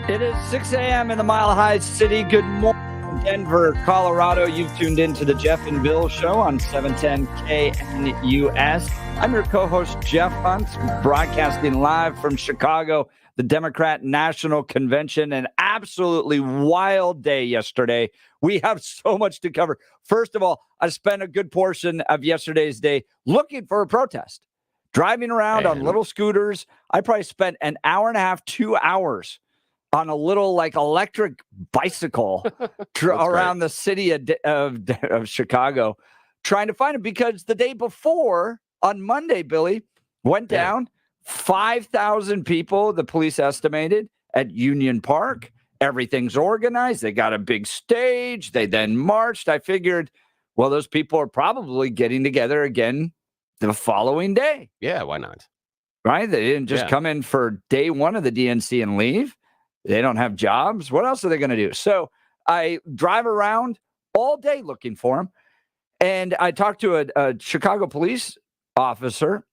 It is 6 a.m. in the Mile High City. Good morning, Denver, Colorado. You've tuned into the Jeff and Bill Show on 710 KNUS. I'm your co-host, Jeff Hunt, broadcasting live from Chicago, the Democrat National Convention. An absolutely wild day yesterday. We have so much to cover. First of all, I spent a good portion of yesterday's day looking for a protest, driving around on little scooters. I probably spent an hour and a half, 2 hours on a little like electric bicycle around the city of Chicago, trying to find it, because the day before on Monday, Billy, went down 5,000 people, the police estimated, at Union Park. Everything's organized. They got a big stage. They then marched. I figured, well, those people are probably getting together again the following day. Yeah, why not? Right? They didn't just come in for day one of the DNC and leave. They don't have jobs. What else are they going to do? So I drive around all day looking for them. And I talked to a Chicago police officer.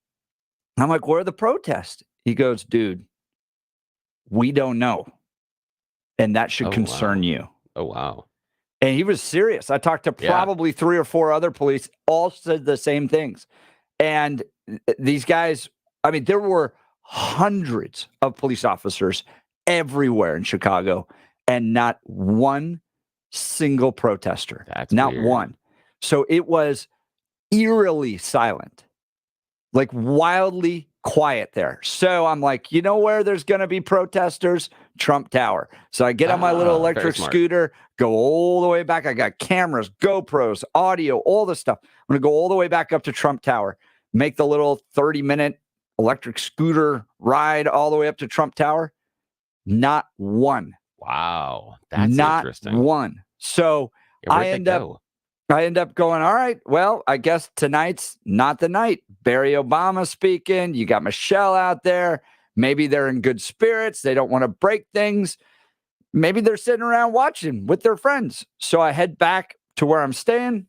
I'm like, where are the protests? He goes, dude, we don't know. And that should concern you. Oh, wow. And he was serious. I talked to probably 3 or 4 other police, all said the same things. And these guys, I mean, there were hundreds of police officers everywhere in Chicago, and not one single protester. That's not weird. one. So it was eerily silent, like wildly quiet there. So I'm like, you know where there's going to be protesters? Trump Tower. So I get on my little electric scooter, go all the way back. I got cameras, GoPros, audio, all this stuff. I'm going to go all the way back up to Trump Tower, make the little 30-minute electric scooter ride all the way up to Trump Tower. Not one. Wow. That's not interesting. One. So I end up going, all right, well, I guess tonight's not the night. Barry Obama speaking. You got Michelle out there. Maybe they're in good spirits. They don't want to break things. Maybe they're sitting around watching with their friends. So I head back to where I'm staying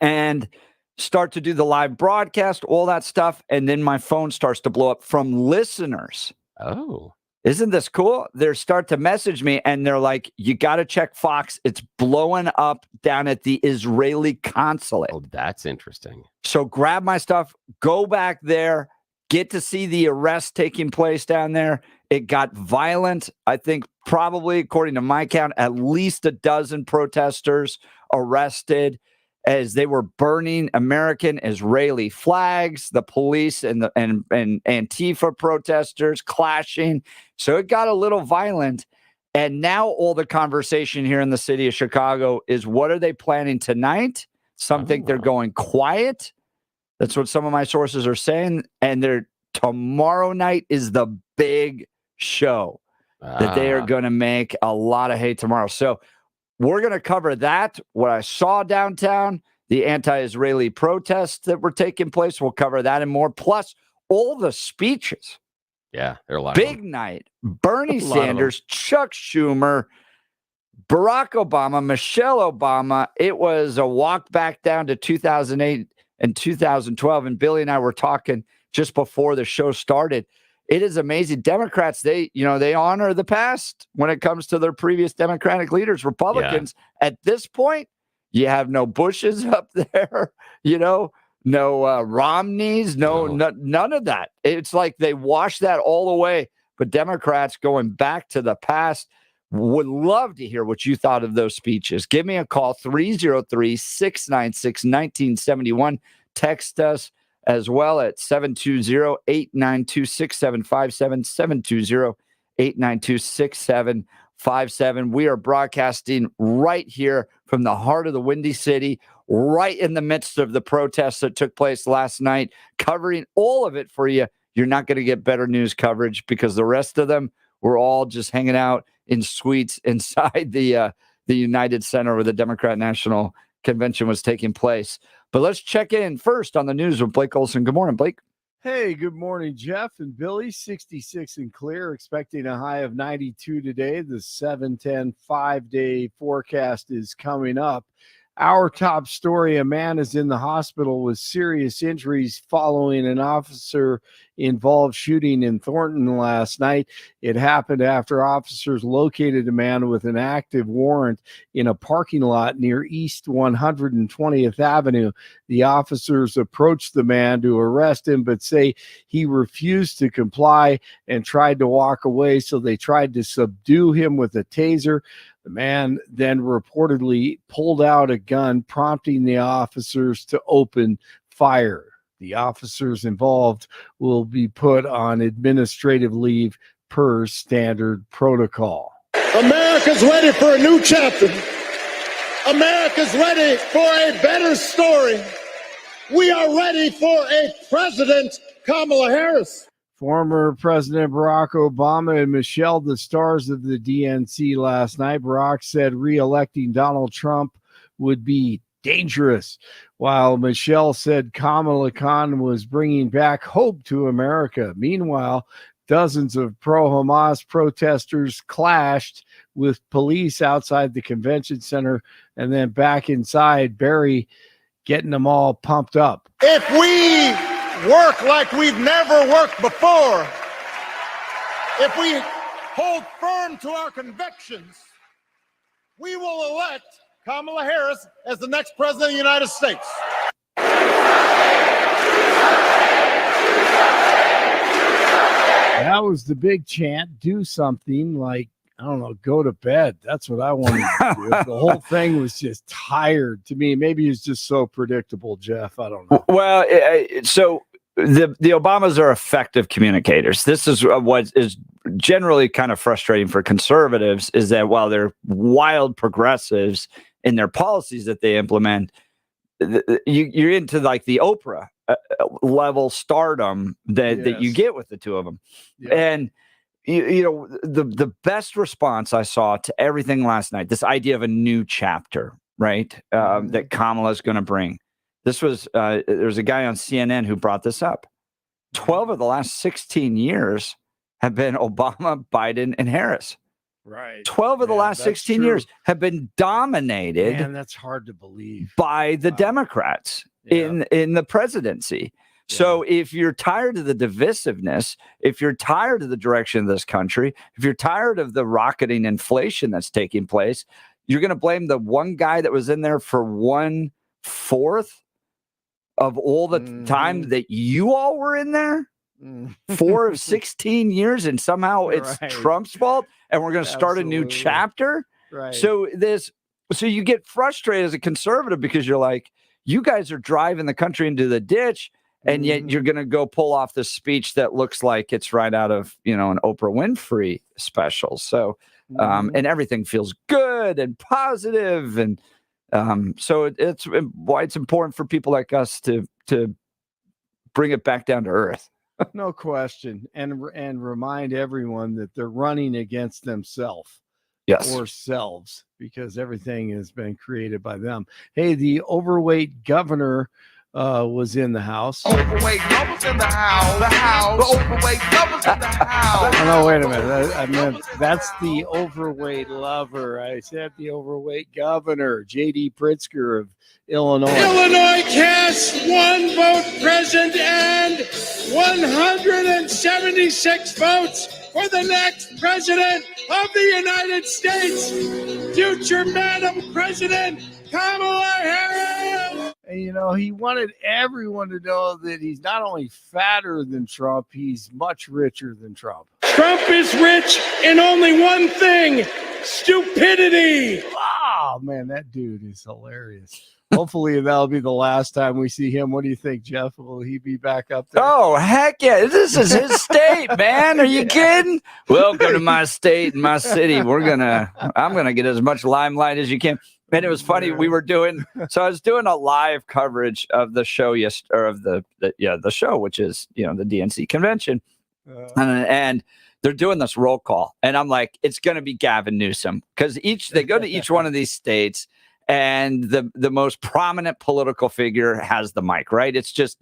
and start to do the live broadcast, all that stuff. And then my phone starts to blow up from listeners. Oh. Isn't this cool? They start to message me and they're like, you got to check Fox. It's blowing up down at the Israeli consulate. Oh, that's interesting. So grab my stuff, go back there, get to see the arrest taking place down there. It got violent. I think probably, according to my count, at least a dozen protesters arrested as they were burning American Israeli flags, the police and Antifa protesters clashing. So it got a little violent. And now all the conversation here in the city of Chicago is, what are they planning tonight? Some think they're going quiet. That's what some of my sources are saying. And tomorrow night is the big show that they are going to make a lot of hay tomorrow. So we're going to cover that, what I saw downtown, the anti-Israeli protests that were taking place. We'll cover that and more, plus all the speeches. Yeah, there are a lot Big of them. night. Bernie Sanders, Chuck Schumer, Barack Obama, Michelle Obama. It was a walk back down to 2008 and 2012. And Billy and I were talking just before the show started. It is amazing. Democrats, they honor the past when it comes to their previous Democratic leaders. Republicans, at this point, you have no Bushes up there, no Romneys, none of that. It's like they wash that all away. But Democrats, going back to the past, would love to hear what you thought of those speeches. Give me a call, 303-696-1971. Text us as well at 720-892-6757, 720-892-6757. We are broadcasting right here from the heart of the Windy City, right in the midst of the protests that took place last night, covering all of it for you. You're not going to get better news coverage because the rest of them were all just hanging out in suites inside the United Center where the Democrat National Convention was taking place. But let's check in first on the news with Blake Olson. Good morning, Blake. Hey, good morning, Jeff and Billy. 66 and clear, expecting a high of 92 today. The 7-10 5-day forecast is coming up. Our top story, a man is in the hospital with serious injuries following an officer involved shooting in Thornton last night. It happened after officers located a man with an active warrant in a parking lot near East 120th Avenue. The officers approached the man to arrest him, but say he refused to comply and tried to walk away, so they tried to subdue him with a taser. The man then reportedly pulled out a gun, prompting the officers to open fire. The officers involved will be put on administrative leave per standard protocol. America's ready for a new chapter. America's ready for a better story. We are ready for a President Kamala Harris. Former President Barack Obama and Michelle, the stars of the DNC last night. Barack said re-electing Donald Trump would be dangerous, while Michelle said Kamala Khan was bringing back hope to America. Meanwhile, dozens of pro-Hamas protesters clashed with police outside the convention center and then back inside, Barry getting them all pumped up. If we work like we've never worked before, if we hold firm to our convictions, we will elect Kamala Harris as the next president of the United States. That was the big chant. Do something, like, I don't know, go to bed. That's what I wanted to do. The whole thing was just tired to me. Maybe it's just so predictable, Jeff. I don't know. Well, so the Obamas are effective communicators. This is what is generally kind of frustrating for conservatives, is that while they're wild progressives in their policies that they implement, you're into like the Oprah level stardom that you get with the two of them. Yeah. And you know, the best response I saw to everything last night, this idea of a new chapter, right? That Kamala is going to bring. This was there's a guy on CNN who brought this up. 12 of the last 16 years have been Obama, Biden, and Harris. Right. 12 of the last 16 years have been dominated. Man, that's hard to believe. By the Democrats in the presidency. So if you're tired of the divisiveness, if you're tired of the direction of this country, if you're tired of the rocketing inflation that's taking place, you're going to blame the one guy that was in there for 1/4 of all the time that you all were in there? 4 of 16 years, and somehow it's Trump's fault, and we're going to start a new chapter. Right. So you get frustrated as a conservative because you're like, you guys are driving the country into the ditch, and yet you're going to go pull off this speech that looks like it's right out of, you know, an Oprah Winfrey special. So, and everything feels good and positive, and so it's why it's important for people like us to bring it back down to earth. No question. And remind everyone that they're running against themselves. Yes. Or selves, because everything has been created by them. Hey, the overweight governor was in the house. Overweight lovers in the house. The overweight lovers in the house. Oh, no, wait a minute. I meant that's the overweight lover. I said the overweight governor, J.D. Pritzker of Illinois. Illinois cast 1 vote present and 176 votes for the next president of the United States, future Madam President Kamala Harris. And, you know, he wanted everyone to know that he's not only fatter than Trump, he's much richer than Trump. Trump is rich in only one thing: stupidity. Oh, man, that dude is hilarious. Hopefully that'll be the last time we see him. What do you think, Jeff? Will he be back up there? Oh, heck yeah. This is his state, man. Are you kidding? Welcome to my state and my city. I'm going to get as much limelight as you can. And it was funny. I was doing a live coverage of the show the show, which is, you know, the DNC convention. And they're doing this roll call. And I'm like, it's going to be Gavin Newsom, because they go to each one of these states, and the most prominent political figure has the mic, right? It's just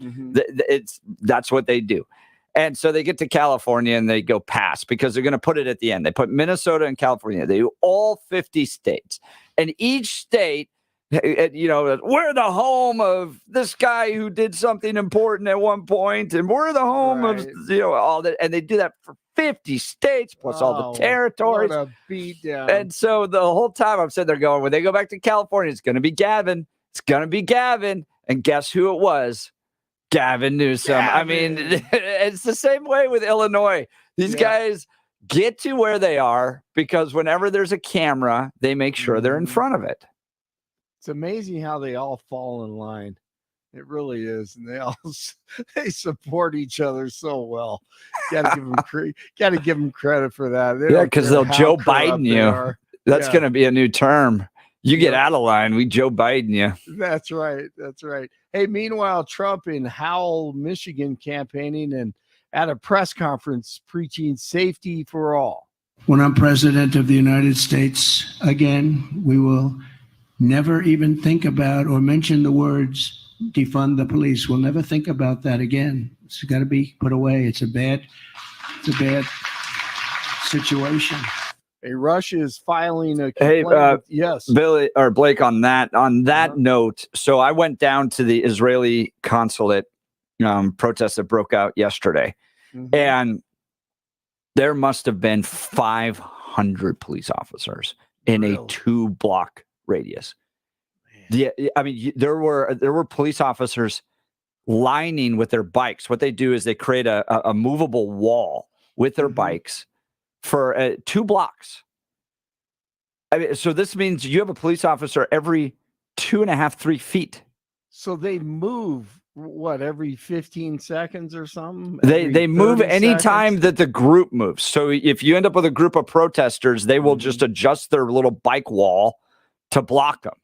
that's what they do. And so they get to California and they go pass, because they're going to put it at the end. They put Minnesota and California. They do all 50 states, and each state we're the home of this guy who did something important at one point, and we're the home of all that, and they do that for 50 states plus all the territories. What a beatdown. And so the whole time I'm sitting there going, when they go back to California, it's going to be Gavin. It's going to be Gavin. And guess who it was? Gavin Newsom. I mean, it's the same way with Illinois. These guys get to where they are because whenever there's a camera, they make sure they're in front of it. It's amazing how they all fall in line. It really is, and they support each other so well. Got to give them credit for that. Because they'll Joe Biden you. That's going to be a new term. You get out of line, we Joe Biden you. That's right. That's right. Hey, meanwhile, Trump in Howell, Michigan, campaigning and at a press conference preaching safety for all. When I'm president of the United States again, we will never even think about or mention the words defund the police. We'll never think about that again. It's got to be put away. It's a bad situation. Hey, Russia is filing a complaint. Yes, Billy or Blake, on that note. So I went down to the Israeli consulate protest that broke out yesterday, and there must have been 500 police officers in a 2-block radius. I mean, there were police officers lining with their bikes. What they do is they create a movable wall with their bikes for 2 blocks. I mean, so this means you have a police officer every 2.5, 3 feet. So they move every 15 seconds or something? They move anytime that the group moves. So if you end up with a group of protesters, they will just adjust their little bike wall to block them.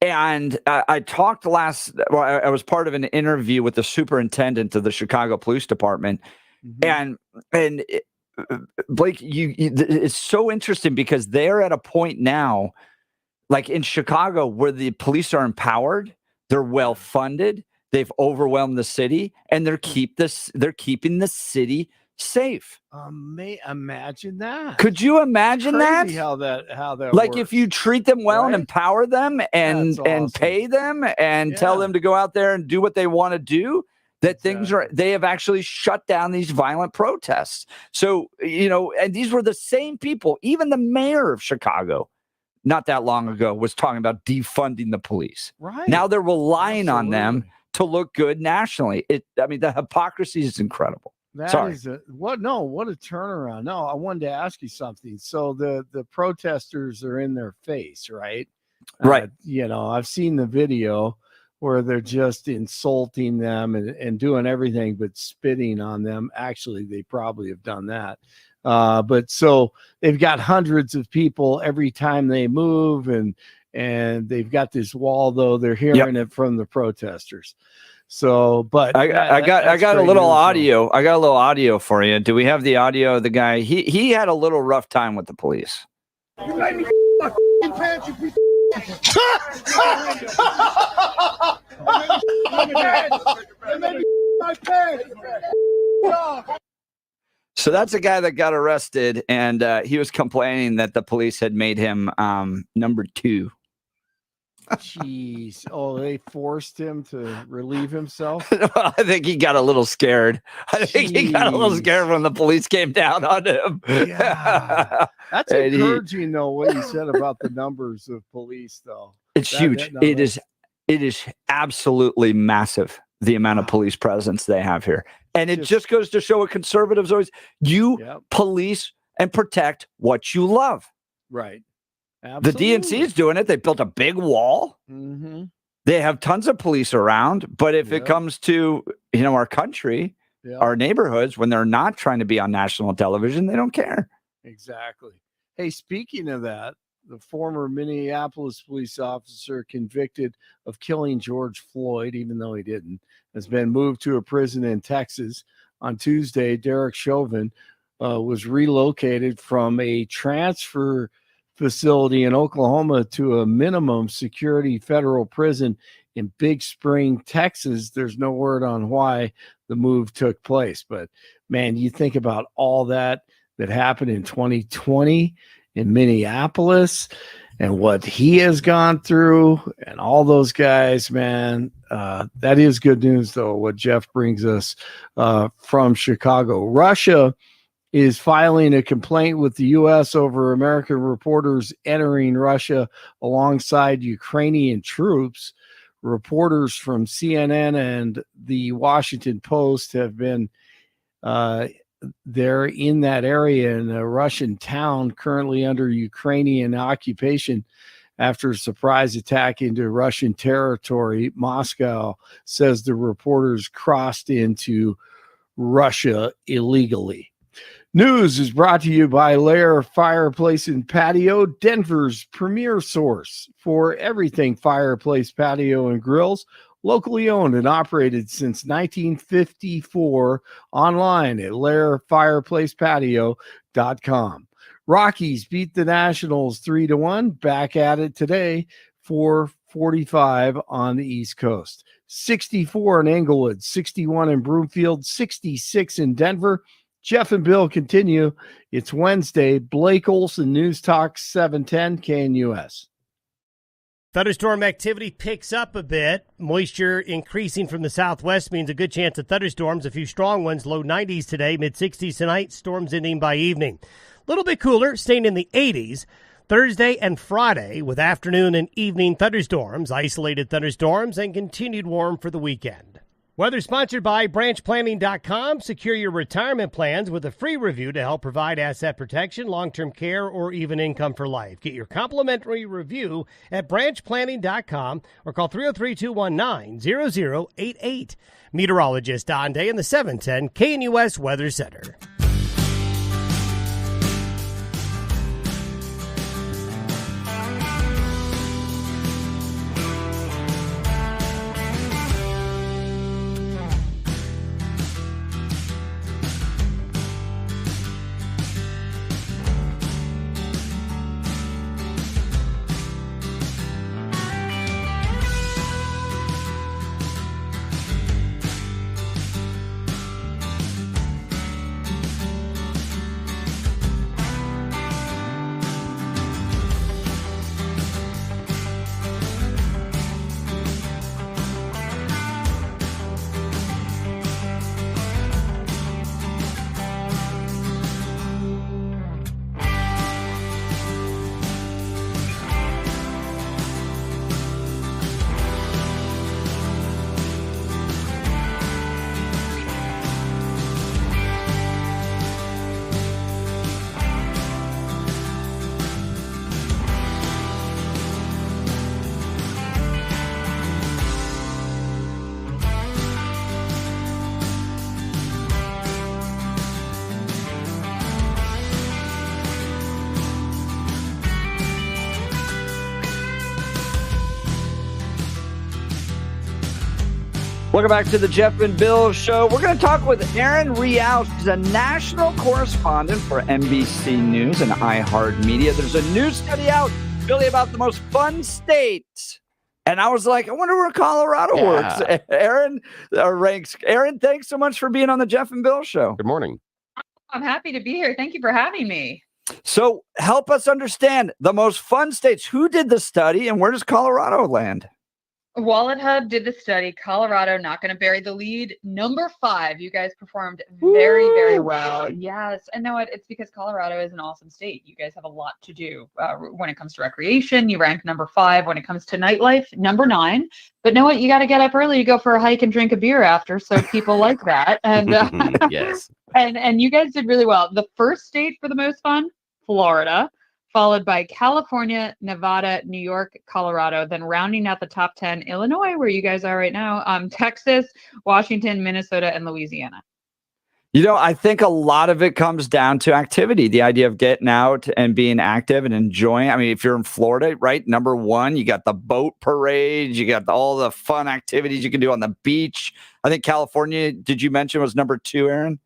And I talked I was part of an interview with the superintendent of the Chicago Police Department. And Blake, it's so interesting because they're at a point now, like in Chicago, where the police are empowered, they're well funded, they've overwhelmed the city, and they're keeping the city safe. Imagine that. Could you imagine that? How that like works. If you treat them well and empower them and pay them and tell them to go out there and do what they want to do, that they have actually shut down these violent protests. So, and these were the same people. Even the mayor of Chicago, not that long ago, was talking about defunding the police. Right. Now they're relying on them to look good nationally. The hypocrisy is incredible. What a turnaround. No, I wanted to ask you something. So the protesters are in their face, right? Right. I've seen the video where they're just insulting them and doing everything but spitting on them. Actually, they probably have done that. But so they've got hundreds of people every time they move, and they've got this wall, though they're hearing it from the protesters. So, but I got a little audio. I got a little audio for you. Do we have the audio of the guy? He had a little rough time with the police. So that's a guy that got arrested, and he was complaining that the police had made him number 2. Jeez. Oh, they forced him to relieve himself? I think he got a little scared. He got a little scared when the police came down on him. Yeah. That's encouraging, though, what you said about the numbers of police, though. It's huge. It is absolutely massive, the amount of police presence they have here. And it just goes to show what conservatives always, police and protect what you love. Right. Absolutely. The DNC is doing it. They built a big wall. They have tons of police around. But if it comes to, our country, our neighborhoods, when they're not trying to be on national television, they don't care. Exactly. Hey, speaking of that, the former Minneapolis police officer convicted of killing George Floyd, even though he didn't, has been moved to a prison in Texas. On Tuesday, Derek Chauvin was relocated from a transfer facility in Oklahoma to a minimum security federal prison in Big Spring, Texas. There's no word on why the move took place, but man, you think about all that happened in 2020 in Minneapolis, and what he has gone through and all those guys, man. That is good news, though, what Jeff brings us from Chicago. Russia is filing a complaint with the U.S. over American reporters entering Russia alongside Ukrainian troops. Reporters from CNN and the Washington Post have been there in that area in a Russian town currently under Ukrainian occupation after a surprise attack into Russian territory. Moscow says the reporters crossed into Russia illegally. News is brought to you by Lair Fireplace and Patio, Denver's premier source for everything fireplace, patio, and grills. Locally owned and operated since 1954. Online at lairfireplacepatio.com. Rockies beat the Nationals 3-1. Back at it today, 4:45 on the East Coast. 64 in Englewood, 61 in Broomfield, 66 in Denver. Jeff and Bill continue. It's Wednesday. Blake Olson, News Talk 710 KNUS. Thunderstorm activity picks up a bit. Moisture increasing from the southwest means a good chance of thunderstorms. A few strong ones, low 90s today, mid-60s tonight. Storms ending by evening. A little bit cooler, staying in the 80s. Thursday and Friday with afternoon and evening thunderstorms, isolated thunderstorms, and continued warm for the weekend. Weather sponsored by branchplanning.com. Secure your retirement plans with a free review to help provide asset protection, long-term care, or even income for life. Get your complimentary review at branchplanning.com or call 303-219-0088. Meteorologist Don Day in the 710 KNUS Weather Center. Welcome back to the Jeff and Bill Show. We're going to talk with Erin Real. She's a national correspondent for NBC News and iHeart Media. There's a new study out, Billy, about the most fun states. And I was like, I wonder where Colorado works. Erin ranks. Erin, thanks so much for being on the Jeff and Bill Show. Good morning. I'm happy to be here. Thank you for having me. So help us understand the most fun states. Who did the study and where does Colorado land? Wallet Hub did the study. Colorado, not going to bury the lead. Number 5. You guys performed very, very well. Yes. And know what? It's because Colorado is an awesome state. You guys have a lot to do when it comes to recreation. You rank number 5. When it comes to nightlife, number 9. But know what? You got to get up early to go for a hike and drink a beer after. So people like that. And yes. And you guys did really well. The first state for the most fun, Florida, followed by California, Nevada, New York, Colorado, then rounding out the top 10, Illinois, where you guys are right now, Texas, Washington, Minnesota, and Louisiana. You know, I think a lot of it comes down to activity, the idea of getting out and being active and enjoying. I mean, if you're in Florida, right, number 1, you got the boat parades, you got all the fun activities you can do on the beach. I think California, did you mention, was number 2, Erin?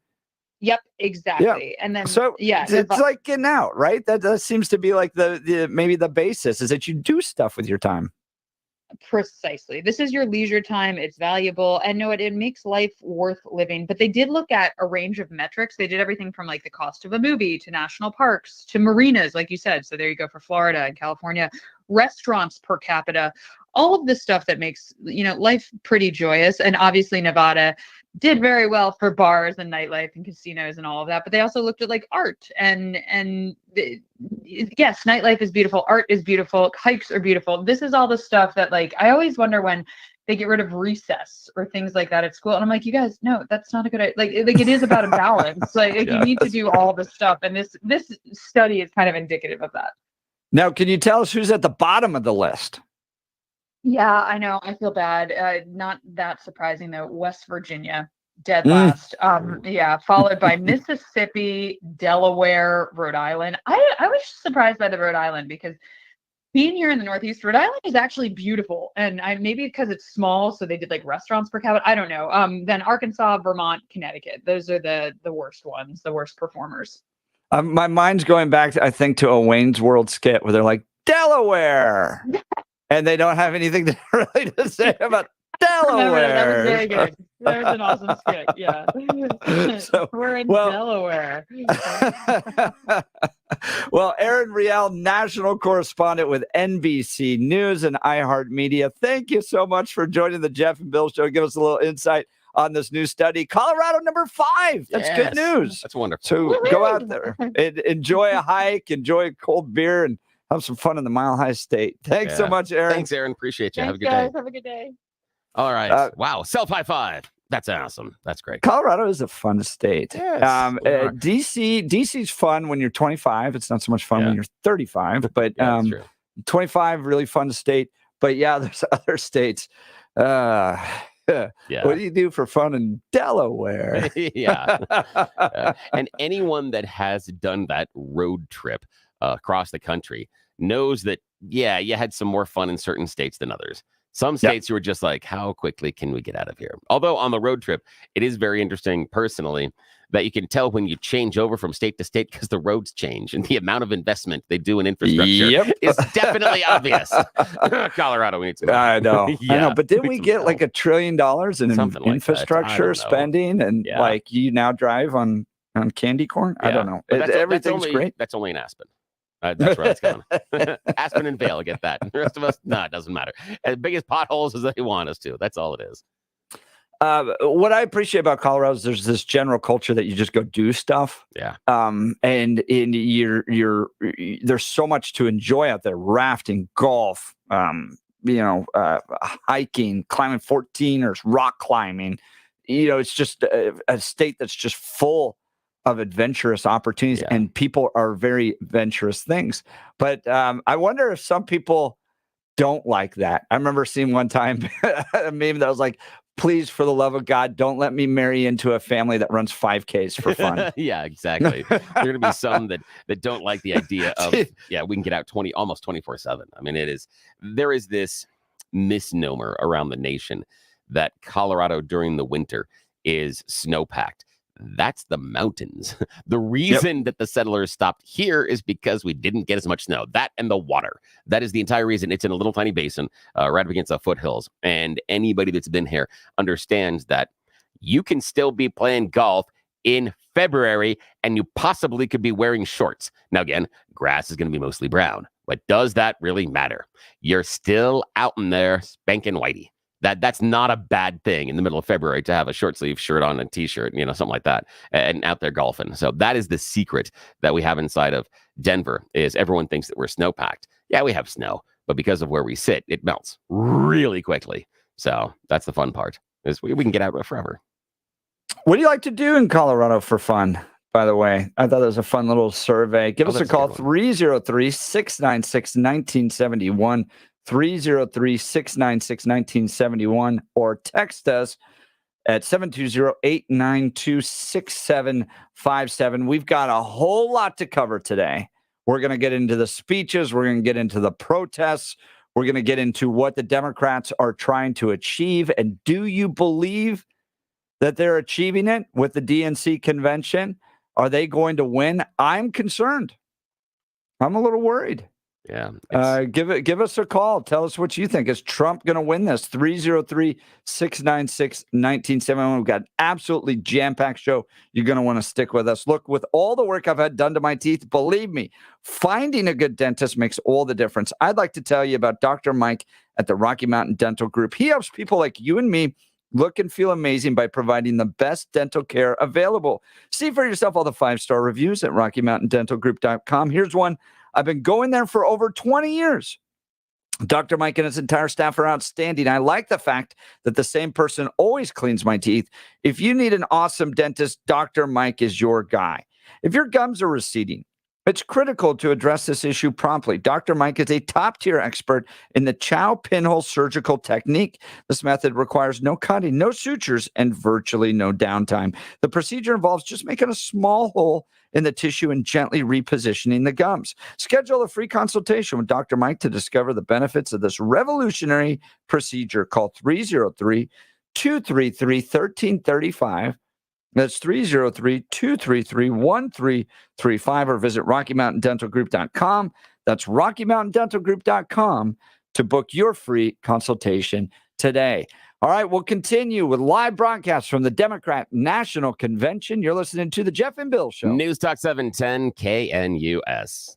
Yep, exactly. Yeah. And then, so yeah, it's like getting out, right? That seems to be like the maybe the basis is that you do stuff with your time. Precisely. This is your leisure time. It's valuable. And no, it makes life worth living. But they did look at a range of metrics. They did everything from like the cost of a movie to national parks to marinas, like you said. So there you go for Florida and California, restaurants per capita, all of this stuff that makes, life pretty joyous. And obviously Nevada did very well for bars and nightlife and casinos and all of that. But they also looked at like art yes, nightlife is beautiful. Art is beautiful. Hikes are beautiful. This is all the stuff that like, I always wonder when they get rid of recess or things like that at school. And I'm like, you guys, no, that's not a good idea. Like it is about a balance. Like you need to do all the stuff. And this study is kind of indicative of that. Now, can you tell us who's at the bottom of the list? Yeah, I know. I feel bad. Not that surprising though. West Virginia, dead last. Followed by Mississippi, Delaware, Rhode Island. I was surprised by the Rhode Island because being here in the Northeast, Rhode Island is actually beautiful. And maybe because it's small, so they did like restaurants per capita. I don't know. Then Arkansas, Vermont, Connecticut. Those are the worst ones, the worst performers. My mind's going back, I think, to a Wayne's World skit where they're like, Delaware. And they don't have anything to say about Delaware. That was very good. That was an awesome skit. Yeah. So, we're in Delaware. Well, Erin Real, national correspondent with NBC News and iHeart Media. Thank you so much for joining the Jeff and Bill Show. Give us a little insight on this new study. Colorado number 5. That's good news. That's wonderful. So go out there and enjoy a hike, enjoy a cold beer, and have some fun in the Mile High State. Thanks so much, Erin. Thanks, Erin. Appreciate you. Thanks, have a good guys. day. Have a good day. All right. Wow. Self high five. That's awesome. That's great. Colorado is a fun state. Yes, DC's fun when you're 25. It's not so much fun when you're 35, but that's true. 25, really fun state. But yeah, there's other states. What do you do for fun in Delaware? And anyone that has done that road trip across the country knows that, you had some more fun in certain states than others. Some states you were just like, how quickly can we get out of here? Although on the road trip, it is very interesting personally that you can tell when you change over from state to state because the roads change and the amount of investment they do in infrastructure is definitely obvious. Colorado, we need some. I know. I know. But didn't we get like $1 trillion in infrastructure spending? And like you now drive on candy corn? I don't know. Everything's great. That's only in Aspen. That's where it's going. Aspen and Vail get that. The rest of us, it doesn't matter. As big as potholes as they want us to. That's all it is. What I appreciate about Colorado is there's this general culture that you just go do stuff. Yeah. And there's so much to enjoy out there: rafting, golf, hiking, climbing 14ers, rock climbing. It's just a state that's just full of adventurous opportunities, and people are very adventurous things. But I wonder if some people don't like that. I remember seeing one time a meme that was like, please, for the love of God, don't let me marry into a family that runs 5Ks for fun. Yeah, exactly. There are going to be some that don't like the idea of, we can get out almost 24/7. I mean, there is this misnomer around the nation that Colorado during the winter is snow-packed. That's the mountains. The reason that the settlers stopped here is because we didn't get as much snow. That and the water. That is the entire reason. It's in a little tiny basin right up against the foothills. And anybody that's been here understands that you can still be playing golf in February and you possibly could be wearing shorts. Now, again, grass is going to be mostly brown. But does that really matter? You're still out in there spanking whitey. That's not a bad thing in the middle of February to have a short sleeve shirt on, a t-shirt, something like that, and out there golfing. So that is the secret that we have inside of Denver is everyone thinks that we're snow-packed. Yeah, we have snow, but because of where we sit, it melts really quickly. So that's the fun part is we can get out forever. What do you like to do in Colorado for fun? By the way, I thought it was a fun little survey. Give us a call, 303-696-1971. 303-696-1971 or text us at 720-892-6757. We've got a whole lot to cover today. We're going to get into the speeches. We're going to get into the protests. We're going to get into what the Democrats are trying to achieve. And do you believe that they're achieving it with the DNC convention? Are they going to win? I'm concerned. I'm a little worried. Yeah. Give us a call. Tell us what you think. Is Trump going to win this? 303-696-1971. We've got an absolutely jam-packed show. You're going to want to stick with us. Look, with all the work I've had done to my teeth, believe me, finding a good dentist makes all the difference. I'd like to tell you about Dr. Mike at the Rocky Mountain Dental Group. He helps people like you and me look and feel amazing by providing the best dental care available. See for yourself all the 5-star reviews at RockyMountainDentalGroup.com. Here's one. I've been going there for over 20 years. Dr. Mike and his entire staff are outstanding. I like the fact that the same person always cleans my teeth. If you need an awesome dentist, Dr. Mike is your guy. If your gums are receding, it's critical to address this issue promptly. Dr. Mike is a top-tier expert in the Chow pinhole surgical technique. This method requires no cutting, no sutures, and virtually no downtime. The procedure involves just making a small hole in the tissue and gently repositioning the gums. Schedule a free consultation with Dr. Mike to discover the benefits of this revolutionary procedure. Call 303-233-1335. That's 303-233-1335 or visit RockyMountainDentalGroup.com. That's RockyMountainDentalGroup.com to book your free consultation today. All right, we'll continue with live broadcasts from the Democrat National Convention. You're listening to the Jeff and Bill Show. News Talk 710 KNUS.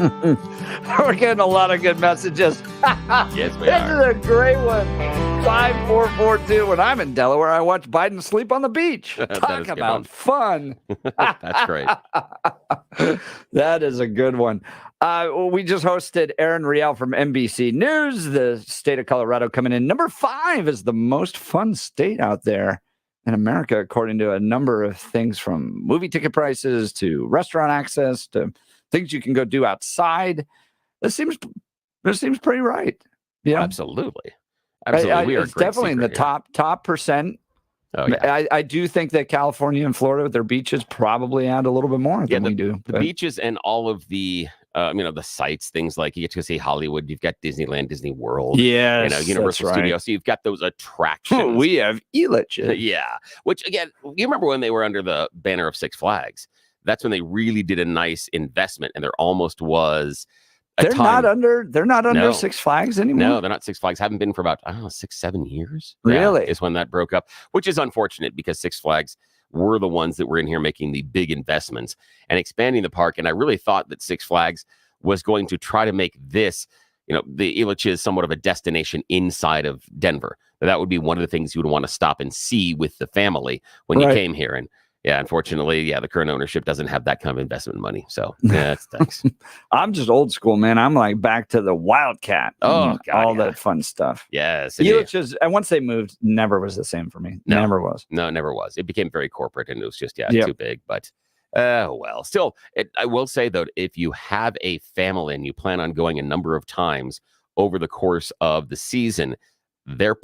We're getting a lot of good messages. Yes, we This are. is a great one. 5442. When I'm in Delaware, I watch Biden sleep on the beach. That Talk is a good about fun. That's great. That is a good one. We just hosted Erin Real from NBC News. The state of Colorado coming in number 5 is the most fun state out there in America, according to a number of things from movie ticket prices to restaurant access to things you can go do outside. This seems pretty right. Yeah, Absolutely. Absolutely. We are it's a great definitely in the secret here. top percent. Oh, yeah. I do think that California and Florida with their beaches probably add a little bit more than we do. The beaches and all of the the sites, things like you get to go see Hollywood, you've got Disneyland, Disney World, Yes, Universal that's Studios. right. So you've got those attractions. We have Elitch. Yeah. Which again, you remember when they were under the banner of Six Flags? That's when they really did a nice investment, and there almost was a They're time. not under No. Six Flags anymore. No, they're not Six Flags. Haven't been for about 6-7 years. Really? Is when that broke up, which is unfortunate because Six Flags were the ones that were in here making the big investments and expanding the park. And I really thought that Six Flags was going to try to make this, the Elitch is somewhat of a destination inside of Denver. That would be one of the things you would want to stop and see with the family when you came here. And yeah, unfortunately, the current ownership doesn't have that kind of investment money. So yeah, it stinks. I'm just old school, man. I'm like back to the Wildcat. Oh, God, all yeah. that fun stuff. Yes. Elitch and once they moved, never was the same for me. No. Never was. No, it never was. It became very corporate and it was just, Yep. too big. But, well, still, I will say, though, if you have a family and you plan on going a number of times over the course of the season, their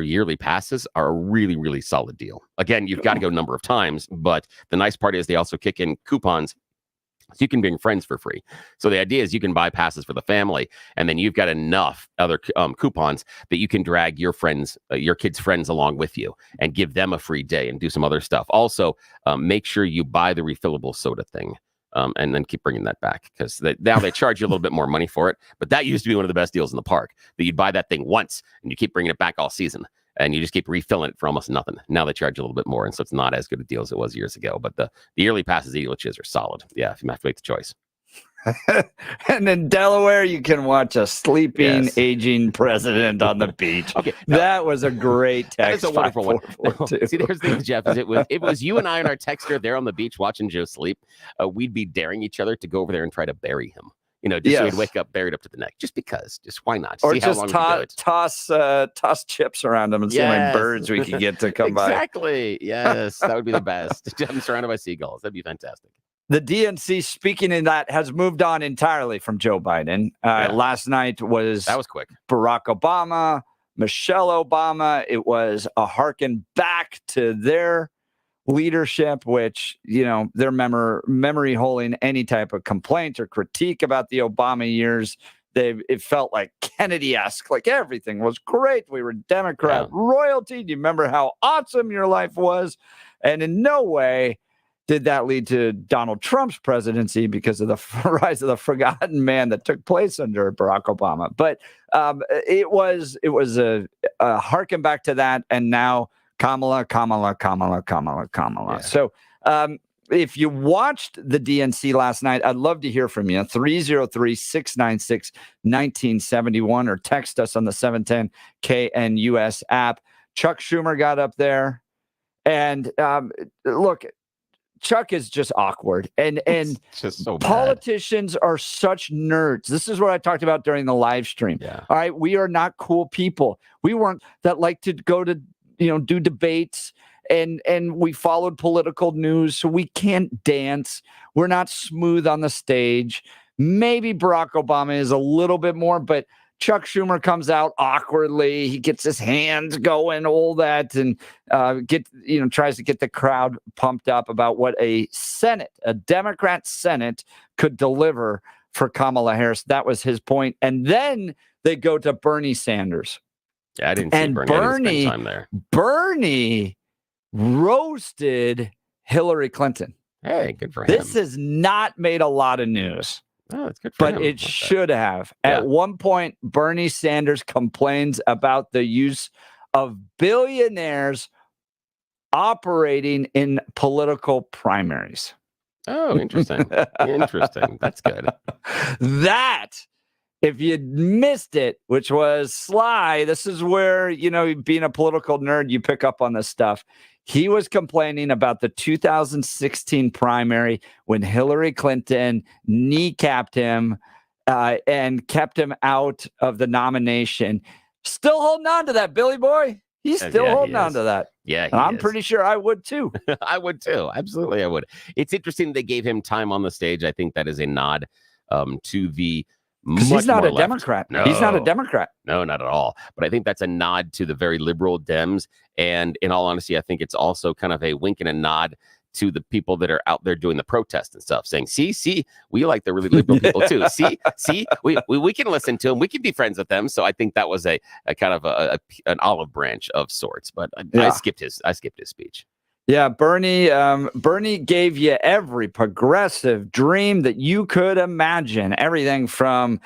yearly passes are a really, really solid deal. Again, you've got to go a number of times, but the nice part is they also kick in coupons so you can bring friends for free. So the idea is you can buy passes for the family, and then you've got enough other coupons that you can drag your friends, your kids' friends along with you and give them a free day and do some other stuff. Also, make sure you buy the refillable soda thing. And then keep bringing that back because now they charge you a little bit more money for it. But that used to be one of the best deals in the park, that you'd buy that thing once and you keep bringing it back all season and you just keep refilling it for almost nothing. Now they charge you a little bit more. And so it's not as good a deal as it was years ago. But the yearly passes, the Elitches are solid. Yeah, if you have to make the choice. And in Delaware, you can watch a sleeping, aging president on the beach. Okay, that was a great text. That's a wonderful one. 5442. See, there's the thing, Jeff. Is it was you and I and our texter there on the beach watching Joe sleep. We'd be daring each other to go over there and try to bury him. Just so he'd wake up buried up to the neck. Just because. Just why not? Or see just how long we can do it. toss chips around them and see how many birds we could get to come by. Exactly. Yes, that would be the best. I'm surrounded by seagulls. That'd be fantastic. The DNC, speaking in that, has moved on entirely from Joe Biden. Last night That was quick. Barack Obama, Michelle Obama. It was a harken back to their leadership, which, their memory holding any type of complaint or critique about the Obama years. It felt like Kennedy-esque, like everything was great. We were Democrat royalty. Do you remember how awesome your life was? And in no way did that lead to Donald Trump's presidency because of the rise of the forgotten man that took place under Barack Obama. But it was a harken back to that. And now Kamala. Yeah. So if you watched the DNC last night, I'd love to hear from you. 303-696-1971 or text us on the 710 KNUS app. Chuck Schumer got up there. And look, Chuck is just awkward. And just so politicians are such nerds. This is what I talked about during the live stream. Yeah. All right. We are not cool people. We weren't that like to go to, do debates and we followed political news. So we can't dance. We're not smooth on the stage. Maybe Barack Obama is a little bit more, but Chuck Schumer comes out awkwardly. He gets his hands going, all that, and tries to get the crowd pumped up about what a Democrat Senate could deliver for Kamala Harris. That was his point. And then they go to Bernie Sanders. Yeah, I didn't see Bernie. I didn't spend time there. Bernie roasted Hillary Clinton. Hey, good for him. This has not made a lot of news. Oh, it's good for him. But it should have. Yeah. At one point, Bernie Sanders complains about the use of billionaires operating in political primaries. Oh, interesting. Interesting. That's good. That, if you missed it, which was Sly, this is where, being a political nerd, you pick up on this stuff. He was complaining about the 2016 primary when Hillary Clinton kneecapped him and kept him out of the nomination. Still holding on to that, Billy boy. He's still holding on to that. Yeah, and I'm pretty sure I would too. I would too. Absolutely, I would. It's interesting they gave him time on the stage. I think that is a nod to the he's not a left. Democrat. No. He's not a Democrat. No, not at all. But I think that's a nod to the very liberal Dems. And in all honesty, I think it's also kind of a wink and a nod to the people that are out there doing the protest and stuff, saying, see, we like the really liberal people too. See, we can listen to them. We can be friends with them. So I think that was a kind of an olive branch of sorts. But I skipped his speech. Yeah, Bernie gave you every progressive dream that you could imagine. Everything from,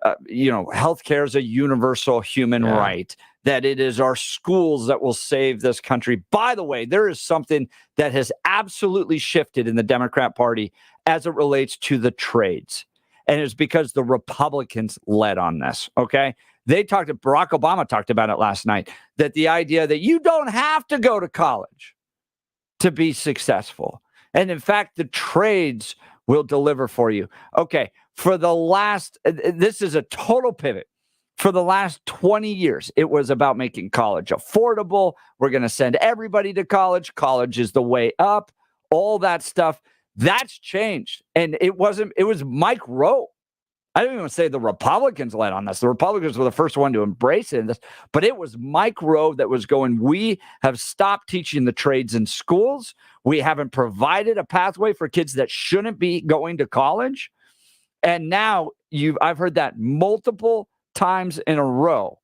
healthcare is a universal human right, that it is our schools that will save this country. By the way, there is something that has absolutely shifted in the Democrat Party as it relates to the trades. And it's because the Republicans led on this, okay? Barack Obama talked about it last night, that the idea that you don't have to go to college to be successful. And in fact, the trades will deliver for you. Okay, this is a total pivot. For the last 20 years, it was about making college affordable. We're going to send everybody to college. College is the way up. All that stuff. That's changed. And it was Mike Rowe. I don't even say the Republicans led on this. The Republicans were the first one to embrace it in this, but it was Mike Rowe that was going, we have stopped teaching the trades in schools. We haven't provided a pathway for kids that shouldn't be going to college. And now I've heard that multiple times in a row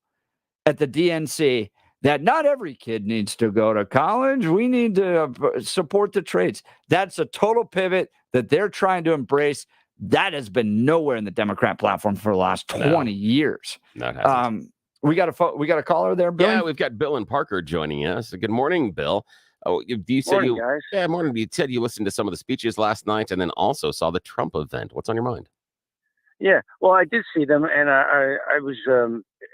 at the DNC that not every kid needs to go to college. We need to support the trades. That's a total pivot that they're trying to embrace. That has been nowhere in the Democrat platform for the last 20 years. No, it hasn't. We got a caller there, Bill. Yeah, we've got Bill and Parker joining us. Good morning, Bill. Oh, you said morning, guys. Yeah, morning. You said you listened to some of the speeches last night, and then also saw the Trump event. What's on your mind? Yeah, well, I did see them, and I was.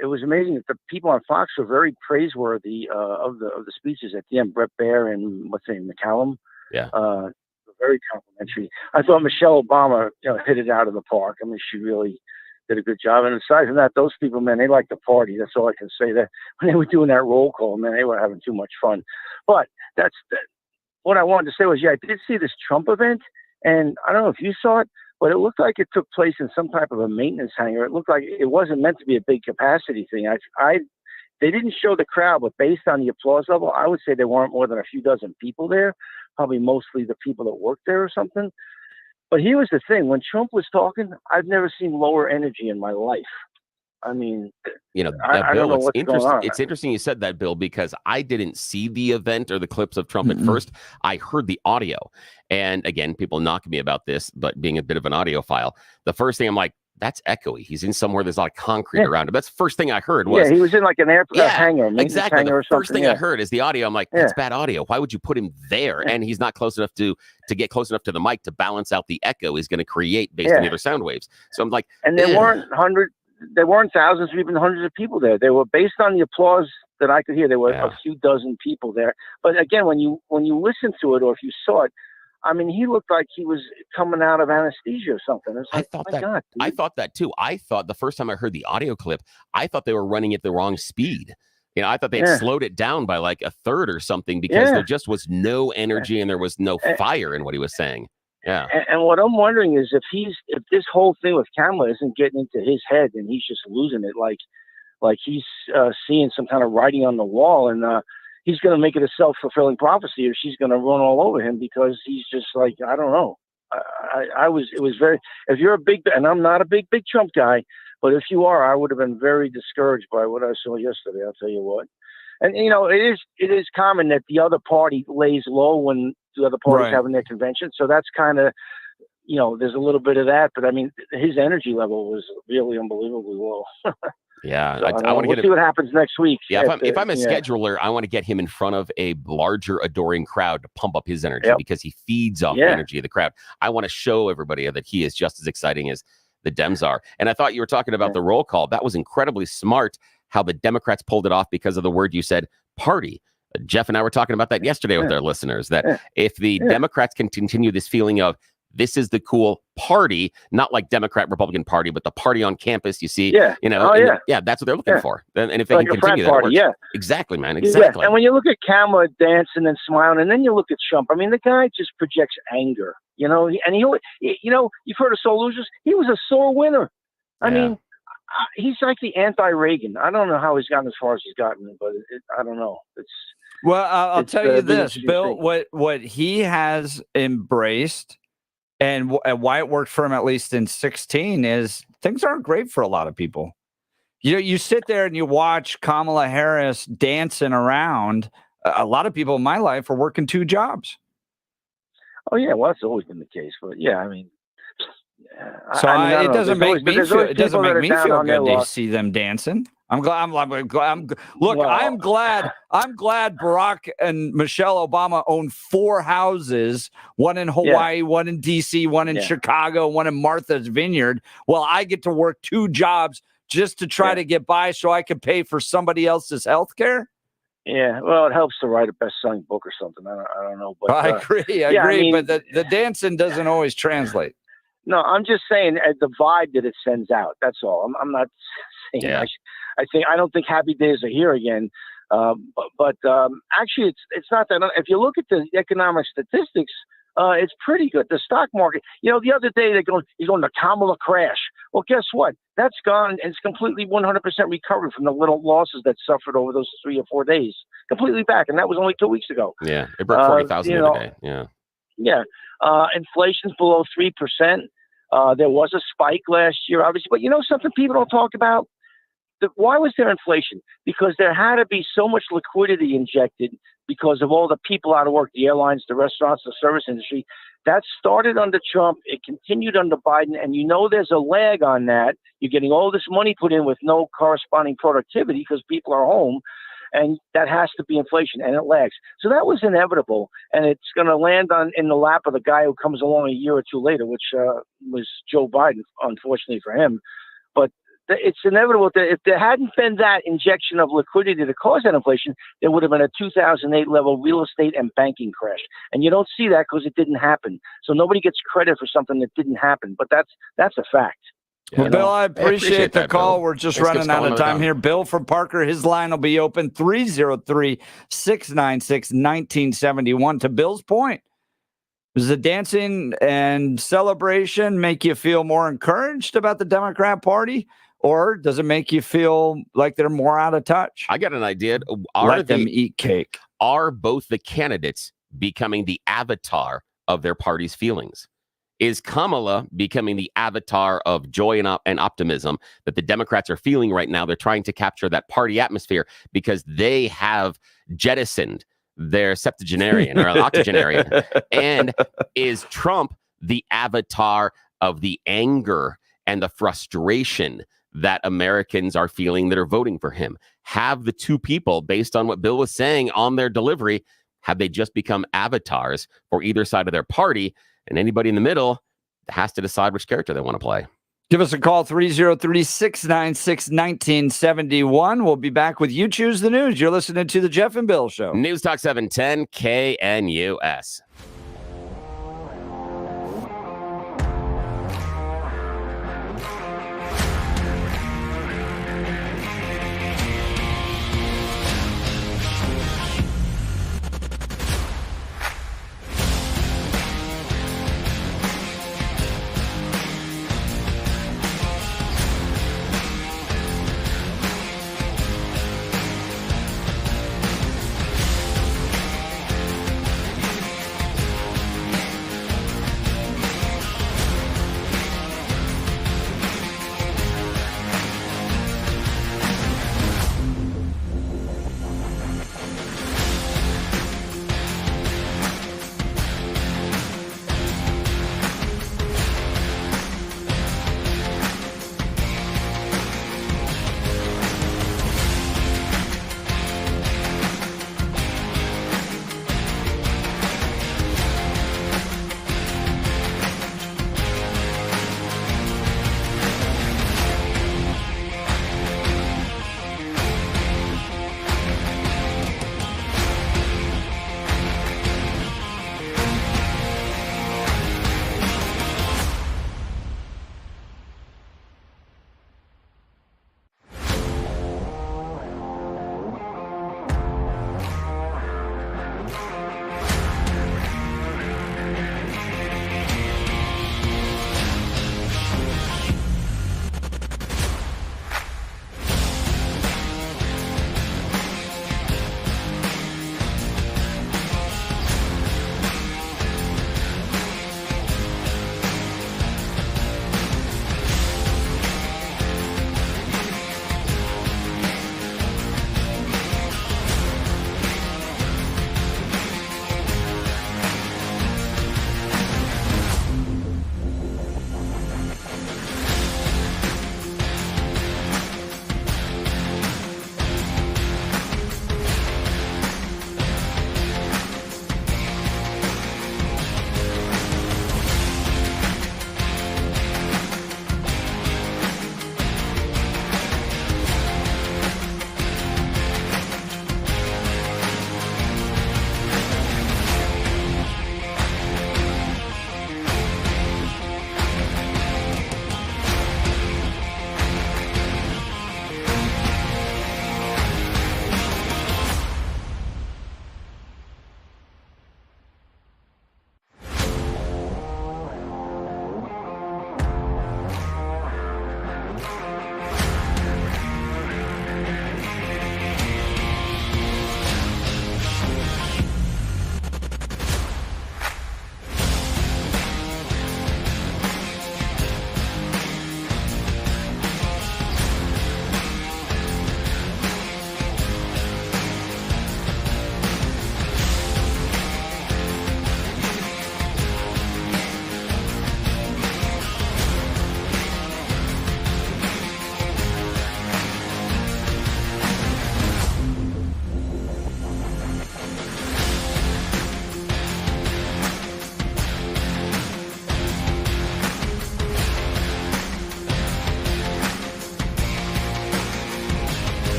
It was amazing that the people on Fox were very praiseworthy of the speeches at the end. Brett Baer and what's his name, McCallum. Yeah. Very complimentary. I thought Michelle Obama, hit it out of the park. I mean, she really did a good job. And aside from that, those people, man, they like to party. That's all I can say. That when they were doing that roll call, man, they were having too much fun. But what I wanted to say was, I did see this Trump event, and I don't know if you saw it, but it looked like it took place in some type of a maintenance hangar. It looked like it wasn't meant to be a big capacity thing. They didn't show the crowd, but based on the applause level, I would say there weren't more than a few dozen people there, probably mostly the people that worked there or something. But here was the thing. When Trump was talking, I've never seen lower energy in my life. I mean, I don't know Bill, what's going on. It's interesting you said that, Bill, because I didn't see the event or the clips of Trump at first. I heard the audio. And again, people knock me about this, but being a bit of an audiophile, the first thing I'm like, that's echoey. He's in somewhere there's a lot of concrete around him. That's the first thing I heard was. Yeah, he was in like an airplane hangar. Exactly. Hangar the first thing I heard is the audio. I'm like, that's bad audio. Why would you put him there? And he's not close enough to get close enough to the mic to balance out the echo he's going to create based on the other sound waves. So I'm like, and there weren't thousands or even hundreds of people there. They were based on the applause that I could hear. There were a few dozen people there. But again, when you listen to it or if you saw it, I mean, he looked like he was coming out of anesthesia or something. Like, I thought that too. I thought the first time I heard the audio clip, I thought they were running at the wrong speed. I thought they had slowed it down by like a third or something because there just was no energy and there was no fire in what he was saying. Yeah. And what I'm wondering is if this whole thing with Kamala isn't getting into his head and he's just losing it, like he's seeing some kind of writing on the wall and he's going to make it a self-fulfilling prophecy or she's going to run all over him because he's just like, I don't know. If you're a big, and I'm not a big Trump guy, but if you are, I would have been very discouraged by what I saw yesterday. I'll tell you what. And, it is common that the other party lays low when the other party's having their convention. So that's kind of, there's a little bit of that. But I mean, his energy level was really unbelievably low. Yeah, So, I want to we'll see what happens next week. Yeah, if I'm a scheduler, I want to get him in front of a larger, adoring crowd to pump up his energy because he feeds off the energy of the crowd. I want to show everybody that he is just as exciting as the Dems are. And I thought you were talking about the roll call. That was incredibly smart how the Democrats pulled it off because of the word you said, party. Jeff and I were talking about that yesterday with our listeners, that if the Democrats can continue this feeling of this is the cool party, not like Democrat Republican Party, but the party on campus, you see, that's what they're looking for. And if they like can continue that, party, exactly, man, exactly. And when you look at Kamala dancing and smiling, and then you look at Trump, I mean, the guy just projects anger, and you've heard of sore losers. He was a sore winner. I mean, he's like the anti-Reagan. I don't know how he's gotten as far as he's gotten, but I don't know. I'll tell you this, Bill, what he has embraced and why it worked for him, at least in 2016, is things aren't great for a lot of people. You sit there and you watch Kamala Harris dancing around. A lot of people in my life are working 2 jobs. Oh, yeah. Well, that's always been the case. But, yeah, I mean. So it doesn't make me feel good to see them dancing. I'm glad. I'm glad Barack and Michelle Obama own 4 houses, one in Hawaii, one in DC, one in Chicago, one in Martha's Vineyard. Well, I get to work 2 jobs just to try to get by so I can pay for somebody else's health care. Yeah, well, it helps to write a best-selling book or something. I don't know. But I agree. But the dancing doesn't always translate. No, I'm just saying the vibe that it sends out. That's all. I'm not saying. I don't think happy days are here again. But actually, it's not that. If you look at the economic statistics, it's pretty good. The stock market. The other day he's going to Kamala crash. Well, guess what? That's gone. And it's completely 100% recovered from the little losses that suffered over those 3 or 4 days. Completely back, and that was only 2 weeks ago. Yeah, it broke 40,000 the other day. Yeah. Yeah. Inflation's below 3%. There was a spike last year, obviously. But something people don't talk about? Why was there inflation? Because there had to be so much liquidity injected because of all the people out of work, the airlines, the restaurants, the service industry. That started under Trump. It continued under Biden. And there's a lag on that. You're getting all this money put in with no corresponding productivity because people are home. And that has to be inflation, and it lags. So that was inevitable, and it's going to land in the lap of the guy who comes along a year or 2 later, which was Joe Biden, unfortunately for him. But it's inevitable that if there hadn't been that injection of liquidity to cause that inflation, there would have been a 2008 level real estate and banking crash. And you don't see that because it didn't happen. So nobody gets credit for something that didn't happen, but that's a fact. Well, Bill, I appreciate the call. Bill. We're just running out of time here. Bill from Parker, his line will be open 303-696-1971. To Bill's point, does the dancing and celebration make you feel more encouraged about the Democrat Party, or does it make you feel like they're more out of touch? I got an idea. Let them eat cake. Are both the candidates becoming the avatar of their party's feelings? Is Kamala becoming the avatar of joy and optimism that the Democrats are feeling right now? They're trying to capture that party atmosphere because they have jettisoned their septuagenarian or octogenarian. And is Trump the avatar of the anger and the frustration that Americans are feeling that are voting for him? Have the 2 people, based on what Bill was saying on their delivery, have they just become avatars for either side of their party? And anybody in the middle has to decide which character they want to play. Give us a call, 303-696-1971. We'll be back with You Choose the News. You're listening to The Jeff and Bill Show. News Talk 710 KNUS.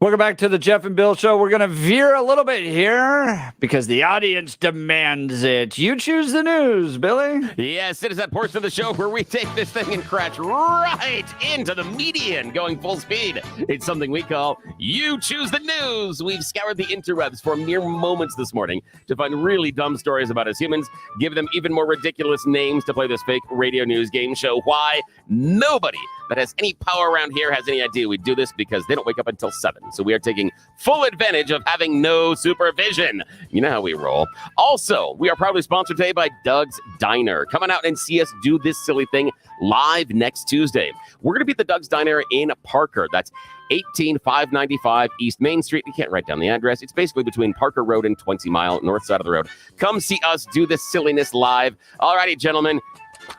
Welcome back to the Jeff and Bill Show. We're going to veer a little bit here because the audience demands it. You choose the news, Billy. Yes, it is that portion of the show where we take this thing and crash right into the median going full speed. It's something we call You Choose the News. We've scoured the interwebs for mere moments this morning to find really dumb stories about us humans, give them even more ridiculous names to play this fake radio news game show. Why? Nobody that has any power around here has any idea we do this because they don't wake up until 7. So we are taking full advantage of having no supervision. You know how we roll. Also, we are proudly sponsored today by Doug's Diner. Come on out and see us do this silly thing live next Tuesday. We're going to be at the Doug's Diner in Parker. That's 18595 East Main Street. You can't write down the address. It's basically between Parker Road and 20 Mile, north side of the road. Come see us do this silliness live. All righty, gentlemen,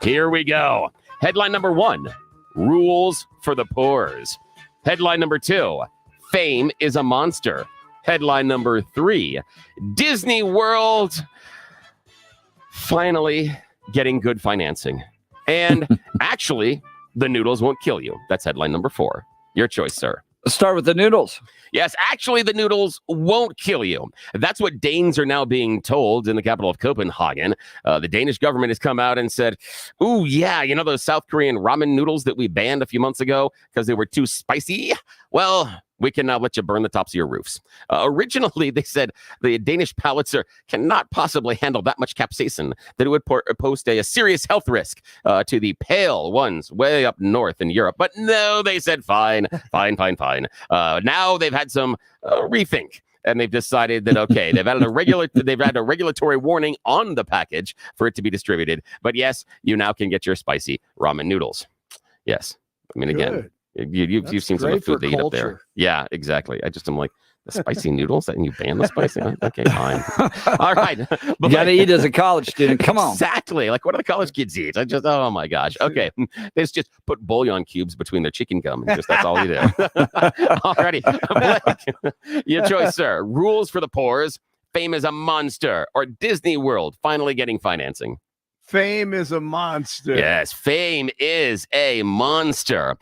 here we go. Headline number 1, rules for the poors. Headline number 2, fame is a monster. Headline number 3, Disney World finally getting good financing. And actually, the noodles won't kill you. That's headline number 4. Your choice, sir. Let's start with the noodles. Yes, actually, the noodles won't kill you. That's what Danes are now being told in the capital of Copenhagen. The Danish government has come out and said, ooh, yeah, you know those South Korean ramen noodles that we banned a few months ago because they were too spicy? Well, we can now let you burn the tops of your roofs. Originally, they said the Danish palates cannot possibly handle that much capsaicin, that it would pose a serious health risk to the pale ones way up north in Europe. But no, they said fine. Now they've had some rethink. And they've decided that, okay, they've had a regulatory warning on the package for it to be distributed. But yes, you now can get your spicy ramen noodles. Yes. I mean, again, you've seen some of the food they eat up there. Yeah, exactly. I'm like, the spicy noodles and you ban the spicy? Okay, fine. All right. You got to eat as a college student. Come on. Exactly. Like, what do the college kids eat? Oh my gosh. Okay. They just put bouillon cubes between their chicken gum and that's all you do. All righty. Blake, your choice, sir. Rules for the poors. Fame is a monster. Or Disney World finally getting financing. Fame is a monster. Yes, fame is a monster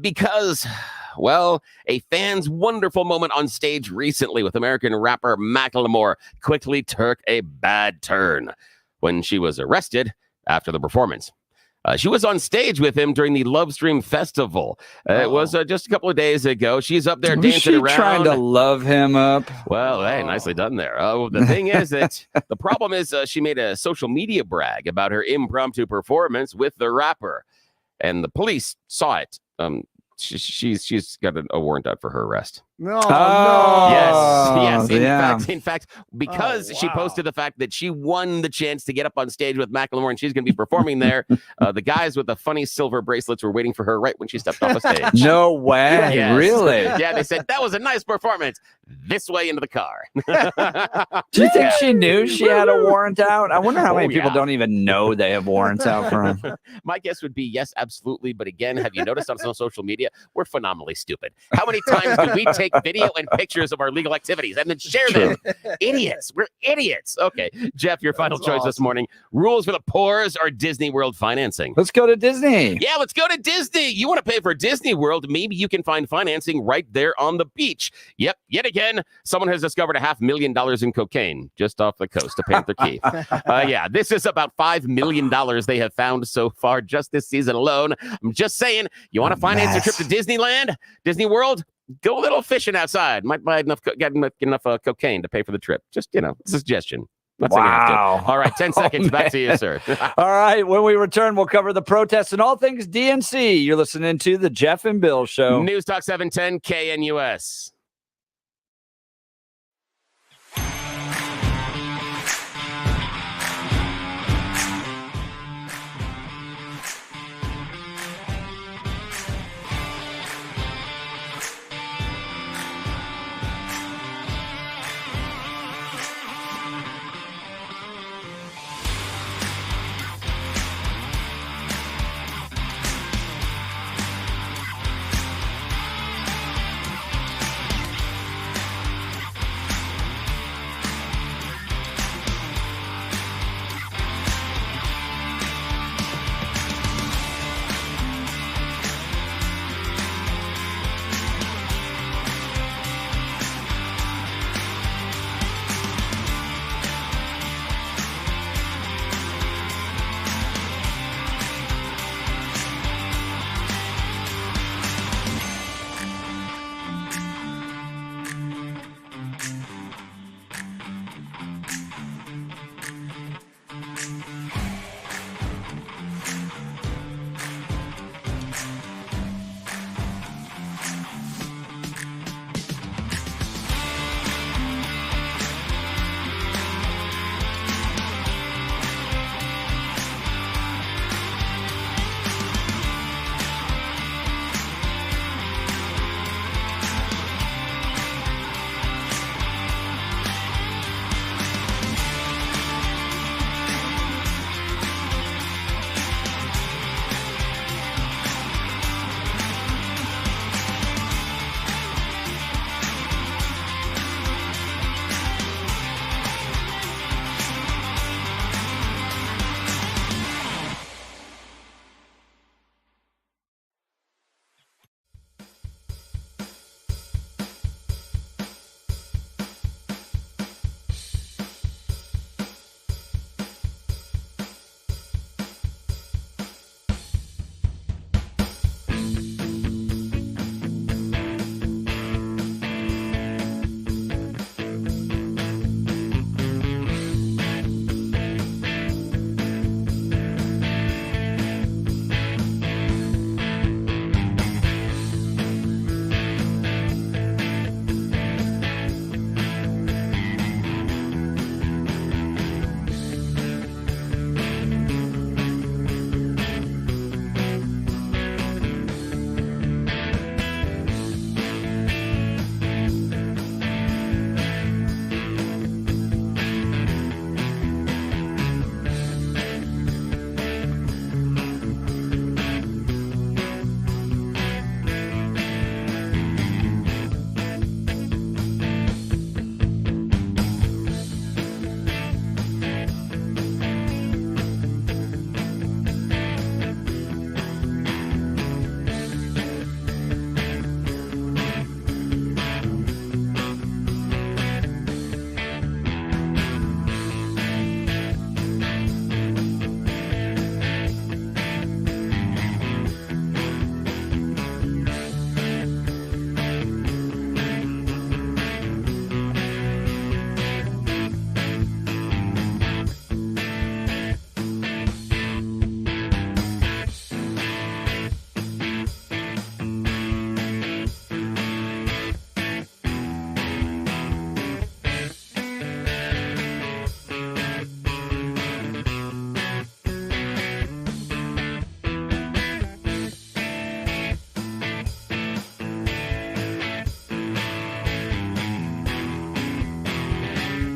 because, well, a fan's wonderful moment on stage recently with American rapper Macklemore quickly took a bad turn when she was arrested after the performance. She was on stage with him during the Love Stream Festival. It was just a couple of days ago. She's up there dancing around. Trying to love him up. Well, hey, nicely done there. The thing is that the problem is she made a social media brag about her impromptu performance with the rapper, and the police saw it. She's got a warrant out for her arrest. No. Yes. In fact, because she posted the fact that she won the chance to get up on stage with Macklemore and she's going to be performing there, the guys with the funny silver bracelets were waiting for her right when she stepped off the stage. No way. Yes. Really? Yeah, they said, that was a nice performance. This way into the car. Do you think she knew she had a warrant out? I wonder how many people don't even know they have warrants out for them. My guess would be yes, absolutely. But again, have you noticed on social media, we're phenomenally stupid. How many times do we take video and pictures of our legal activities and then share them? Idiots. We're idiots. Okay, Jeff, your final choice this morning. Rules for the poors or Disney World financing? Let's go to Disney. Yeah, let's go to Disney. You want to pay for Disney World? Maybe you can find financing right there on the beach. Yep, yet again, someone has discovered $500,000 in cocaine just off the coast of Panther Key. Yeah, this is about $5 million they have found so far just this season alone. I'm just saying, you want to finance a trip to Disneyland, Disney World? Go a little fishing outside. Might buy enough cocaine to pay for the trip. Just, suggestion. Wow. All right, 10 seconds. Back to you, sir. All right. When we return, we'll cover the protests and all things DNC. You're listening to the Jeff and Bill Show. News Talk 710 KNUS.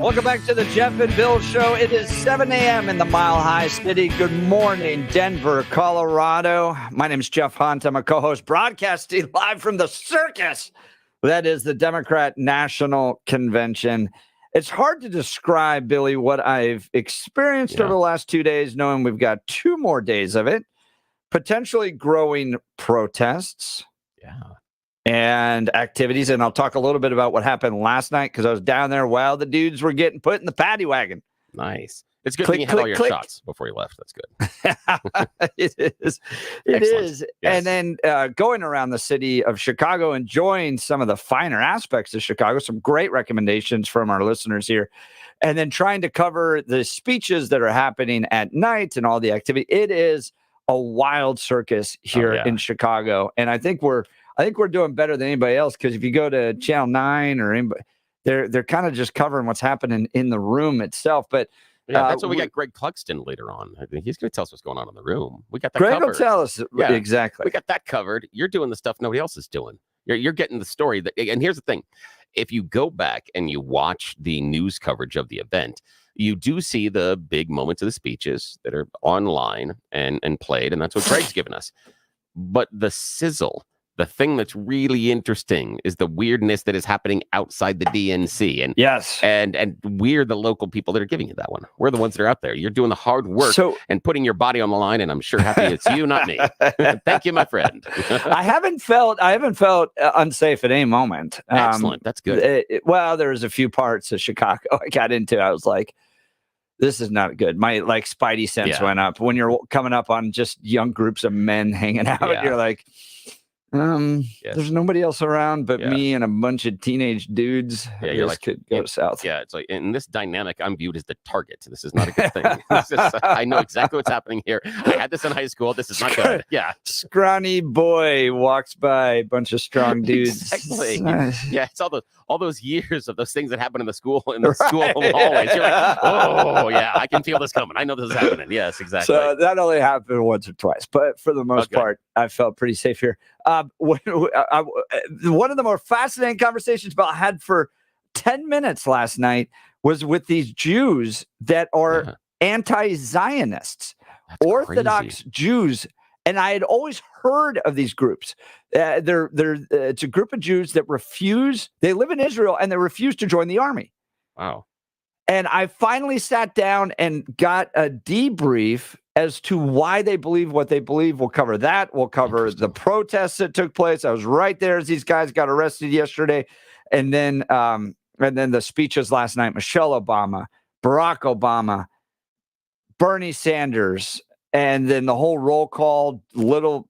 Welcome back to the Jeff and Bill Show. It is 7 a.m. in the Mile High City. Good morning, Denver, Colorado. My name is Jeff Hunt. I'm a co-host broadcasting live from the circus. That is the Democrat National Convention. It's hard to describe, Billy, what I've experienced over the last 2 days, knowing we've got 2 more days of it. Potentially growing protests. Yeah. And activities. And I'll talk a little bit about what happened last night because I was down there while the dudes were getting put in the paddy wagon. Nice. It's good that you had all your shots before you left. That's good. It is. It is. Yes. And then going around the city of Chicago, enjoying some of the finer aspects of Chicago, some great recommendations from our listeners here. And then trying to cover the speeches that are happening at night and all the activity. It is a wild circus here in Chicago. And I think we're doing better than anybody else because if you go to Channel 9 or anybody, they're kind of just covering what's happening in the room itself. But that's what we got Greg Clugston later on. I think he's going to tell us what's going on in the room. We got that Greg covered. will tell us exactly. We got that covered. You're doing the stuff nobody else is doing. You're getting the story. And here's the thing. If you go back and you watch the news coverage of the event, you do see the big moments of the speeches that are online and played. And that's what Greg's given us. But the sizzle, the thing that's really interesting is the weirdness that is happening outside the DNC. And and we're the local people that are giving you that one. We're the ones that are out there. You're doing the hard work and putting your body on the line. And I'm sure happy it's you, not me. Thank you, my friend. I haven't felt unsafe at any moment. Excellent. That's good. Well, there was a few parts of Chicago I got into. I was like, this is not good. My spidey sense went up when you're coming up on just young groups of men hanging out. You're like, there's nobody else around but me and a bunch of teenage dudes. Yeah, you're like, could go south. Yeah, it's like in this dynamic, I'm viewed as the target. This is not a good thing. I know exactly what's happening here. I had this in high school. This is not good. Yeah, scrawny boy walks by, a bunch of strong dudes. Exactly. Yeah, it's all those years of those things that happen in the school school hallways. You're like, oh yeah, I can feel this coming. I know this is happening. Yes, exactly. So that only happened once or twice, but for the most part, I felt pretty safe here. One of the more fascinating conversations I had for 10 minutes last night was with these Jews that are anti-Zionists, Orthodox Jews. And I had always heard of these groups. It's a group of Jews that they live in Israel and they refuse to join the army. Wow. And I finally sat down and got a debrief as to why they believe what they believe. We'll cover that. We'll cover the protests that took place. I was right there as these guys got arrested yesterday. And then the speeches last night, Michelle Obama, Barack Obama, Bernie Sanders, and then the whole roll call, Little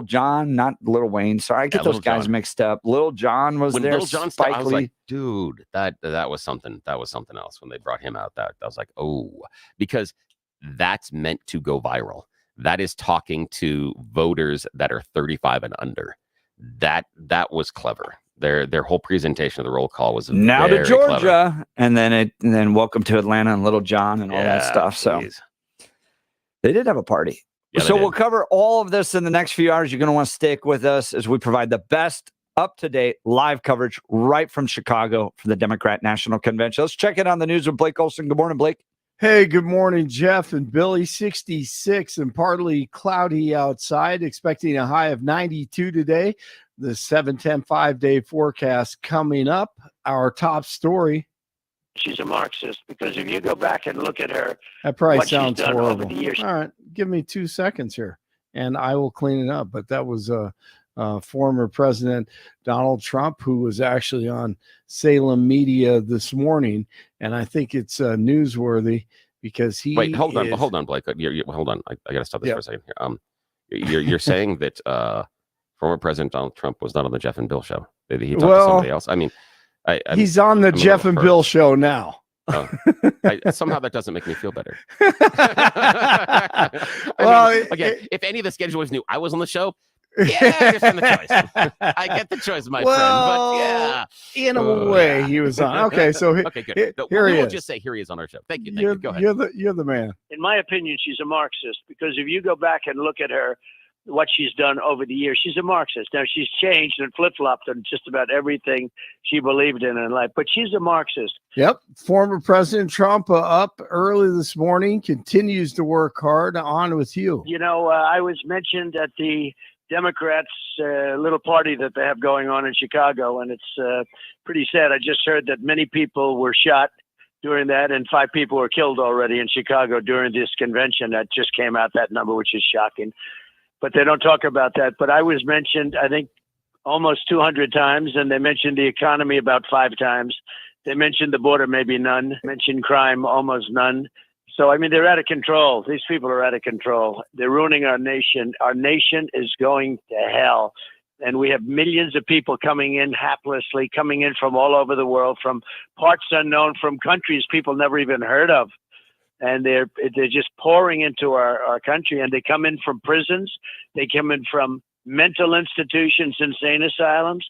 John, not Little Wayne. Sorry, I get those guys mixed up. Little John was there. Little John I was like, dude, that was something. That was something else when they brought him out. That I was like, oh, because that's meant to go viral. That is talking to voters that are 35 and under. That was clever. Their whole presentation of the roll call was now to Georgia, clever. and then welcome to Atlanta and Little John and all that stuff. So they did have a party. Yeah, so we'll cover all of this in the next few hours. You're going to want to stick with us as we provide the best up-to-date live coverage right from Chicago for the Democrat National Convention. Let's check in on the news with Blake Olson. Good morning, Blake. Hey, good morning, Jeff and Billy. 66 and partly cloudy outside, expecting a high of 92 today. The 7-10 5-day forecast coming up. Our top story. She's a Marxist because if you go back and look at her, that probably what sounds she's done horrible. over the years. All right, give me 2 seconds here, and I will clean it up. But that was former President Donald Trump, who was actually on Salem Media this morning, and I think it's newsworthy because he. Wait, hold on, Blake. Hold on. I got to stop this for a second here. You're saying that former President Donald Trump was not on the Jeff and Bill show. Did he talk to somebody else? I mean. He's on the Jeff and Bill show now. Somehow that doesn't make me feel better. If any of the schedulers knew I was on the show, I understand the choice. I get the choice, my friend. But in a way, he was on. Okay, so good. Here he is. We'll just say here he is on our show. Thank you. Go ahead. You're the man. In my opinion, she's a Marxist because if you go back and look at her, what she's done over the years. She's a Marxist. Now, she's changed and flip-flopped on just about everything she believed in life, but she's a Marxist. Yep. Former President Trump up early this morning, continues to work hard. On with you. You know, I was mentioned at the Democrats' little party that they have going on in Chicago, and it's pretty sad. I just heard that many people were shot during that, and 5 people were killed already in Chicago during this convention. That just came out, that number, which is shocking. But they don't talk about that. But I was mentioned, I think, almost 200 times, and they mentioned the economy about 5 times. They mentioned the border, maybe none. Mentioned crime, almost none. So, I mean, they're out of control. These people are out of control. They're ruining our nation. Our nation is going to hell. And we have millions of people coming in haplessly, coming in from all over the world, from parts unknown, from countries people never even heard of. And they're just pouring into our country. And they come in from prisons. They come in from mental institutions, insane asylums.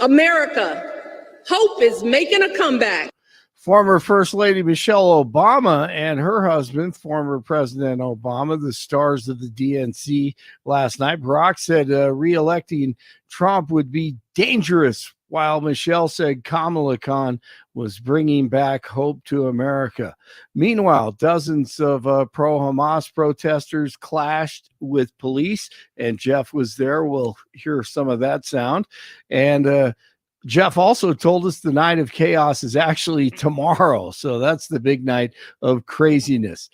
America, hope is making a comeback. Former First Lady Michelle Obama and her husband, former President Obama, the stars of the DNC last night. Barack said re-electing Trump would be dangerous, while Michelle said Kamala was bringing back hope to America. Meanwhile, dozens of pro-Hamas protesters clashed with police, and Jeff was there. We'll hear some of that sound. And Jeff also told us the night of chaos is actually tomorrow. So that's the big night of craziness,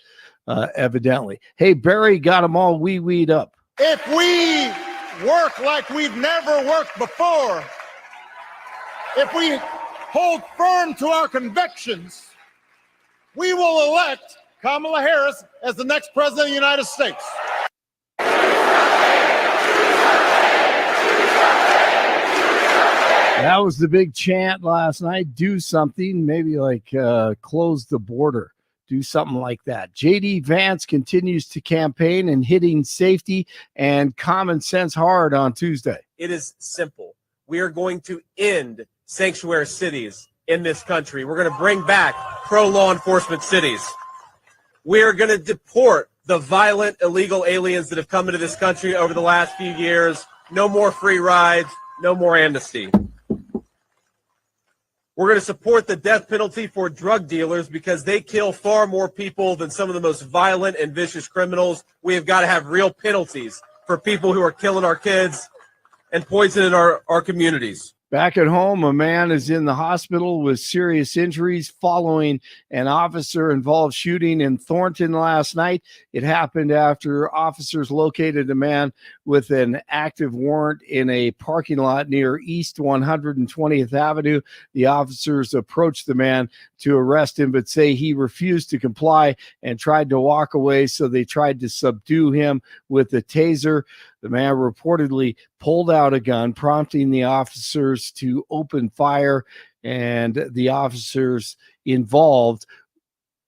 evidently. Hey, Barry got them all wee-weed up. If we work like we've never worked before, if we hold firm to our convictions, we will elect Kamala Harris as the next president of the United States. That was the big chant last night. Do something, maybe like close the border. Do something like that. J.D. Vance continues to campaign and hitting safety and common sense hard on Tuesday. It is simple. We are going to end sanctuary cities in this country. We're going to bring back pro-law enforcement cities. We are going to deport the violent, illegal aliens that have come into this country over the last few years. No more free rides. No more amnesty. We're going to support the death penalty for drug dealers because they kill far more people than some of the most violent and vicious criminals. We have got to have real penalties for people who are killing our kids and poisoning our communities. Back at home, a man is in the hospital with serious injuries following an officer-involved shooting in Thornton last night. It happened after officers located a man with an active warrant in a parking lot near East 120th Avenue. The officers approached the man to arrest him, but say he refused to comply and tried to walk away, so they tried to subdue him with a taser. The man reportedly pulled out a gun, prompting the officers to open fire, and the officers involved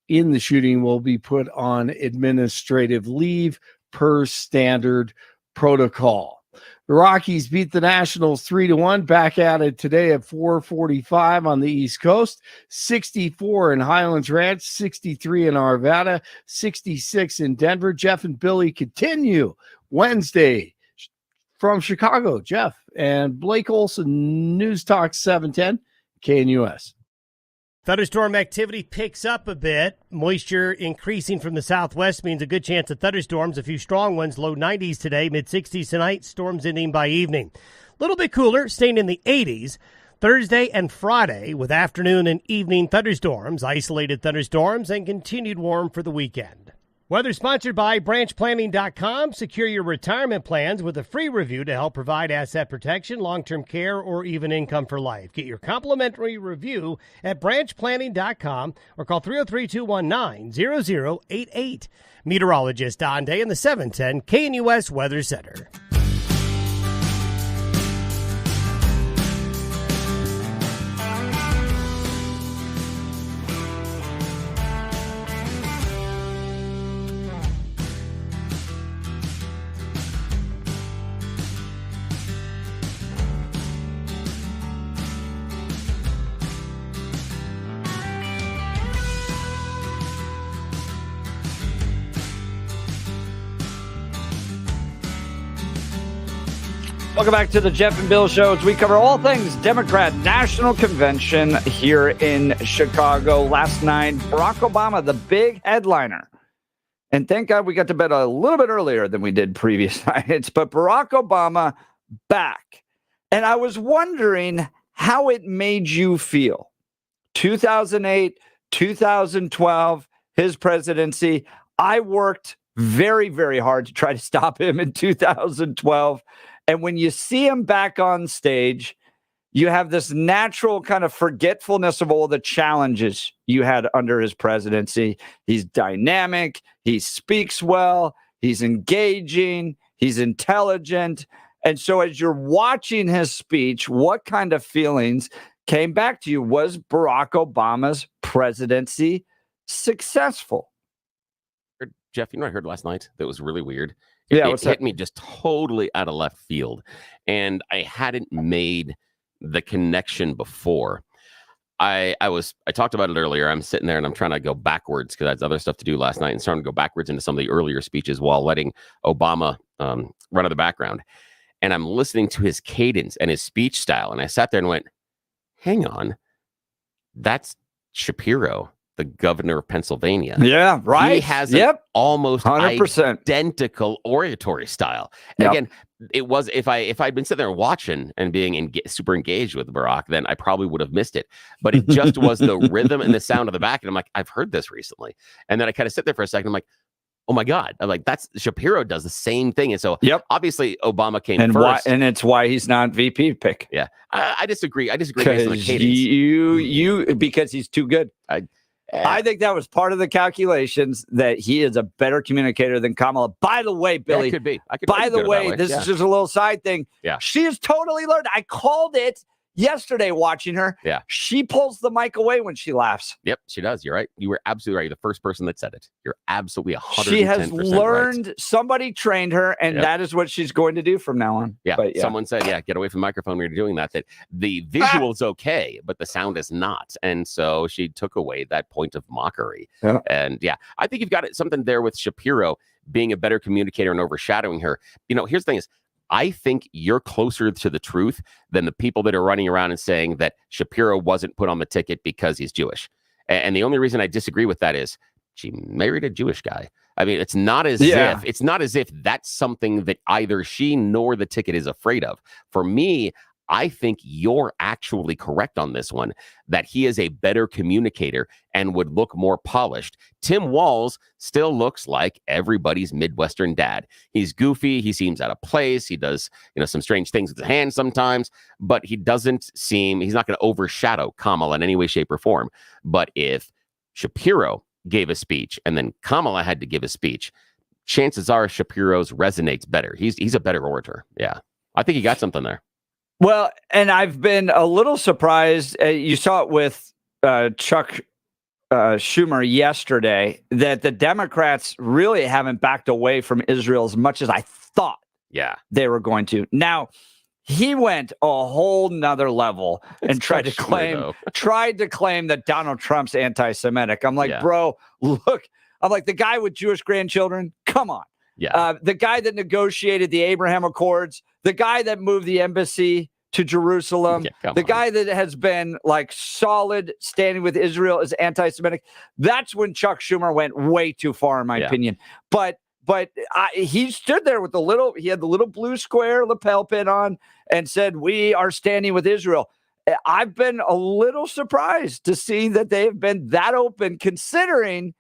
in the shooting will be put on administrative leave per standard protocol. The Rockies beat the Nationals 3-1, back at it today at 4:45 on the East Coast, 64 in Highlands Ranch, 63 in Arvada, 66 in Denver. Jeff and Billy continue Wednesday from Chicago. Jeff and Blake Olson, News Talk 710 KNUS. Thunderstorm activity picks up a bit. Moisture increasing from the southwest means a good chance of thunderstorms. A few strong ones, low 90s today, mid-60s tonight. Storms ending by evening. A little bit cooler, staying in the 80s. Thursday and Friday with afternoon and evening thunderstorms, isolated thunderstorms, and continued warm for the weekend. Weather sponsored by branchplanning.com. Secure your retirement plans with a free review to help provide asset protection, long-term care, or even income for life. Get your complimentary review at branchplanning.com or call 303-219-0088. Meteorologist Don Day in the 710 KNUS Weather Center. Welcome back to the Jeff and Bill Show as we cover all things Democrat National Convention here in Chicago. Last night, Barack Obama, the big headliner. And thank God we got to bed a little bit earlier than we did previous nights. But Barack Obama back. And I was wondering how it made you feel. 2008, 2012, his presidency. I worked very, very hard to try to stop him in 2012. And when you see him back on stage, you have this natural kind of forgetfulness of all the challenges you had under his presidency. He's dynamic. He speaks well. He's engaging. He's intelligent. And so as you're watching his speech, what kind of feelings came back to you? Was Barack Obama's presidency successful? Jeff, you know what I heard last night that was really weird? Yeah, it hit me just totally out of left field. And I hadn't made the connection before. I talked about it earlier. I'm sitting there and I'm trying to go backwards because I had other stuff to do last night and starting to go backwards into some of the earlier speeches while letting Obama run in the background. And I'm listening to his cadence and his speech style. And I sat there and went, hang on, that's Shapiro, the governor of Pennsylvania. Yeah, right. He has an almost 100% identical oratory style. Yep. Again, it was if I'd been sitting there watching and being super engaged with Barack, then I probably would have missed it. But it just was the rhythm and the sound of the back. And I'm like, I've heard this recently. And then I kind of sit there for a second. I'm like, oh my God. I'm like, that's Shapiro does the same thing. And so obviously Obama came first. And it's why he's not VP pick. Yeah. I disagree. I disagree based on the cadence. You because he's too good. I think that was part of the calculations that he is a better communicator than Kamala. By the way, Billy, could be. By the way, this is just a little side thing. Yeah. She has totally learned. I called it yesterday watching her. Yeah. She pulls the mic away when she laughs. Yep, she does. You're right. You were absolutely right. You're the first person that said it. You're absolutely 110% She has learned, right. Somebody trained her, and that is what she's going to do from now on. Yeah. But Someone said, get away from the microphone when you're doing that. That the visual's okay, but the sound is not. And so she took away that point of mockery. Yeah. And I think you've got something there with Shapiro being a better communicator and overshadowing her. You know, here's the thing is, I think you're closer to the truth than the people that are running around and saying that Shapiro wasn't put on the ticket because he's Jewish. And the only reason I disagree with that is she married a Jewish guy. I mean, it's not as if that's something that either she nor the ticket is afraid of. For me, I think you're actually correct on this one, that he is a better communicator and would look more polished. Tim Walz still looks like everybody's Midwestern dad. He's goofy. He seems out of place. He does, some strange things with his hands sometimes, but he's not going to overshadow Kamala in any way, shape, or form. But if Shapiro gave a speech and then Kamala had to give a speech, chances are Shapiro's resonates better. He's a better orator. Yeah. I think he got something there. Well, and I've been a little surprised. You saw it with Chuck Schumer yesterday, that the Democrats really haven't backed away from Israel as much as I thought they were going to. Now, he went a whole nother level and tried to claim that Donald Trump's anti-Semitic. I'm like, bro, look, I'm like, the guy with Jewish grandchildren, come on. Yeah. The guy that negotiated the Abraham Accords, the guy that moved the embassy to Jerusalem, the guy that has been like solid standing with Israel is anti-Semitic. That's when Chuck Schumer went way too far, in my opinion. But he stood there with he had the little blue square lapel pin on and said, "We are standing with Israel." I've been a little surprised to see that they have been that open, considering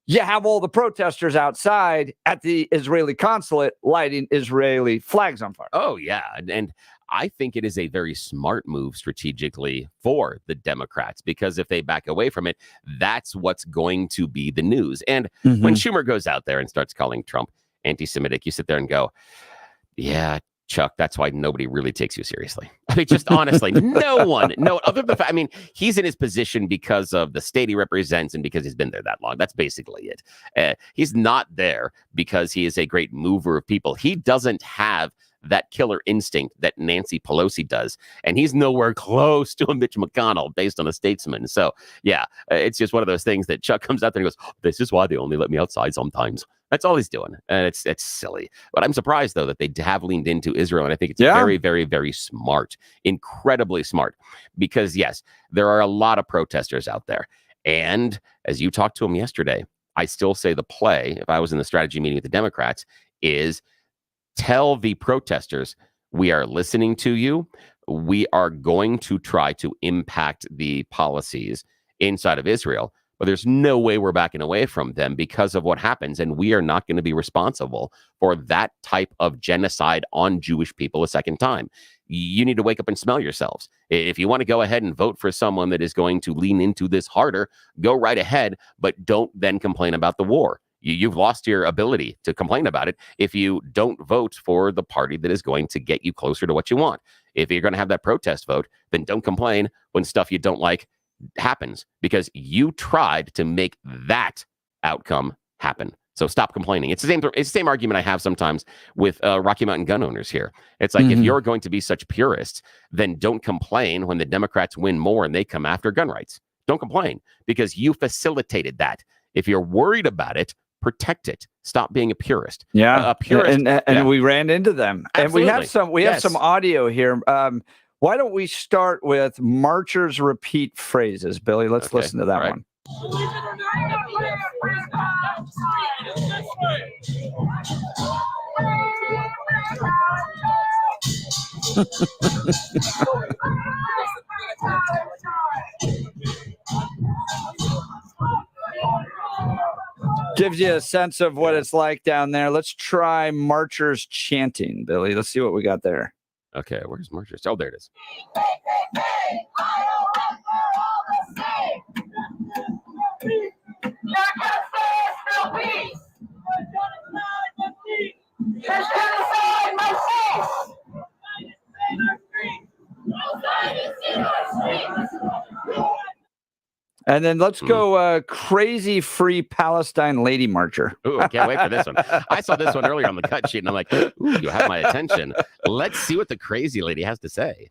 you have all the protesters outside at the Israeli consulate lighting Israeli flags on fire. Oh, yeah. And I think it is a very smart move strategically for the Democrats, because if they back away from it, that's what's going to be the news. And when Schumer goes out there and starts calling Trump anti-Semitic, you sit there and go, yeah, Chuck, that's why nobody really takes you seriously. I mean, just honestly, other than the fact, I mean, he's in his position because of the state he represents and because he's been there that long. That's basically it. He's not there because he is a great mover of people. He doesn't have that killer instinct that Nancy Pelosi does. And he's nowhere close to a Mitch McConnell based on a statesman. So, yeah, it's just one of those things that Chuck comes out there and goes, this is why they only let me outside sometimes. That's all he's doing. And it's silly. But I'm surprised, though, that they have leaned into Israel. And I think it's very, very, very smart, incredibly smart. Because, yes, there are a lot of protesters out there. And as you talked to him yesterday, I still say the play, if I was in the strategy meeting with the Democrats, is tell the protesters, we are listening to you. We are going to try to impact the policies inside of Israel. But there's no way we're backing away from them because of what happens. And we are not going to be responsible for that type of genocide on Jewish people a second time. You need to wake up and smell yourselves. If you want to go ahead and vote for someone that is going to lean into this harder, go right ahead, but don't then complain about the war. You've lost your ability to complain about it if you don't vote for the party that is going to get you closer to what you want. If you're going to have that protest vote, then don't complain when stuff you don't like happens, because you tried to make that outcome happen. So stop complaining. It's the same argument I have sometimes with Rocky Mountain gun owners here. It's like, if you're going to be such purists, then don't complain when the Democrats win more and they come after gun rights. Don't complain, because you facilitated that. If you're worried about it, protect it. Stop being a purist. Yeah, a purist. And we ran into them. Absolutely. And we have some audio here. Why don't we start with marchers repeat phrases, Billy? Let's listen to that one. Gives you a sense of what it's like down there. Let's try marchers chanting, Billy. Let's see what we got there. Okay, where's marchers? Oh, there it is. And then let's go crazy free Palestine lady marcher. Ooh, I can't wait for this one. I saw this one earlier on the cut sheet, and I'm like, ooh, you have my attention. Let's see what the crazy lady has to say.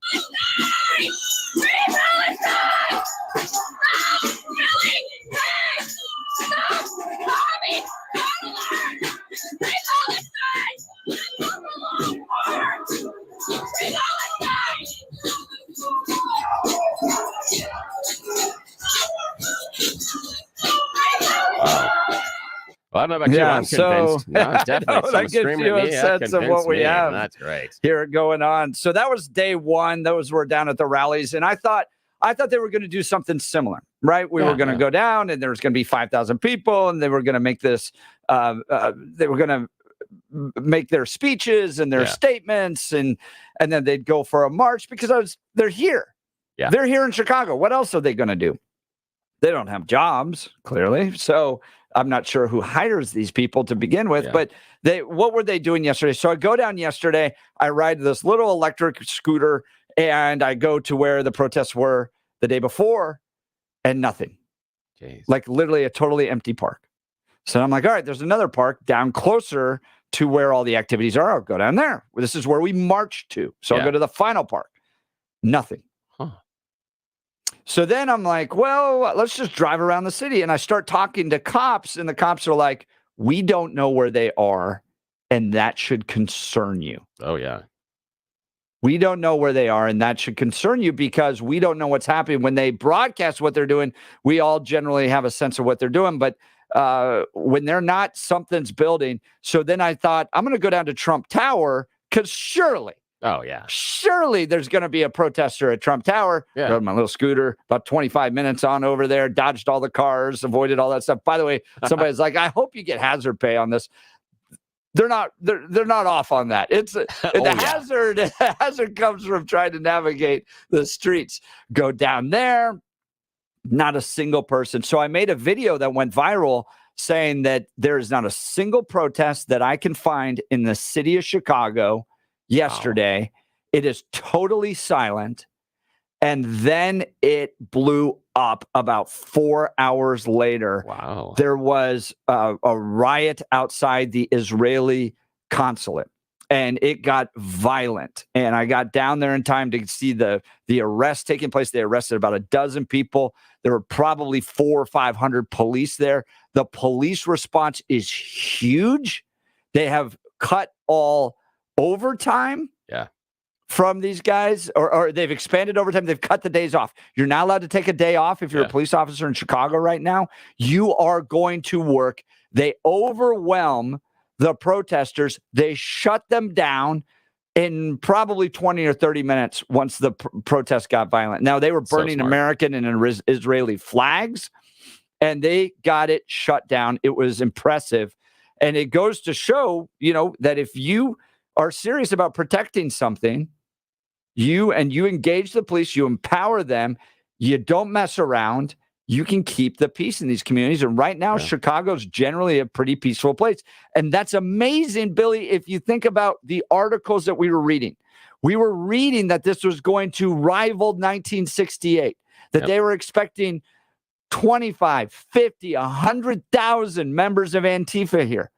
Well, I don't know about you. I'm convinced. No, definitely. That gives you a sense of what we have. That's great. Here going on. So that was day one. Those were down at the rallies. And I thought they were going to do something similar, right? We were going to go down and there was going to be 5,000 people and they were going to make this, they were going to make their speeches and their statements and then they'd go for a march because they're here. Yeah. They're here in Chicago. What else are they going to do? They don't have jobs, clearly. So I'm not sure who hires these people to begin with, but what were they doing yesterday? So I go down yesterday, I ride this little electric scooter and I go to where the protests were the day before and nothing. Jeez. Like literally a totally empty park. So I'm like, all right, there's another park down closer to where all the activities are. I'll go down there. This is where we marched to. So I'll go to the final park. Nothing. So then I'm like, well, let's just drive around the city. And I start talking to cops, and the cops are like, we don't know where they are, and that should concern you. Oh, yeah. We don't know where they are, and that should concern you because we don't know what's happening. When they broadcast what they're doing, we all generally have a sense of what they're doing. But when they're not, something's building. So then I thought, I'm going to go down to Trump Tower because surely there's going to be a protester at Trump Tower. Yeah. Rode my little scooter, about 25 minutes on over there, dodged all the cars, avoided all that stuff. By the way, somebody's like, I hope you get hazard pay on this. They're not off on that. It's hazard. Hazard comes from trying to navigate the streets. Go down there, not a single person. So I made a video that went viral saying that there is not a single protest that I can find in the city of Chicago yesterday. Wow. It is totally silent. And then it blew up about 4 hours later. Wow. There was a riot outside the Israeli consulate. and it got violent. And I got down there in time to see the arrest taking place. They arrested about a dozen people. There were probably 400 or 500 police there. The police response is huge. They have cut all overtime from these guys, or they've expanded overtime. They've cut the days off. You're not allowed to take a day off if you're a police officer in Chicago right now. You are going to work. They overwhelm the protesters. They shut them down in probably 20 or 30 minutes once the protest got violent. Now, they were burning American and Israeli flags, and they got it shut down. It was impressive. And it goes to show, that if you are serious about protecting something, you engage the police, you empower them, you don't mess around, you can keep the peace in these communities. And right now, Chicago's generally a pretty peaceful place. And that's amazing, Billy, if you think about the articles that we were reading. We were reading that this was going to rival 1968, that they were expecting 25, 50, 100,000 members of Antifa here.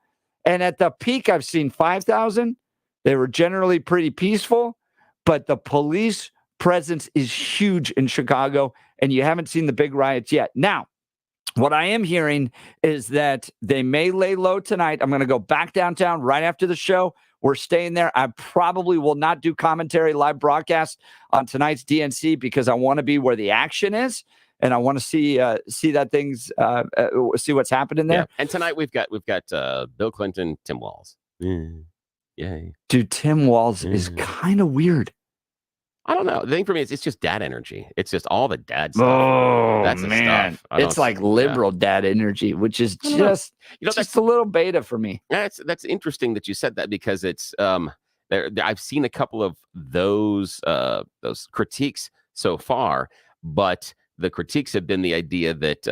And at the peak, I've seen 5,000. They were generally pretty peaceful, but the police presence is huge in Chicago, and you haven't seen the big riots yet. Now, what I am hearing is that they may lay low tonight. I'm going to go back downtown right after the show. We're staying there. I probably will not do commentary live broadcast on tonight's DNC because I want to be where the action is. And I want to see that things see what's happening there. Yeah. And tonight we've got Bill Clinton, Tim Walz. Yay. Dude, Tim Walz is kind of weird. I don't know. The thing for me is it's just dad energy. It's just all the dad stuff. Oh, that's man. It's like liberal dad energy, which is just a little beta for me. That's interesting that you said that because it's I've seen a couple of those critiques so far, but the critiques have been the idea that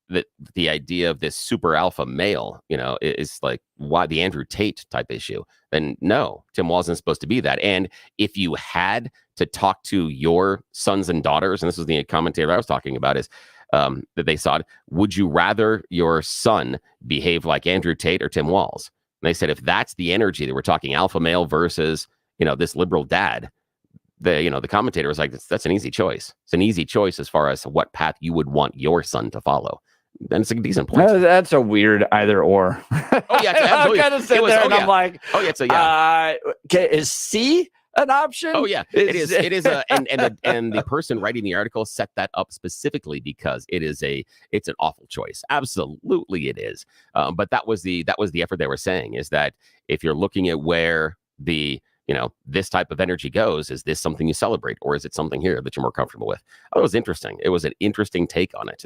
that the idea of this super alpha male, is like why the Andrew Tate type issue. Then no, Tim Walz isn't supposed to be that. And if you had to talk to your sons and daughters, and this was the commentator I was talking about, is that they saw it, would you rather your son behave like Andrew Tate or Tim Walz? And they said, if that's the energy that we're talking alpha male versus, this liberal dad, the commentator was like, that's an easy choice. It's an easy choice as far as what path you would want your son to follow. And it's a decent point. That's a weird either or. Oh yeah, I'm kind of sitting there and I'm like, okay, is C an option? Oh yeah, it is. It is and the person writing the article set that up specifically because it's an awful choice. Absolutely, it is. But that was the effort they were saying, is that if you're looking at where this type of energy goes, is this something you celebrate, or is it something here that you're more comfortable with? Oh, it was interesting. It was an interesting take on it.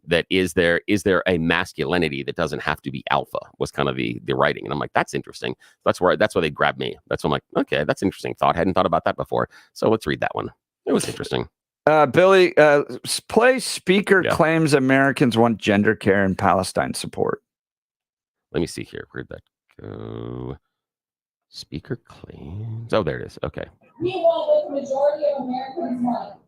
That is there a masculinity that doesn't have to be alpha, was kind of the writing. And I'm like, that's interesting. That's why they grabbed me. That's why I'm like, okay, that's an interesting thought. Hadn't thought about that before. So let's read that one. It was interesting. Billy, play speaker claims Americans want gender care and Palestine support. Let me see here. Where'd that go? Speaker claims. Oh, there it is. Okay. We want what the majority of Americans want: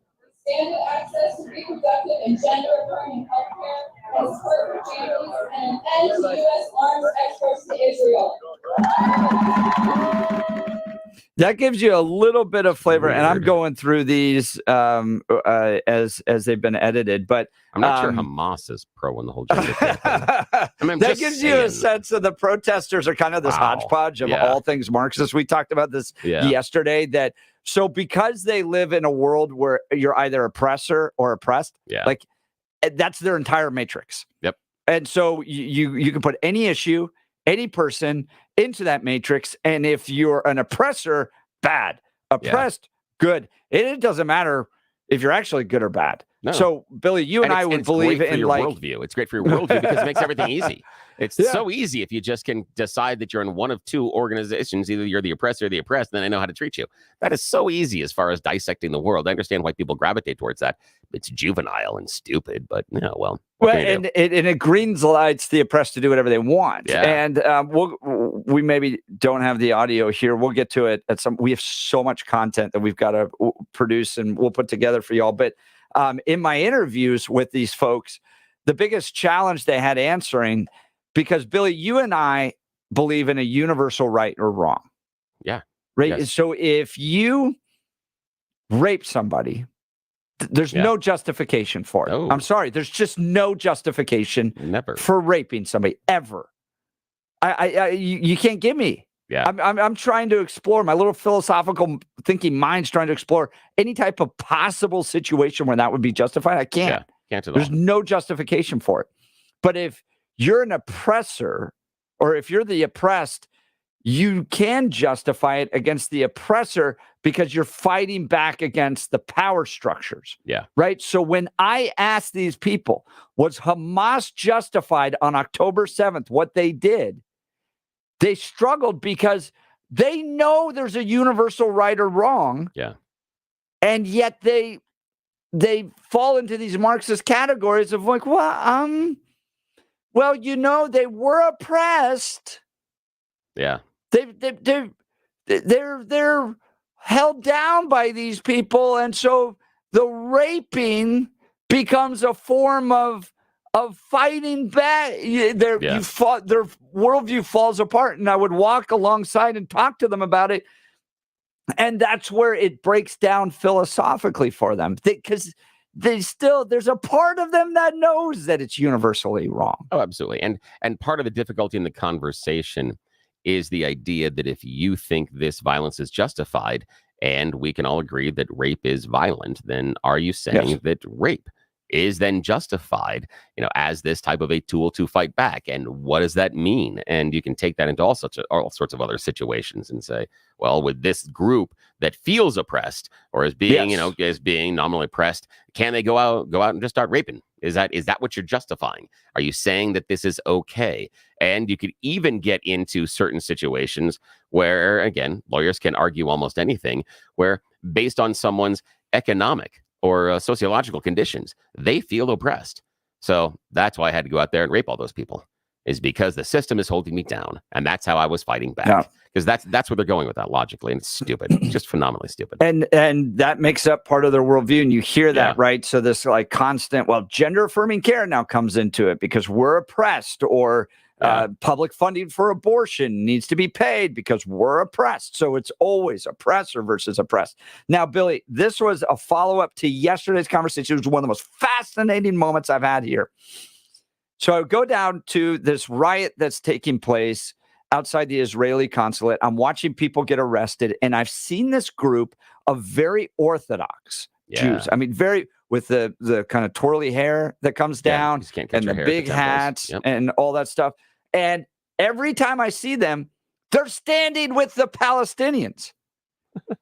standard access to reproductive and gender-affirming health care, and support for families, and an end to U.S. arms exports to Israel. That gives you a little bit of flavor, and I'm going through these as they've been edited, but I'm not sure Hamas is pro in the whole gender thing. That gives you a sense of the protesters are kind of this hodgepodge of all things Marxist. We talked about this yesterday, that so because they live in a world where you're either oppressor or oppressed, like that's their entire matrix. Yep. And so you can put any issue, any person into that matrix, and if you're an oppressor, bad. Oppressed, good. It doesn't matter if you're actually good or bad. No. So, Billy, you and I would believe in your like worldview. It's great for your worldview because it makes everything easy. It's so easy if you just can decide that you're in one of two organizations. Either you're the oppressor or the oppressed, then I know how to treat you. That is so easy as far as dissecting the world. I understand why people gravitate towards that. It's juvenile and stupid, but well. And it greens lights the oppressed to do whatever they want. Yeah. And we maybe don't have the audio here. We'll get to it at some. We have so much content that we've got to produce and we'll put together for y'all. But in my interviews with these folks, the biggest challenge they had answering, because Billy, you and I believe in a universal right or wrong. Yeah. Right. Yes. So if you rape somebody, there's no justification for it. No. I'm sorry. There's just no justification Never. for raping somebody ever. You can't give me. Yeah. I'm trying to explore, my little philosophical thinking mind's trying to explore any type of possible situation where that would be justified. I can't. Yeah. Can't at There's all. no justification for it. But if you're an oppressor, or if you're the oppressed, you can justify it against the oppressor because you're fighting back against the power structures. Yeah. Right. So when I asked these people, was Hamas justified on October 7th, what they did, they struggled because they know there's a universal right or wrong. Yeah. And yet they fall into these Marxist categories of like, well, they were oppressed. Yeah. They're held down by these people, and so the raping becomes a form of fighting back. Their worldview falls apart, and I would walk alongside and talk to them about it, and that's where it breaks down philosophically for them, because there's a part of them that knows that it's universally wrong. Oh, absolutely. And part of the difficulty in the conversation is the idea that if you think this violence is justified, and we can all agree that rape is violent, then are you saying that rape is then justified, as this type of a tool to fight back? And what does that mean? And you can take that into all sorts of other situations and say, well, with this group that feels oppressed or is being, as being nominally oppressed, can they go out and just start raping? Is that what you're justifying? Are you saying that this is okay? And you could even get into certain situations where, again, lawyers can argue almost anything, where based on someone's economic or sociological conditions, they feel oppressed. So that's why I had to go out there and rape all those people, is because the system is holding me down. And that's how I was fighting back. Because that's where they're going with that logically. And it's stupid. It's just phenomenally stupid. And that makes up part of their worldview. And you hear that, right? So this like constant, gender affirming care now comes into it because we're oppressed, or public funding for abortion needs to be paid because we're oppressed. So it's always oppressor versus oppressed. Now, Billy, this was a follow-up to yesterday's conversation. It was one of the most fascinating moments I've had here. So I go down to this riot that's taking place outside the Israeli consulate. I'm watching people get arrested, and I've seen this group of very Orthodox Jews. I mean, with the kind of twirly hair that comes down and the big hats and all that stuff. And every time I see them, they're standing with the Palestinians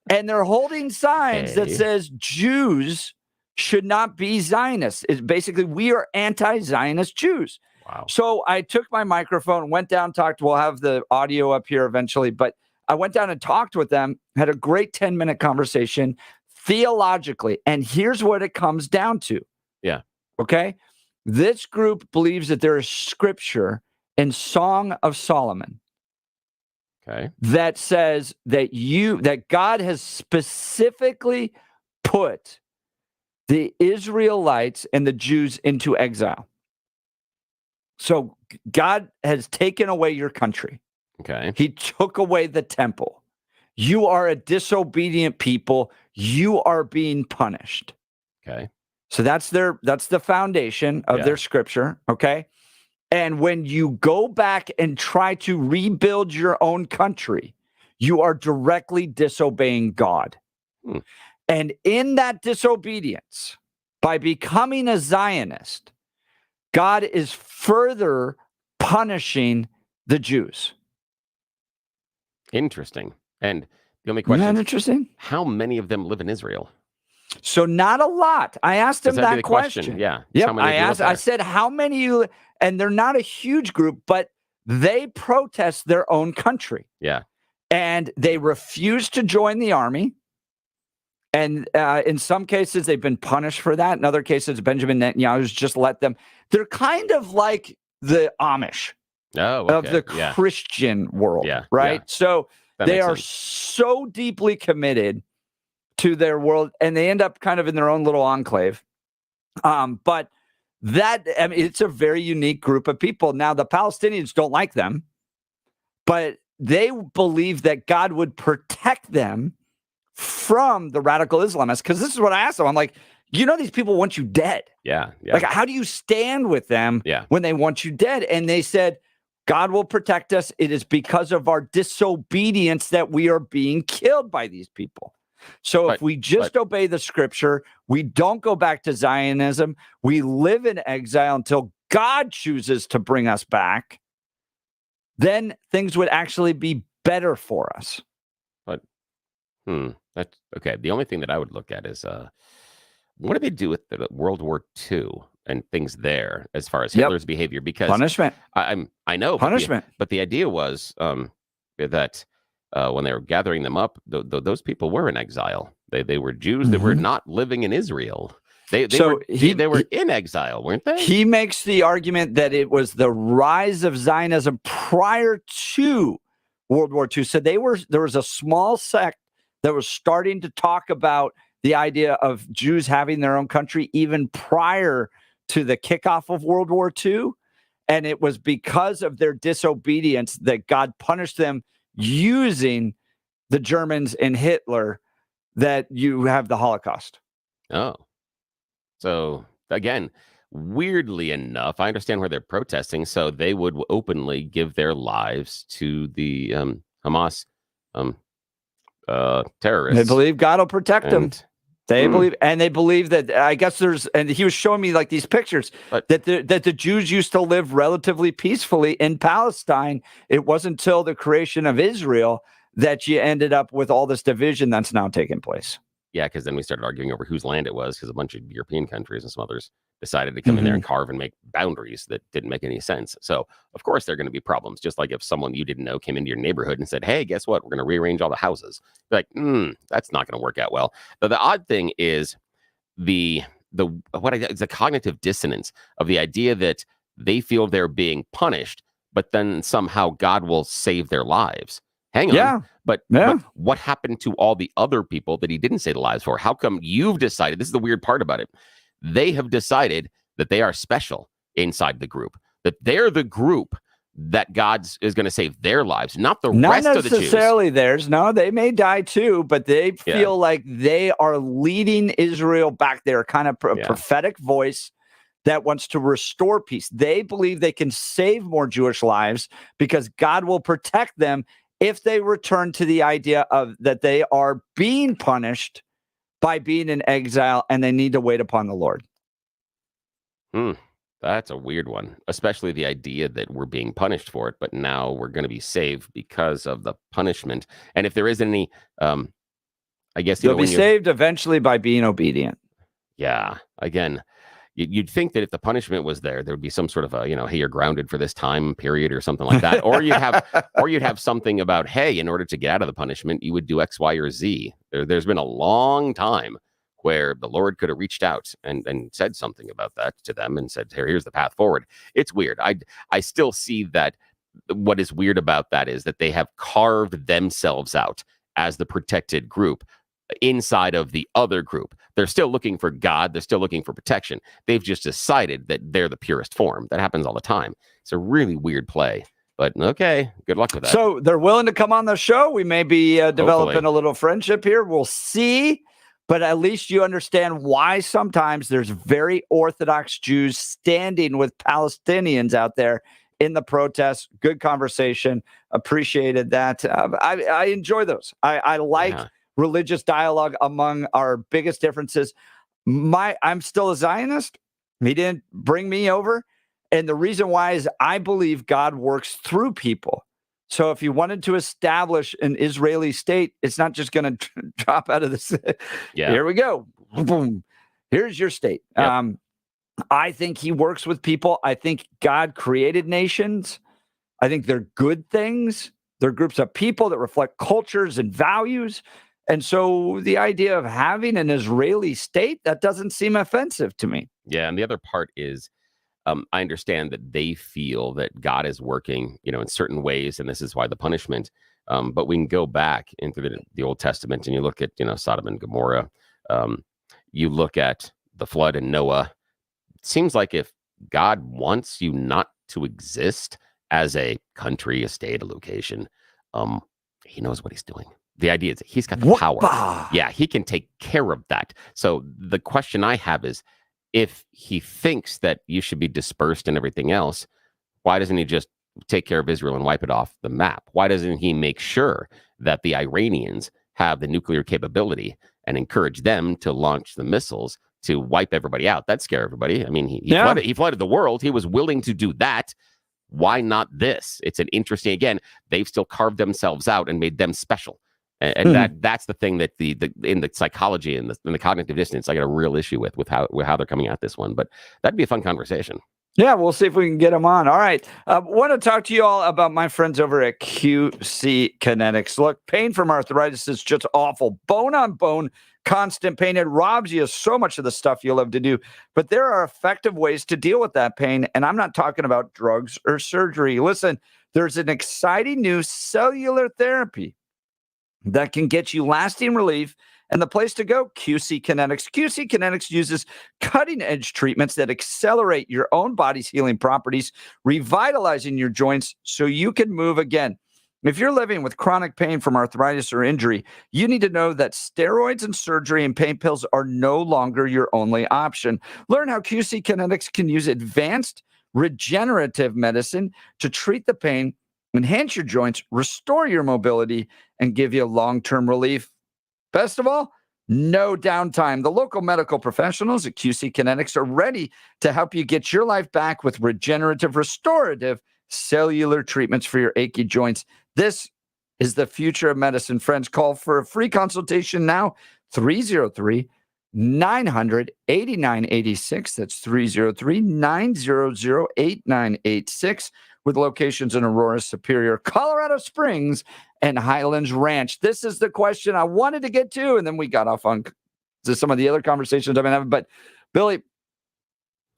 and they're holding signs that says Jews should not be Zionists. It's basically, we are anti-Zionist Jews. Wow. So I took my microphone, went down, we'll have the audio up here eventually, but I went down and talked with them, had a great 10-minute conversation theologically. And here's what it comes down to. Yeah. Okay. This group believes that there is scripture in Song of Solomon that says that God has specifically put the Israelites and the Jews into exile. So God has taken away your country. Okay. He took away the temple. You are a disobedient people. You are being punished. Okay. So that's the foundation of their scripture. Okay. And when you go back and try to rebuild your own country, you are directly disobeying God. And in that disobedience, by becoming a Zionist, God is further punishing the Jews. Interesting. And the only question Isn't that interesting? How many of them live in Israel? So not a lot. I asked him that question. Yeah. Yep. I said, how many you, and they're not a huge group, but they protest their own country. Yeah. And they refuse to join the army. And in some cases, they've been punished for that. In other cases, Benjamin Netanyahu's just let them. They're kind of like the Amish of the Christian world, right? So they are so deeply committed to their world, and they end up kind of in their own little enclave. But it's a very unique group of people. Now, the Palestinians don't like them, but they believe that God would protect them from the radical Islamists. Because this is what I asked them. I'm like, these people want you dead. Yeah. Like, how do you stand with them when they want you dead? And they said, God will protect us. It is because of our disobedience that we are being killed by these people. So if we just obey the scripture, we don't go back to Zionism, we live in exile until God chooses to bring us back, then things would actually be better for us. But, that's okay. The only thing that I would look at is, what do they do with the World War II and things there as far as Hitler's behavior? Because punishment. I know punishment. But the idea was that when they were gathering them up, those people were in exile. They were Jews that were not living in Israel. They were in exile, weren't they? He makes the argument that it was the rise of Zionism prior to World War II. So there was a small sect that was starting to talk about the idea of Jews having their own country even prior to the kickoff of World War II. And it was because of their disobedience that God punished them using the Germans and Hitler that you have the Holocaust. Oh. So, again, weirdly enough, I understand where they're protesting, so they would openly give their lives to the Hamas terrorists. They believe God will protect them. They believe that, I guess and he was showing me like these pictures that the Jews used to live relatively peacefully in Palestine. It wasn't until the creation of Israel that you ended up with all this division that's now taking place. Yeah, because then we started arguing over whose land it was, because a bunch of European countries and some others decided to come in there and carve and make boundaries that didn't make any sense. So, of course, there are going to be problems. Just like if someone you didn't know came into your neighborhood and said, hey, guess what? We're going to rearrange all the houses. You're like, that's not going to work out well. But the odd thing is the cognitive dissonance of the idea that they feel they're being punished, but then somehow God will save their lives. Hang on. But what happened to all the other people that he didn't save the lives for? How come you've decided? This is the weird part about it. They have decided that they are special inside the group, that they're the group that God is going to save their lives, not the rest of the Jews. Not necessarily theirs. No, they may die too, but they feel like they are leading Israel back. They're kind of a prophetic voice that wants to restore peace. They believe they can save more Jewish lives because God will protect them if they return to the idea of that they are being punished by being in exile and they need to wait upon the Lord. That's a weird one, especially the idea that we're being punished for it, but now we're going to be saved because of the punishment. And if there isn't any, I guess you'll be saved eventually by being obedient. Yeah. Again, you'd think that if the punishment was there would be some sort of a, hey, you're grounded for this time period or something like that. Or you'd have something about, hey, in order to get out of the punishment, you would do X, Y, or Z. There's been a long time where the Lord could have reached out and said something about that to them and said, here's the path forward. It's weird. I still see that what is weird about that is that they have carved themselves out as the protected group inside of the other group. They're still looking for God. They're still looking for protection. They've just decided that they're the purest form. That happens all the time. It's a really weird play, but okay. Good luck with that. So they're willing to come on the show. We may be developing a little friendship here. We'll see, but at least you understand why sometimes there's very Orthodox Jews standing with Palestinians out there in the protests. Good conversation. Appreciated that. I enjoy those. I like religious dialogue among our biggest differences. I'm still a Zionist. He didn't bring me over. And the reason why is I believe God works through people. So if you wanted to establish an Israeli state, it's not just going to drop out of this. Here we go. Boom. Here's your state. Yep. I think he works with people. I think God created nations. I think they're good things. They're groups of people that reflect cultures and values. And so the idea of having an Israeli state, that doesn't seem offensive to me. Yeah. And the other part is, I understand that they feel that God is working, in certain ways, and this is why the punishment. But we can go back into the Old Testament and you look at, Sodom and Gomorrah. You look at the flood and Noah. It seems like if God wants you not to exist as a country, a state, a location, he knows what he's doing. The idea is that he's got the power. Yeah, he can take care of that. So the question I have is, if he thinks that you should be dispersed and everything else, why doesn't he just take care of Israel and wipe it off the map? Why doesn't he make sure that the Iranians have the nuclear capability and encourage them to launch the missiles to wipe everybody out? That'd scare everybody. I mean, he flooded the world. He was willing to do that. Why not this? It's an interesting, again, they've still carved themselves out and made them special. And that's the thing that in the psychology and the cognitive dissonance, I got a real issue with how they're coming at this one. But that'd be a fun conversation. Yeah, we'll see if we can get them on. All right. Want to talk to you all about my friends over at QC Kinetics. Look, pain from arthritis is just awful. Bone on bone, constant pain. It robs you of so much of the stuff you love to do. But there are effective ways to deal with that pain. And I'm not talking about drugs or surgery. Listen, there's an exciting new cellular therapy that can get you lasting relief. And the place to go, QC Kinetics. QC Kinetics uses cutting-edge treatments that accelerate your own body's healing properties, revitalizing your joints so you can move again. If you're living with chronic pain from arthritis or injury, you need to know that steroids and surgery and pain pills are no longer your only option. Learn how QC Kinetics can use advanced regenerative medicine to treat the pain, enhance your joints, restore your mobility, and give you long-term relief. Best of all, no downtime. The local medical professionals at QC Kinetics are ready to help you get your life back with regenerative, restorative cellular treatments for your achy joints. This is the future of medicine. Friends, call for a free consultation now, 303-900-8986. That's 303-900-8986, with locations in Aurora, Superior, Colorado Springs, and Highlands Ranch. This is the question I wanted to get to, and then we got off on some of the other conversations I've been having. But, Billy,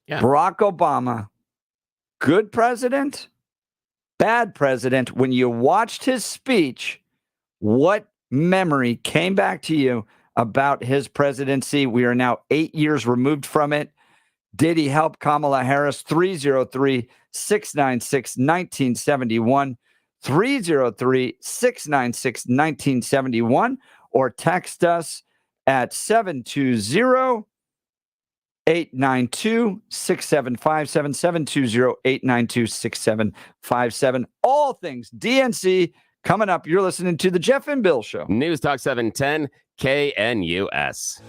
Barack Obama, good president, bad president. When you watched his speech, what memory came back to you about his presidency? We are now 8 years removed from it. Did he help Kamala Harris? 303-696-1971. 303-696-1971, or text us at 720-892-6757, 720-892-6757. All things DNC coming up. You're listening to the Jeff and Bill Show. News Talk 710 KNUS.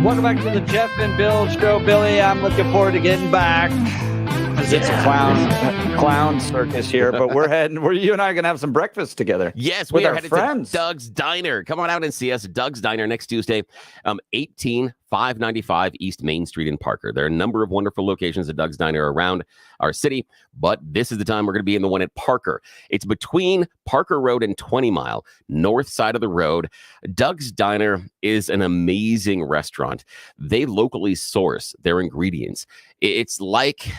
Welcome back to the Jeff and Bill Show. Billy, I'm looking forward to getting back. It's a clown circus here, but you and I are going to have some breakfast together. Yes, with we are our headed friends. to Doug's Diner. Come on out and see us at Doug's Diner next Tuesday, 18595 East Main Street in Parker. There are a number of wonderful locations at Doug's Diner around our city, but this is the time we're going to be in the one at Parker. It's between Parker Road and 20 Mile, north side of the road. Doug's Diner is an amazing restaurant. They locally source their ingredients. It's like,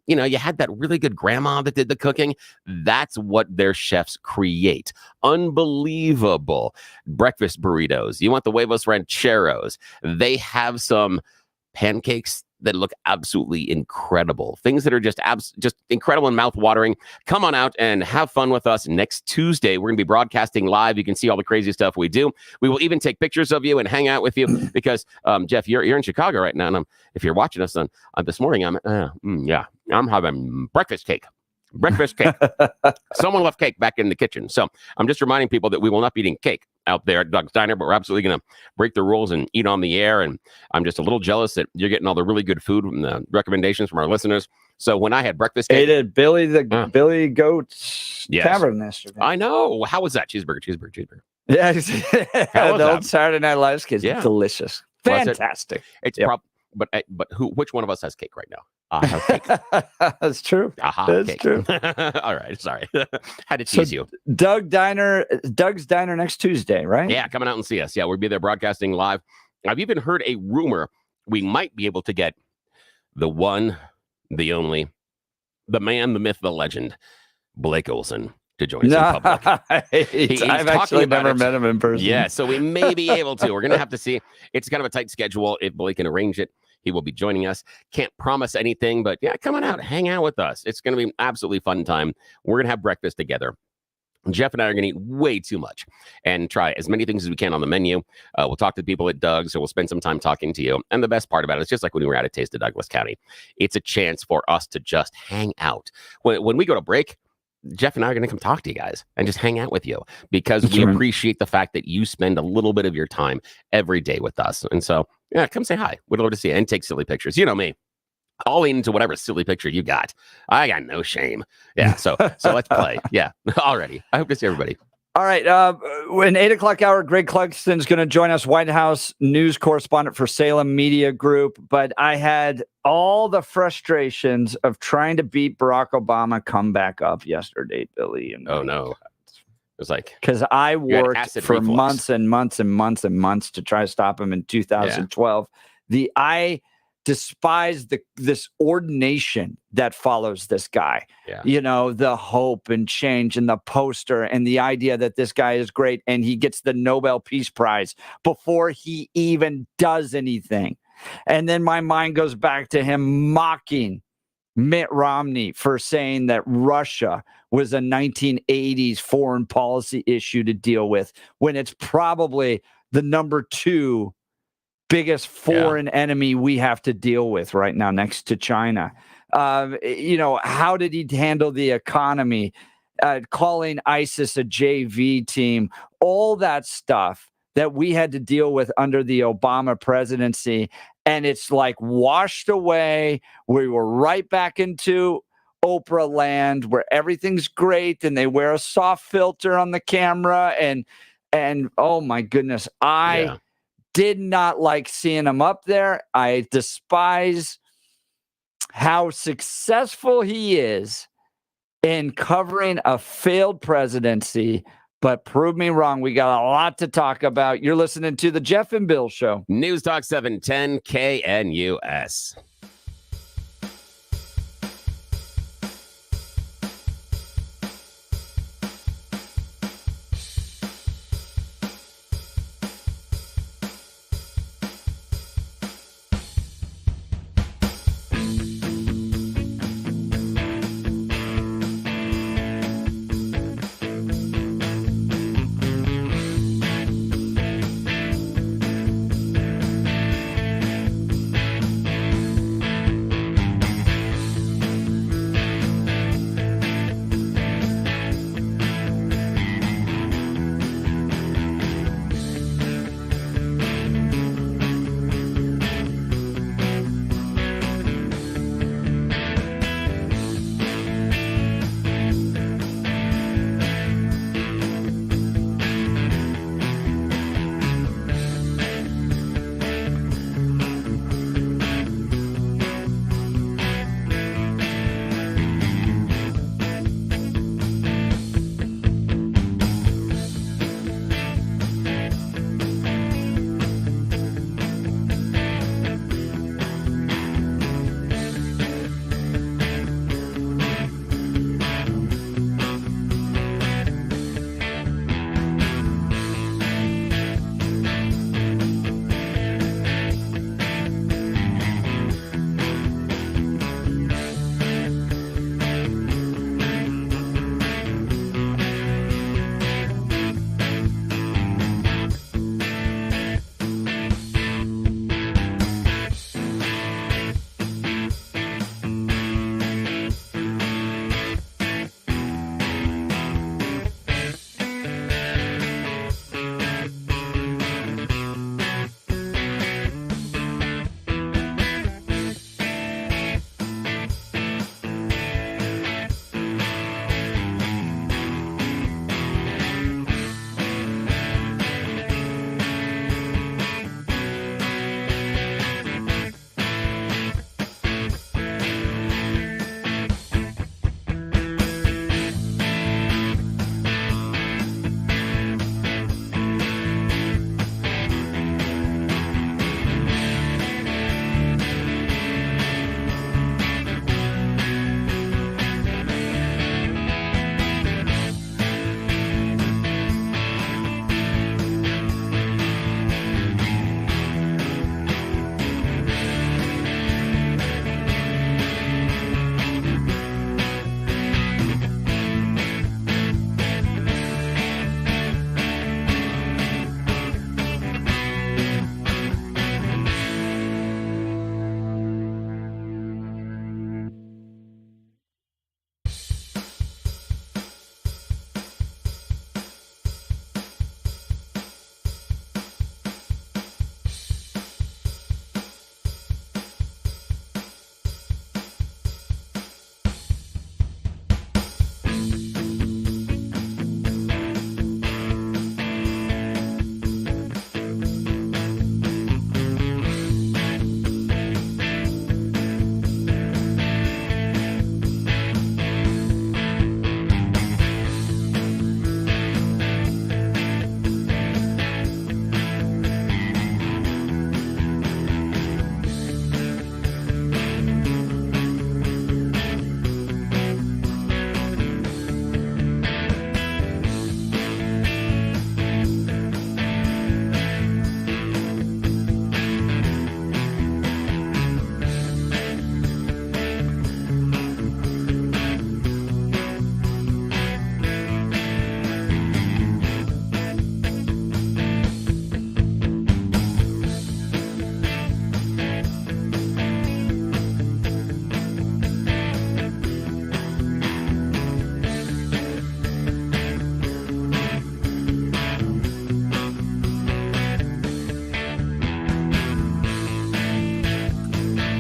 you had that really good grandma that did the cooking. That's what their chefs create. Unbelievable breakfast burritos. You want the huevos rancheros. They have some pancakes that look absolutely incredible. Things that are just incredible and mouth-watering. Come on out and have fun with us next Tuesday. We're going to be broadcasting live. You can see all the crazy stuff we do. We will even take pictures of you and hang out with you because, Jeff, you're in Chicago right now. And if you're watching us on this morning, I'm having breakfast cake. Someone left cake back in the kitchen. So I'm just reminding people that we will not be eating cake out there at Doug's Diner, but we're absolutely going to break the rules and eat on the air. And I'm just a little jealous that you're getting all the really good food and recommendations from our listeners. So when I had breakfast cake, ate at Billy Goat's Tavern yesterday. I know. How was that? Cheeseburger. Yeah, the old Saturday Night Live skits. Yeah. Delicious, fantastic. It's but which one of us has cake right now? I have cake. That's true. That's cake. true. All right, sorry. Had to tease you. Doug's Diner next Tuesday, right? Yeah, coming out and see us. Yeah, we'll be there broadcasting live. I've even heard a rumor we might be able to get the one, the only, the man, the myth, the legend, Blake Olson to join us in public. I've actually never met him in person. Yeah, so we may be able to. We're going to have to see. It's kind of a tight schedule. If Blake can arrange it, he will be joining us. Can't promise anything, but yeah, come on out. Hang out with us. It's going to be an absolutely fun time. We're going to have breakfast together. Jeff and I are going to eat way too much and try as many things as we can on the menu. We'll talk to people at Doug's, so we'll spend some time talking to you. And the best part about it is just like when we were at a Taste of Douglas County, it's a chance for us to just hang out. When we go to break, Jeff and I are going to come talk to you guys and just hang out with you because we appreciate the fact that you spend a little bit of your time every day with us. And so, yeah, come say hi. We'd love to see you and take silly pictures. You know me. I'll lean into whatever silly picture you got. I got no shame. Yeah, so let's play. Yeah, already. I hope to see everybody. All right. In 8 o'clock hour, Greg Clugston is going to join us, White House news correspondent for Salem Media Group. But I had all the frustrations of trying to beat Barack Obama come back up yesterday, Billy. And oh, no. It was like, because I worked for months and months and months and months to try to stop him in 2012. Yeah. I despise this ordination that follows this guy. Yeah. The hope and change and the poster and the idea that this guy is great and he gets the Nobel Peace Prize before he even does anything. And then my mind goes back to him mocking Mitt Romney for saying that Russia was a 1980s foreign policy issue to deal with when it's probably the number 2 biggest foreign enemy we have to deal with right now next to China. How did he handle the economy, calling ISIS a JV team, all that stuff that we had to deal with under the Obama presidency. And it's like washed away. We were right back into Oprah land where everything's great and they wear a soft filter on the camera. And oh my goodness, I did not like seeing him up there. I despise how successful he is in covering a failed presidency, but prove me wrong. We got a lot to talk about. You're listening to the Jeff and Bill Show. News Talk 710 KNUS.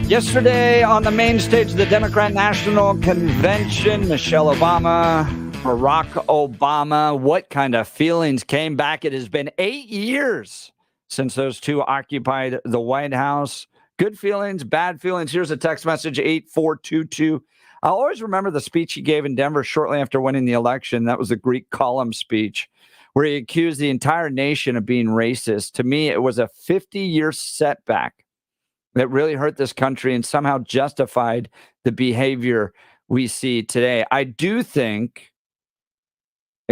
Yesterday on the main stage of the Democrat National Convention, Michelle Obama, Barack Obama, what kind of feelings came back? It has been 8 years since those two occupied the White House. Good feelings, bad feelings. Here's a text message, 8422. I always remember the speech he gave in Denver shortly after winning the election. That was the Greek column speech where he accused the entire nation of being racist. To me, it was a 50-year setback that really hurt this country and somehow justified the behavior we see today. I do think,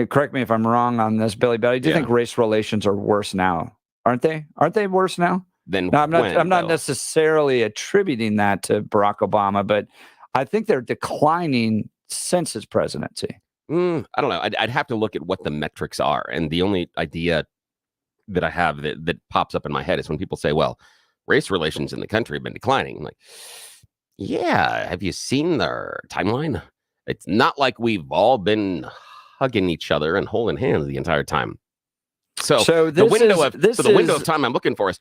correct me if I'm wrong on this, Billy, but I do think race relations are worse now. Aren't they? Aren't they worse now? Then no, I'm not necessarily attributing that to Barack Obama, but I think they're declining since his presidency. I don't know. I'd have to look at what the metrics are. And the only idea that I have that pops up in my head is when people say, well, race relations in the country have been declining. I'm like, yeah, have you seen their timeline? It's not like we've all been hugging each other and holding hands the entire time. So the window of time I'm looking for is,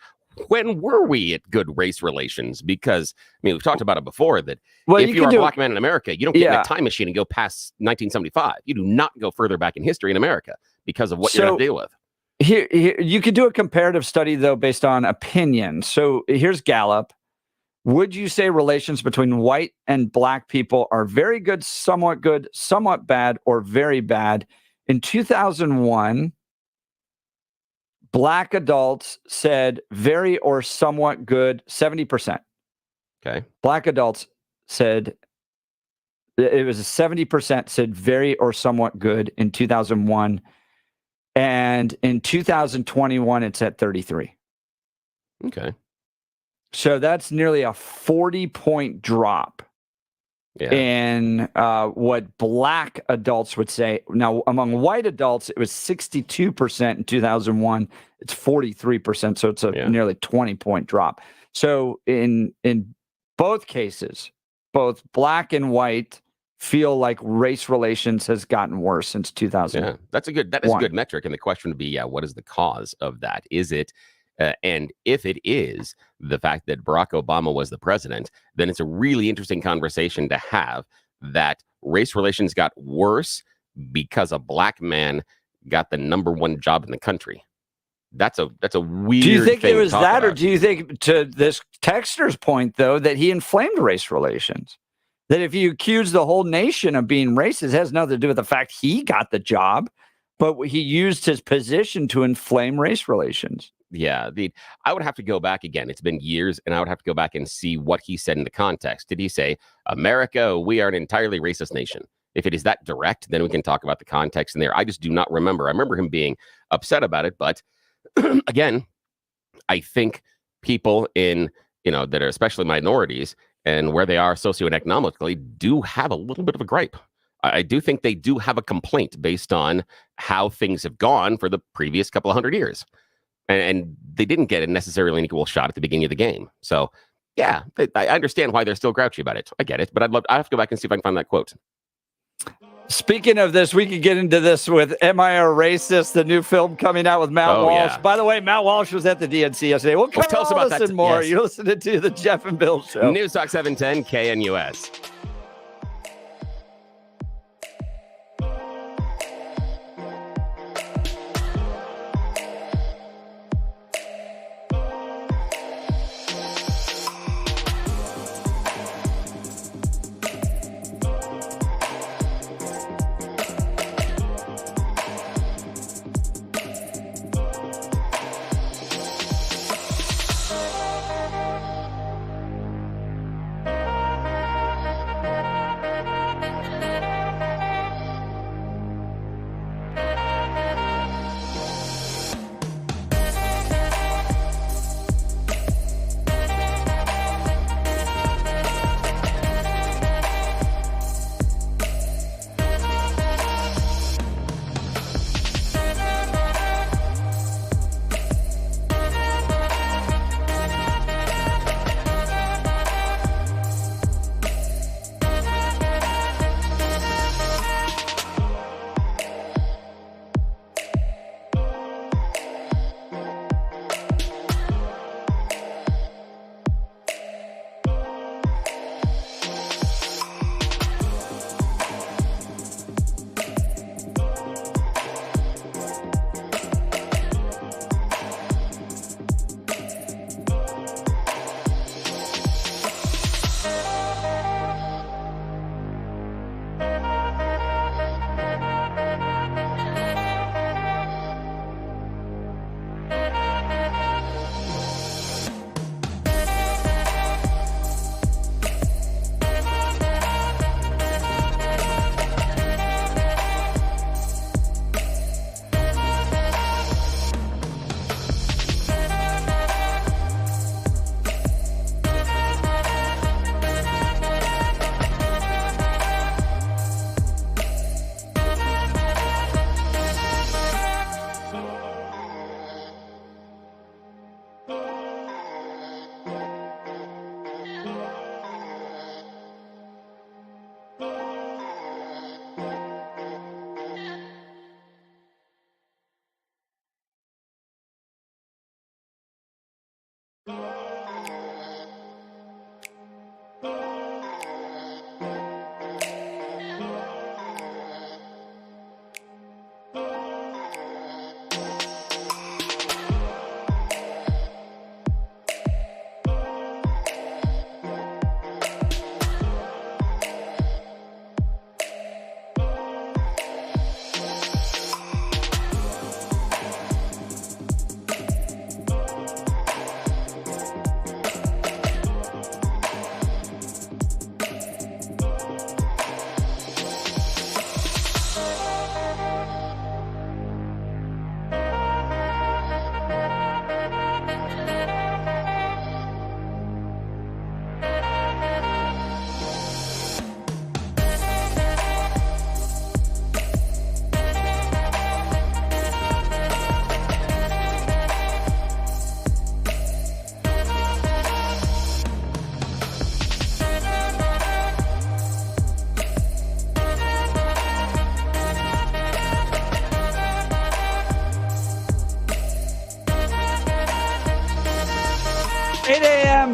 when were we at good race relations? Because, I mean, we've talked about it before that if you are a black man in America, you don't get in a time machine and go past 1975. You do not go further back in history in America because of what you're going to deal with. Here, you could do a comparative study, though, based on opinion. So here's Gallup. Would you say relations between white and black people are very good, somewhat bad, or very bad? In 2001, black adults said very or somewhat good, 70%. Okay. Black adults said it was 70% said very or somewhat good in 2001. And in 2021, it's at 33. Okay. So that's nearly a 40-point drop in what black adults would say. Now, among white adults, it was 62% in 2001. It's 43%. So it's a nearly 20-point drop. So in both cases, both black and white feel like race relations has gotten worse since 2000. Yeah, that is a good metric. And the question would be, what is the cause of that? Is it, and if it is the fact that Barack Obama was the president, then it's a really interesting conversation to have that race relations got worse because a black man got the #1 job in the country. That's a weird. Do you think thing it was to talk that, about. or do you think, to this texter's point, though, that he inflamed race relations? That if you accuse the whole nation of being racist, it has nothing to do with the fact he got the job, but he used his position to inflame race relations. Yeah, I would have to go back again. It's been years, and I would have to go back and see what he said in the context. Did he say, America, we are an entirely racist nation? If it is that direct, then we can talk about the context in there. I just do not remember. I remember him being upset about it, but again, I think people in, that are especially minorities and where they are socioeconomically do have a little bit of a gripe. I do think they do have a complaint based on how things have gone for the previous couple of hundred years. And they didn't get necessarily an equal shot at the beginning of the game. So, yeah, I understand why they're still grouchy about it. I get it, but I have to go back and see if I can find that quote. Speaking of this, we could get into this with Am I a Racist, the new film coming out with Matt Walsh. Yeah. By the way, Matt Walsh was at the DNC yesterday. We'll tell us about that and more. yes. You're listening to the Jeff and Bill Show. News Talk 710 KNUS.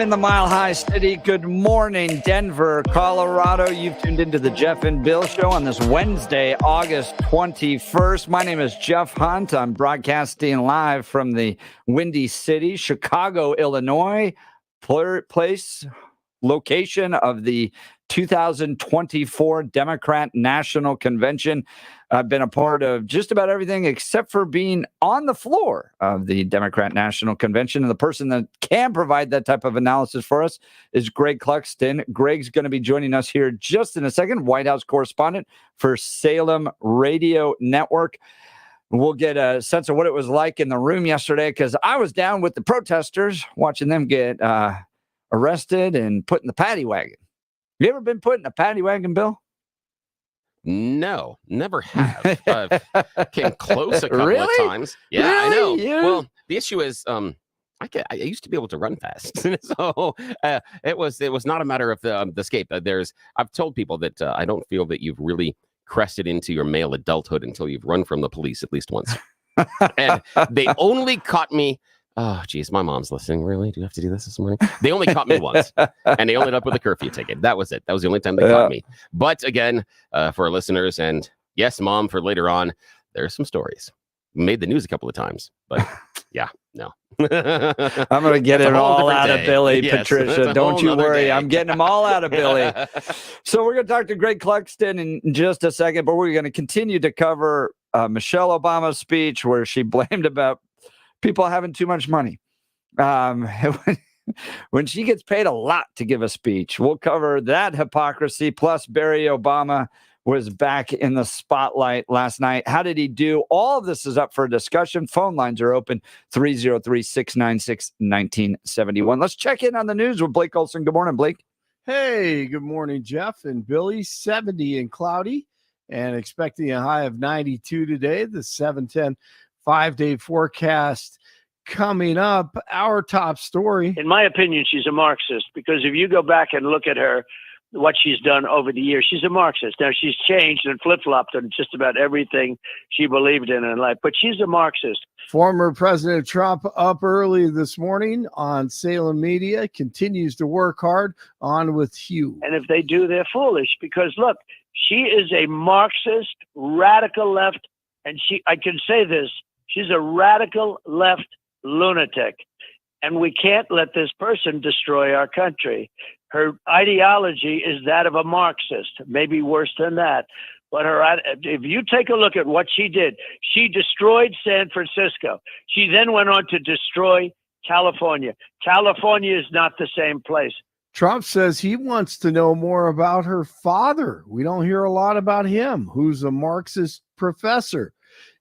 In the Mile High City. Good morning, Denver, Colorado. You've tuned into the Jeff and Bill Show on this Wednesday, August 21st. My name is Jeff Hunt. I'm broadcasting live from the Windy City, Chicago, Illinois, location of the 2024 Democrat National Convention. I've been a part of just about everything except for being on the floor of the Democrat National Convention. And the person that can provide that type of analysis for us is Greg Clugston. Greg's going to be joining us here just in a second, White House correspondent for Salem Radio Network. We'll get a sense of what it was like in the room yesterday, because I was down with the protesters watching them get arrested and put in the paddy wagon. You ever been put in a paddy wagon, Bill? No, never have. Came close a couple Really? of times. Yeah, Really? I know. Yeah. Well, the issue is, I used to be able to run fast, so it was not a matter of the escape. I've told people that I don't feel that you've really crested into your male adulthood until you've run from the police at least once. And they only caught me. Oh, geez, my mom's listening. Really? Do you have to do this morning? They only caught me once, and they ended up with a curfew ticket. That was it. That was the only time they caught me. But again, for our listeners, and yes, Mom, for later on, there's some stories. Made the news a couple of times, but yeah, no. I'm going to get it all out of Billy, yes, Patricia. Don't you worry. Day. I'm getting them all out of Billy. So we're going to talk to Greg Clugston in just a second, but we're going to continue to cover Michelle Obama's speech, where she blamed about people having too much money. When she gets paid a lot to give a speech, we'll cover that hypocrisy. Plus, Barry Obama was back in the spotlight last night. How did he do? All of this is up for discussion. Phone lines are open, 303-696-1971. Let's check in on the news with Blake Olson. Good morning, Blake. Hey, good morning, Jeff and Billy. 70 and cloudy and expecting a high of 92 today. The 710 5-day forecast coming up. Our top story. In my opinion, she's a Marxist, because if you go back and look at her, what she's done over the years, she's a Marxist. Now, she's changed and flip-flopped on just about everything she believed in life, but she's a Marxist. Former President Trump up early this morning on Salem Media, continues to work hard on with Hugh. And if they do, they're foolish, because look, she is a Marxist, radical left, and I can say this, she's a radical left lunatic. And we can't let this person destroy our country. Her ideology is that of a Marxist, maybe worse than that. But if you take a look at what she did, she destroyed San Francisco. She then went on to destroy California. California is not the same place. Trump says he wants to know more about her father. We don't hear a lot about him, who's a Marxist professor.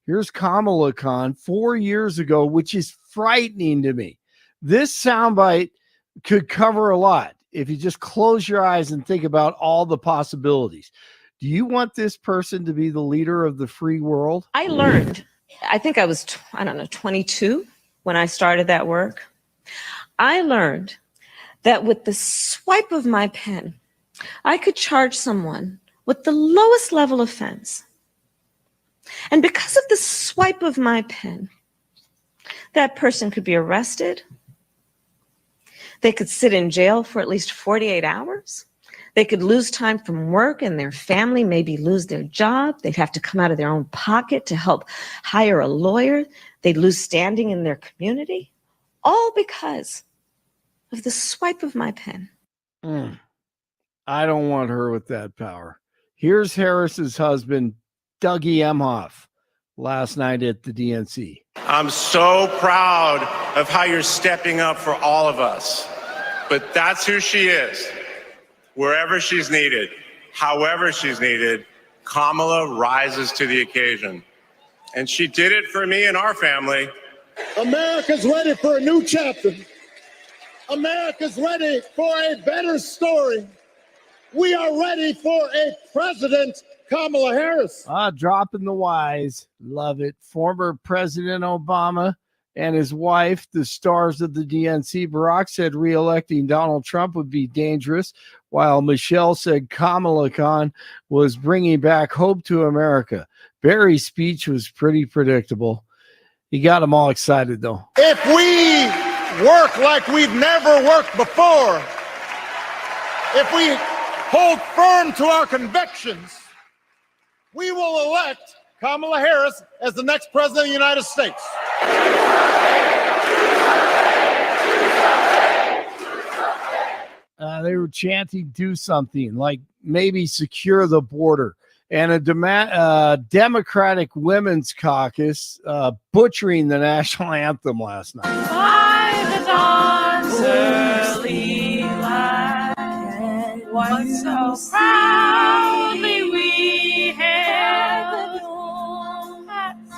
Here's Kamala 4 years ago, which is frightening to me. This soundbite could cover a lot if you just close your eyes and think about all the possibilities. Do you want this person to be the leader of the free world? I learned, I think I was, 22 when I started that work. I learned that with the swipe of my pen, I could charge someone with the lowest level offense. And because of the swipe of my pen, that person could be arrested, They could sit in jail for at least 48 hours. They could lose time from work and their family maybe lose their job. They'd have to come out of their own pocket to help hire a lawyer. They'd lose standing in their community, all because of the swipe of my pen. I don't want her with that power. Here's Harris's husband, Dougie Emhoff, last night at the DNC. I'm so proud of how you're stepping up for all of us. But that's who she is. Wherever she's needed, however she's needed, Kamala rises to the occasion. And she did it for me and our family. America's ready for a new chapter. America's ready for a better story. We are ready for a President Kamala Harris. Dropping the Y's. Love it. Former President Obama and his wife, the stars of the DNC, Barack said re-electing Donald Trump would be dangerous, while Michelle said Kamala Khan was bringing back hope to America. Barry's speech was pretty predictable. He got them all excited, though. If we work like we've never worked before, if we hold firm to our convictions, we will elect Kamala Harris as the next president of the United States. They were chanting, do something, like maybe secure the border. And a Democratic Women's Caucus butchering the national anthem last night. By the dawn's early light, once so proudly we hailed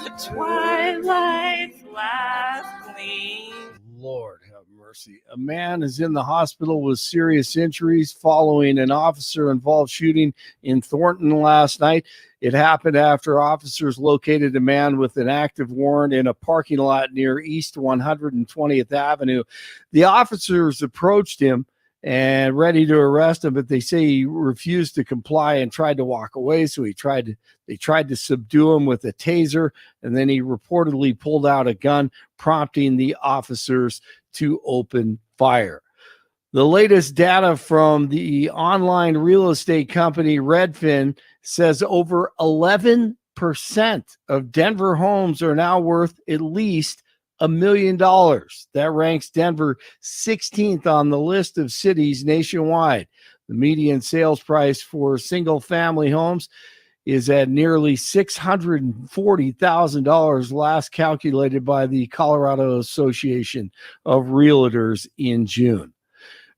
the twilight's last gleam. Lord have mercy. A man is in the hospital with serious injuries following an officer-involved shooting in Thornton last night. It happened after officers located a man with an active warrant in a parking lot near East 120th Avenue. The officers approached him and ready to arrest him, but they say he refused to comply and tried to walk away. So they tried to subdue him with a taser, and then he reportedly pulled out a gun, prompting the officers to open fire. The latest data from the online real estate company Redfin says over 11% of Denver homes are now worth at least $1 million. That ranks Denver 16th on the list of cities nationwide. The median sales price for single-family homes is at nearly $640,000, last calculated by the Colorado Association of Realtors in June.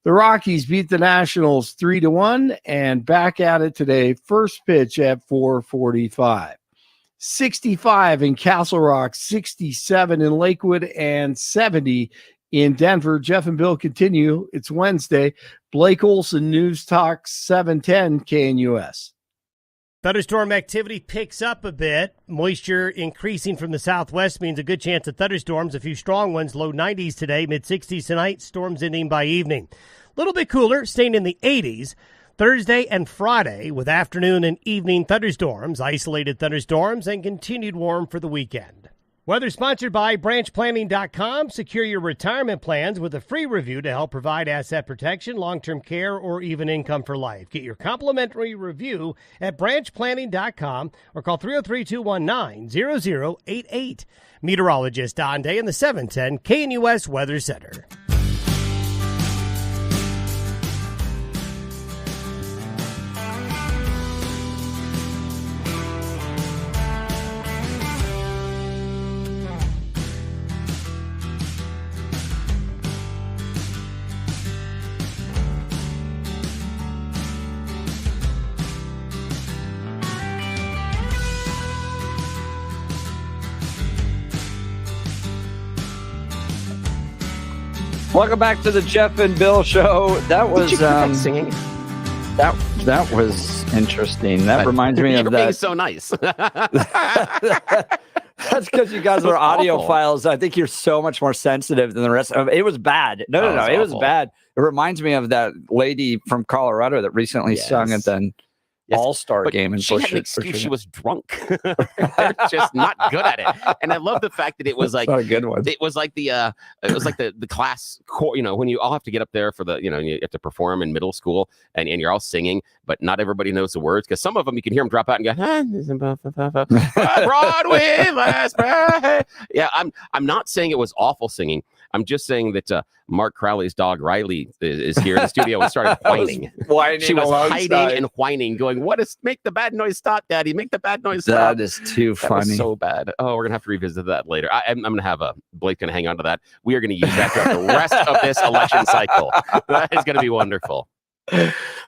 The Rockies beat the Nationals 3-1 and back at it today. First pitch at 4:45. 65 in Castle Rock, 67 in Lakewood, and 70 in Denver. Jeff and Bill continue. It's Wednesday. Blake Olson, News Talk 710 KNUS. Thunderstorm activity picks up a bit. Moisture increasing from the southwest means a good chance of thunderstorms. A few strong ones, low 90s today, mid-60s tonight. Storms ending by evening. A little bit cooler, staying in the 80s. Thursday and Friday with afternoon and evening thunderstorms, isolated thunderstorms, and continued warm for the weekend. Weather sponsored by branchplanning.com. Secure your retirement plans with a free review to help provide asset protection, long-term care, or even income for life. Get your complimentary review at branchplanning.com or call 303-219-0088. Meteorologist Don Day in the 710 KNUS Weather Center. Welcome back to the Jeff and Bill Show. That was singing. That was interesting. That reminds me of You're that. being so nice. That's because you guys are audio awful. files. I think you're so much more sensitive than the rest of it. Was bad. No, it was awful. bad. It reminds me of that lady from Colorado that recently sung, and then all-star game in she had an excuse. She was drunk. They're just not good at it. And I love the fact that it was like not a good one. It was like the class core, when you all have to get up there for the, you have to perform in middle school and you're all singing, but not everybody knows the words, because some of them you can hear them drop out and go, Broadway last Friday. Yeah, I'm not saying it was awful singing. I'm just saying that Mark Crowley's dog Riley is here in the studio and started whining. She was hiding and whining, going, make the bad noise stop, Daddy. Make the bad noise stop. That is too funny. That was so bad. Oh, we're going to have to revisit that later. I'm going to have Blake going to hang on to that. We are going to use that throughout the rest of this election cycle. That is going to be wonderful.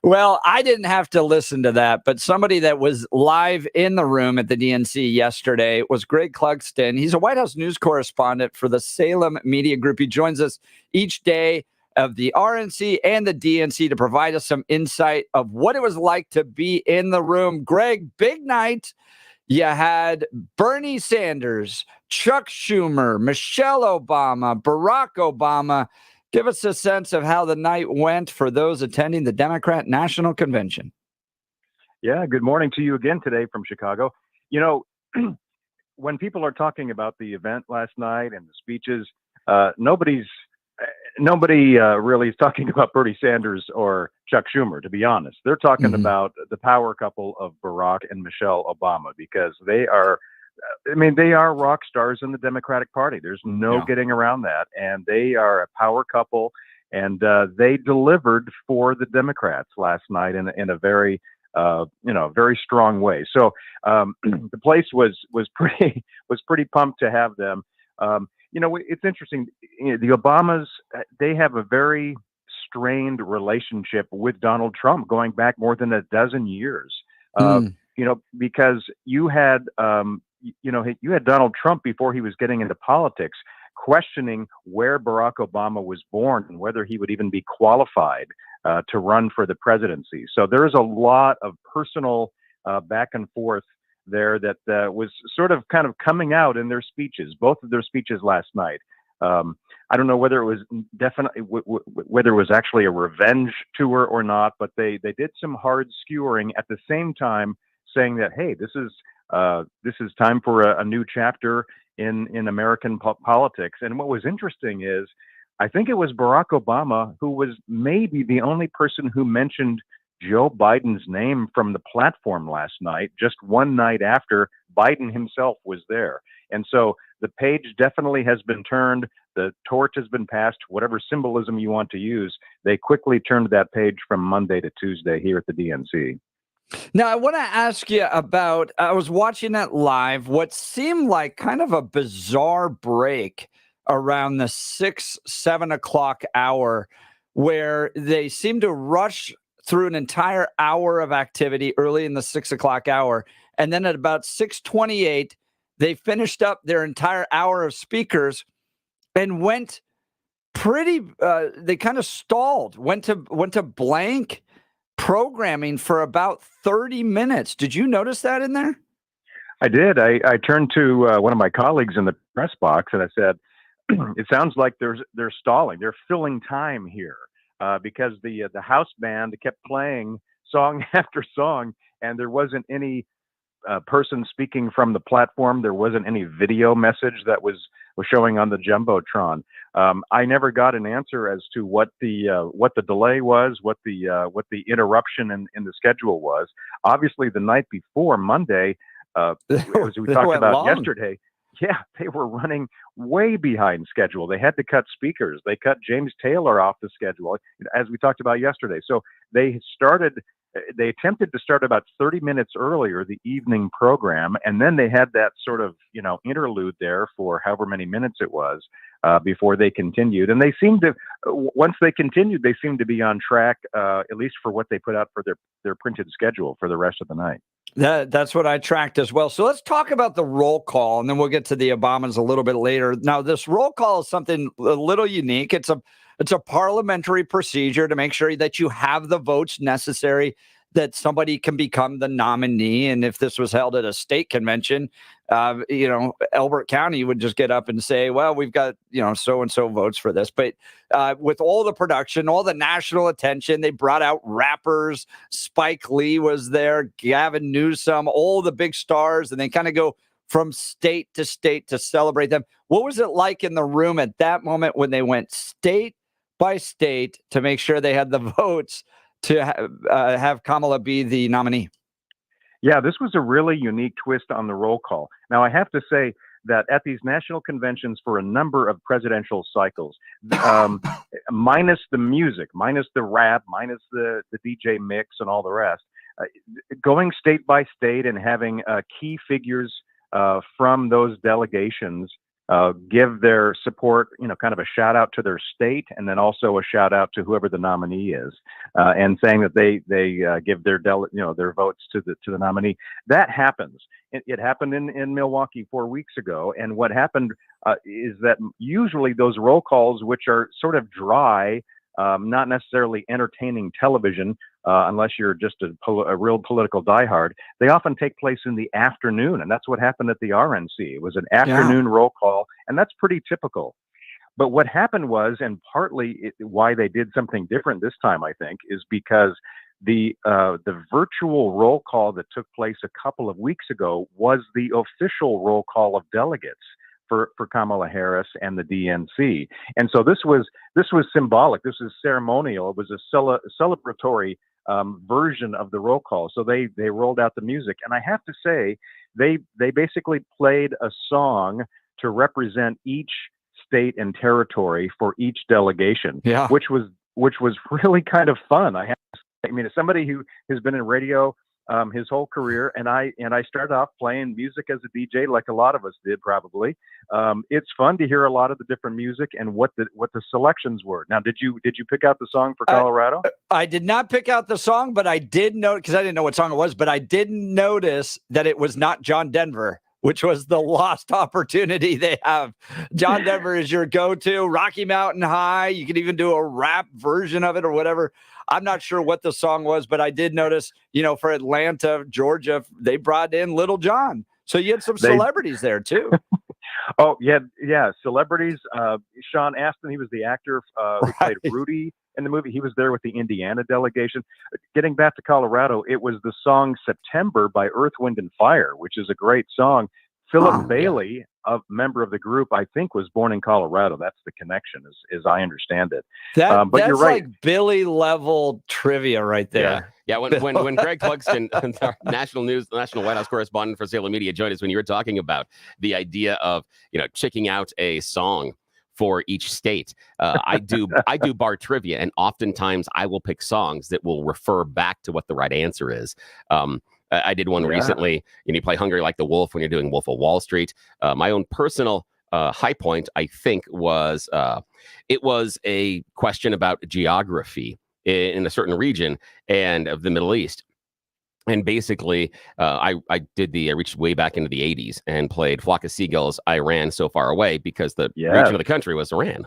Well, I didn't have to listen to that, but somebody that was live in the room at the DNC yesterday was Greg Clugston. He's a White House news correspondent for the Salem Media Group. He joins us each day of the RNC and the DNC to provide us some insight of what it was like to be in the room. Greg, big night. You had Bernie Sanders, Chuck Schumer, Michelle Obama, Barack Obama. Give us a sense of how the night went for those attending the Democrat National Convention. Yeah, good morning to you again today from Chicago. When people are talking about the event last night and the speeches, nobody really is talking about Bernie Sanders or Chuck Schumer, to be honest. They're talking about the power couple of Barack and Michelle Obama, because they are rock stars in the Democratic Party. There's no getting around that. And they are a power couple, and they delivered for the Democrats last night in a very, very strong way. So the place was pretty pumped to have them. It's interesting. The Obamas, they have a very strained relationship with Donald Trump going back more than a dozen years. Because you had Donald Trump before he was getting into politics, questioning where Barack Obama was born and whether he would even be qualified to run for the presidency. So there is a lot of personal back and forth there that was sort of kind of coming out in their speeches, both of their speeches last night. I don't know whether it was whether it was actually a revenge tour or not, but they did some hard skewering at the same time, saying that, hey, this is time for a new chapter in American politics. And what was interesting is, I think it was Barack Obama who was maybe the only person who mentioned Joe Biden's name from the platform last night, just one night after Biden himself was there. And so the page definitely has been turned. The torch has been passed, whatever symbolism you want to use. They quickly turned that page from Monday to Tuesday here at the DNC. Now, I want to ask you about, I was watching that live, what seemed like kind of a bizarre break around the 7 o'clock hour, where they seemed to rush through an entire hour of activity early in the 6 o'clock hour. And then at about 6:28, they finished up their entire hour of speakers and went they kind of stalled, went to blank programming for about 30 minutes. Did you notice that in there? I did. I turned to one of my colleagues in the press box and I said, it sounds like they're stalling. They're filling time here because the house band kept playing song after song, and there wasn't any person speaking from the platform. There wasn't any video message that was showing on the Jumbotron. I never got an answer as to what the delay was, what the interruption in the schedule was. Obviously, the night before, Monday, as we talked about yesterday, yeah, they were running way behind schedule. They had to cut speakers. They cut James Taylor off the schedule, as we talked about yesterday. So they attempted to start about 30 minutes earlier, the evening program, and then they had that sort of, interlude there for however many minutes it was before they continued. And they seemed to, once they continued, they seemed to be on track, at least for what they put out for their printed schedule for the rest of the night. That's what I tracked as well. So let's talk about the roll call, and then we'll get to the Obamas a little bit later. Now, this roll call is something a little unique. It's a parliamentary procedure to make sure that you have the votes necessary that somebody can become the nominee. And if this was held at a state convention, Elbert County would just get up and say, well, we've got, so-and-so votes for this. But with all the production, all the national attention, they brought out rappers. Spike Lee was there, Gavin Newsom, all the big stars, and they kind of go from state to state to celebrate them. What was it like in the room at that moment when they went state by state to make sure they had the votes to have Kamala be the nominee? Yeah, this was a really unique twist on the roll call. Now, I have to say that at these national conventions for a number of presidential cycles, minus the music, minus the rap, minus the DJ mix and all the rest, going state by state and having key figures from those delegations give their support, kind of a shout out to their state, and then also a shout out to whoever the nominee is, and saying that they give their their votes to the nominee. That happens. It happened in Milwaukee 4 weeks ago, and what happened is that usually those roll calls, which are sort of dry, not necessarily entertaining television, unless you're just a real political diehard, they often take place in the afternoon. And that's what happened at the RNC. It was an afternoon roll call, and that's pretty typical. But what happened was, and partly why they did something different this time, I think, is because the virtual roll call that took place a couple of weeks ago was the official roll call of delegates for Kamala Harris and the DNC. And so this was symbolic. This is ceremonial. It was a celebratory version of the roll call. So they rolled out the music, and I have to say they basically played a song to represent each state and territory for each delegation, which was really kind of fun. I mean, as somebody who has been in radio his whole career, and I started off playing music as a DJ, like a lot of us did probably. It's fun to hear a lot of the different music and what the selections were. Now, did you pick out the song for Colorado? I did not pick out the song, but I did note, because I didn't know what song it was, but I did notice that it was not John Denver, which was the lost opportunity they have. John Denver is your go-to. Rocky Mountain High. You can even do a rap version of it or whatever. I'm not sure what the song was, but I did notice, for Atlanta, Georgia, they brought in Little John. So you had some celebrities there too. Oh, yeah. Celebrities. Sean Astin, he was the actor who played Rudy in the movie. He was there with the Indiana delegation. Getting back to Colorado, it was the song September by Earth, Wind, and Fire, which is a great song. Philip Bailey, a member of the group, I think was born in Colorado. That's the connection, as I understand it. But that's you're right. Like Billy level trivia right there. Yeah. When Greg Clugston, our national White House correspondent for Salem Media, joined us, when you were talking about the idea of checking out a song for each state, I do bar trivia, and oftentimes I will pick songs that will refer back to what the right answer is. I did one recently, and you play Hungry Like the Wolf when you're doing Wolf of Wall Street. My own personal high point, I think, was it was a question about geography in a certain region and of the Middle East. And basically, I reached way back into the 80s and played Flock of Seagulls, I Ran So Far Away, because the region of the country was Iran.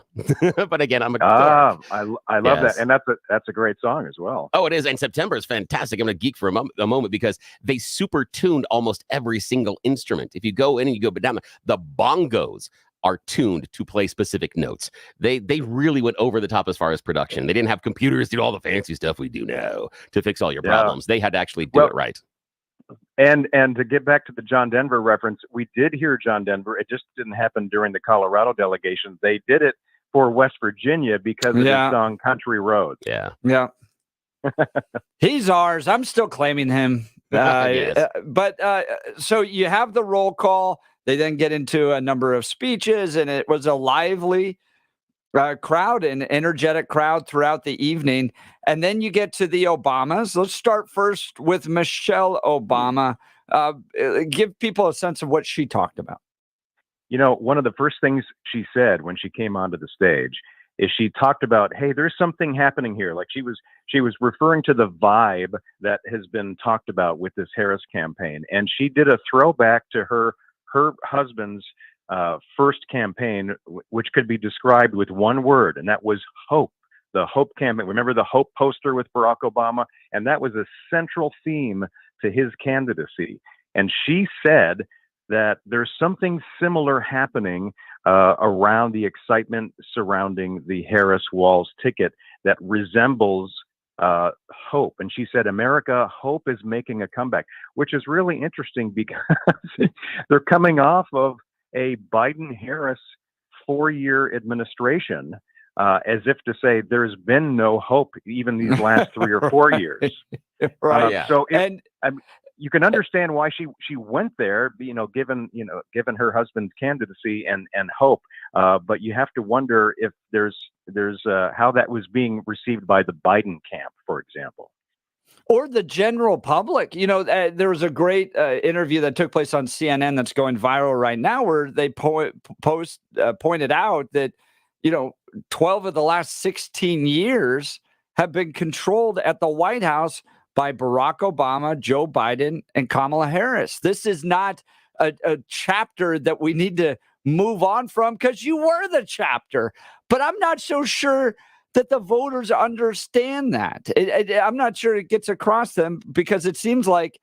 But again, I'm a dork. I love that. And that's a great song as well. Oh, it is. And September is fantastic. I'm going to geek for a moment because they super tuned almost every single instrument. If you go in and you go down, the bongos are tuned to play specific notes. They really went over the top as far as production. They didn't have computers do all the fancy stuff we do now to fix all your problems. They had to actually do it right. And to get back to the John Denver reference, we did hear John Denver. It just didn't happen during the Colorado delegation. They did it for West Virginia because of the song Country Roads. Yeah. He's ours. I'm still claiming him. So you have the roll call. They then get into a number of speeches, and it was a lively crowd, an energetic crowd throughout the evening. And then you get to the Obamas. Let's start first with Michelle Obama. Give people a sense of what she talked about. One of the first things she said when she came onto the stage is she talked about, hey, there's something happening here. Like she was referring to the vibe that has been talked about with this Harris campaign. And she did a throwback to her husband's first campaign, which could be described with one word, and that was hope. the Hope campaign. Remember the Hope poster with Barack Obama? And that was a central theme to his candidacy. And she said that there's something similar happening around the excitement surrounding the Harris-Walz ticket that resembles hope. And she said, America, hope is making a comeback, which is really interesting because they're coming off of a Biden-Harris 4-year administration, as if to say there's been no hope even these last 3 or 4 years. Right. So you can understand why she went there, given her husband's candidacy and hope. But you have to wonder if there's how that was being received by the Biden camp, for example. Or the general public. There was a great interview that took place on CNN that's going viral right now, where they pointed out that 12 of the last 16 years have been controlled at the White House by Barack Obama, Joe Biden, and Kamala Harris. This is not a chapter that we need to move on from, because you were the chapter. But I'm not so sure that the voters understand that. I'm not sure it gets across them, because it seems like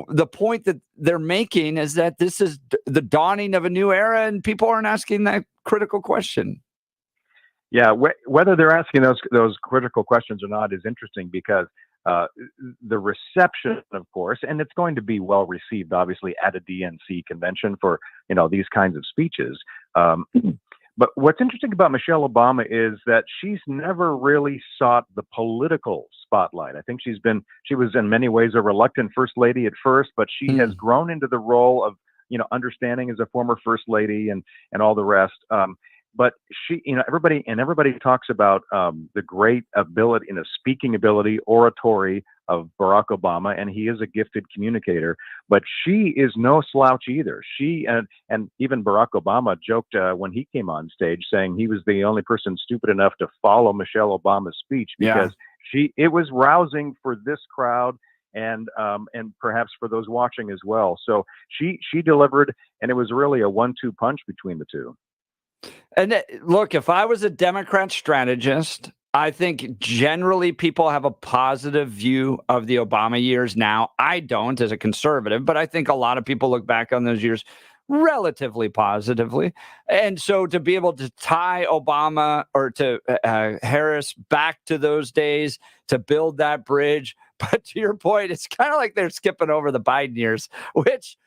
the point that they're making is that this is the dawning of a new era, and people aren't asking that critical question. Yeah, whether they're asking those critical questions or not is interesting, because the reception, of course, and it's going to be well received, obviously, at a DNC convention for these kinds of speeches. But what's interesting about Michelle Obama is that she's never really sought the political spotlight. I think she was in many ways a reluctant first lady at first, but she has grown into the role of understanding as a former first lady and all the rest. But she, everybody talks about the great ability, speaking ability, oratory of Barack Obama, and he is a gifted communicator. But she is no slouch either. She and even Barack Obama joked when he came on stage, saying he was the only person stupid enough to follow Michelle Obama's speech, because it was rousing for this crowd and perhaps for those watching as well. So she delivered, and it was really a 1-2 punch between the two. And look, if I was a Democrat strategist, I think generally people have a positive view of the Obama years now. I don't, as a conservative, but I think a lot of people look back on those years relatively positively. And so to be able to tie Obama or to Harris back to those days, to build that bridge. But to your point, it's kind of like they're skipping over the Biden years, which,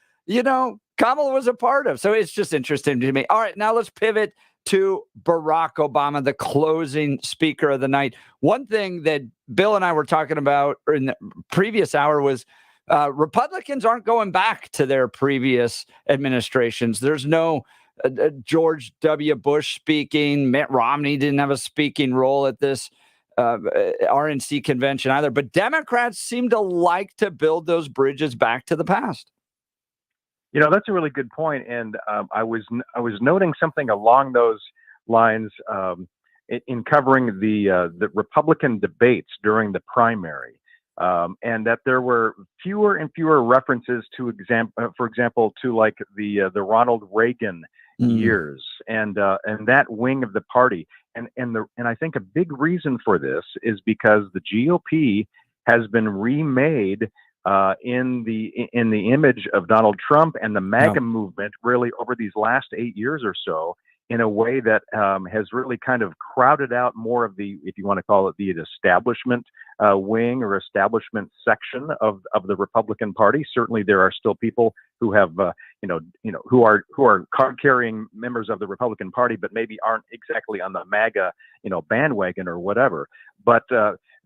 Kamala was a part of. So it's just interesting to me. All right, now let's pivot to Barack Obama, the closing speaker of the night. One thing that Bill and I were talking about in the previous hour was Republicans aren't going back to their previous administrations. There's no George W. Bush speaking. Mitt Romney didn't have a speaking role at this RNC convention either. But Democrats seem to like to build those bridges back to the past. That's a really good point, and I was noting something along those lines in covering the Republican debates during the primary, and that there were fewer and fewer references to for example, to like the Ronald Reagan years and that wing of the party, and I think a big reason for this is because the GOP has been remade in the image of Donald Trump and the MAGA movement really over these last 8 years or so, in a way that has really kind of crowded out more of the, if you want to call it, the establishment wing or establishment section of the Republican Party. Certainly, there are still people who have who are card-carrying members of the Republican Party, but maybe aren't exactly on the MAGA bandwagon or whatever. But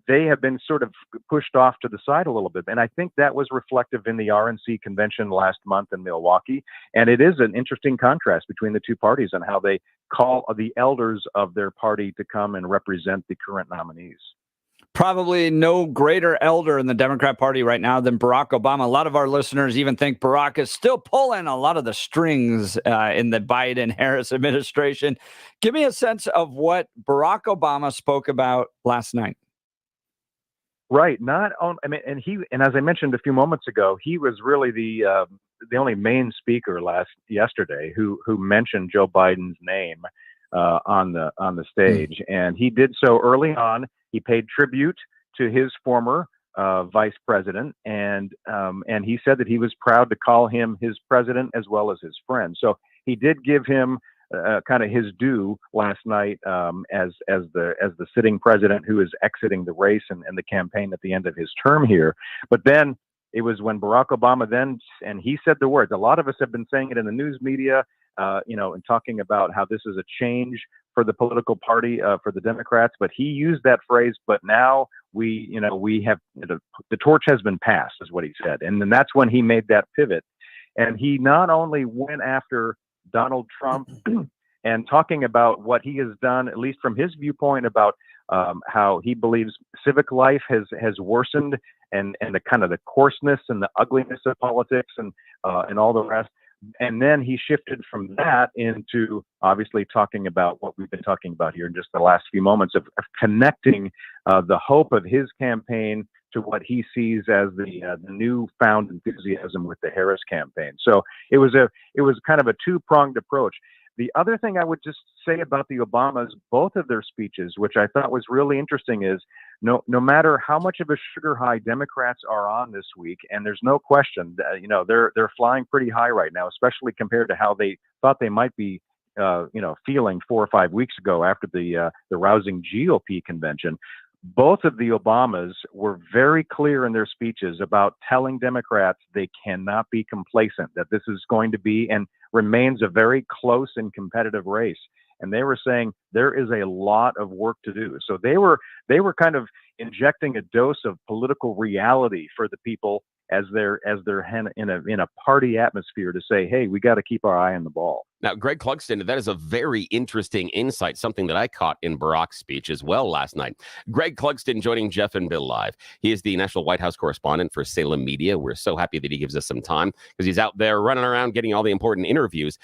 they have been sort of pushed off to the side a little bit. And I think that was reflective in the RNC convention last month in Milwaukee. And it is an interesting contrast between the two parties and how they call the elders of their party to come and represent the current nominees. Probably no greater elder in the Democrat Party right now than Barack Obama. A lot of our listeners even think Barack is still pulling a lot of the strings in the Biden-Harris administration. Give me a sense of what Barack Obama spoke about last night. Right. And as I mentioned a few moments ago, he was really the only main speaker yesterday who mentioned Joe Biden's name. on the stage, and he did so early on. He paid tribute to his former vice president, and he said that he was proud to call him his president as well as his friend. So he did give him kind of his due last night as the sitting president who is exiting the race and the campaign at the end of his term here. But then it was when Barack Obama and he said the words. A lot of us have been saying it in the news media, and talking about how this is a change for the political party, for the Democrats. But he used that phrase. But now we have the torch has been passed, is what he said, and then that's when he made that pivot. And he not only went after Donald Trump and talking about what he has done, at least from his viewpoint, about how he believes civic life has worsened, and the kind of the coarseness and the ugliness of politics and all the rest. And then he shifted from that into obviously talking about what we've been talking about here in just the last few moments of connecting the hope of his campaign to what he sees as the newfound enthusiasm with the Harris campaign. So it was kind of a two-pronged approach. The other thing I would just say about the Obamas, both of their speeches, which I thought was really interesting, is no matter how much of a sugar high Democrats are on this week, and there's no question that, they're flying pretty high right now, especially compared to how they thought they might be feeling 4 or 5 weeks ago after the rousing GOP convention. Both of the Obamas were very clear in their speeches about telling Democrats they cannot be complacent, that this is going to be and remains a very close and competitive race. And they were saying there is a lot of work to do. So they were kind of injecting a dose of political reality for the people as they're in a party atmosphere to say, hey, we got to keep our eye on the ball. Now, Greg Clugston, that is a very interesting insight, something that I caught in Barack's speech as well last night. Greg Clugston joining Jeff and Bill live. He is the national White House correspondent for Salem Media. We're so happy that he gives us some time because he's out there running around getting all the important interviews.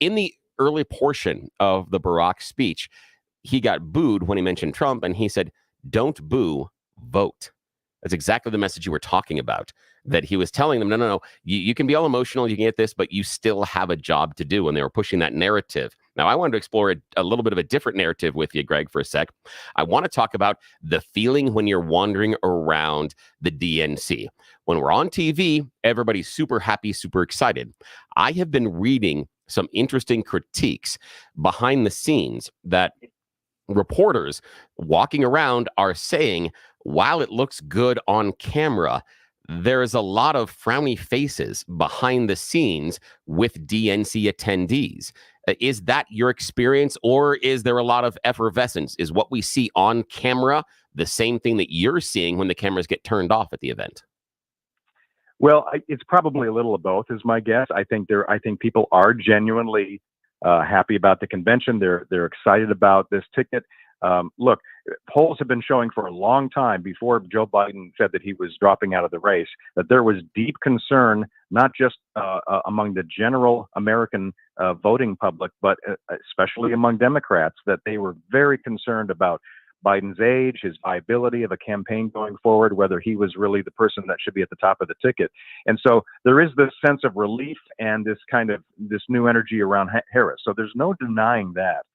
In the early portion of the Barack speech, he got booed when he mentioned Trump, and he said, "Don't boo, vote." That's exactly the message you were talking about, that he was telling them, no, you can be all emotional, you can get this, but you still have a job to do. And they were pushing that narrative. Now, I wanted to explore a little bit of a different narrative with you, Greg, for a sec. I want to talk about the feeling when you're wandering around the DNC. When we're on TV, everybody's super happy, super excited. I have been reading some interesting critiques behind the scenes that reporters walking around are saying, while it looks good on camera, there's a lot of frowny faces behind the scenes with DNC attendees. Is that your experience, or is there a lot of effervescence? Is what we see on camera the same thing that you're seeing when the cameras get turned off at the event? Well, it's probably a little of both, is my guess. I think people are genuinely happy about the convention. They're excited about this ticket. Look, polls have been showing for a long time before Joe Biden said that he was dropping out of the race, that there was deep concern, not just among the general American voting public, but especially among Democrats, that they were very concerned about Biden's age, his viability of a campaign going forward, whether he was really the person that should be at the top of the ticket. And so there is this sense of relief and this new energy around Harris. So there's no denying that.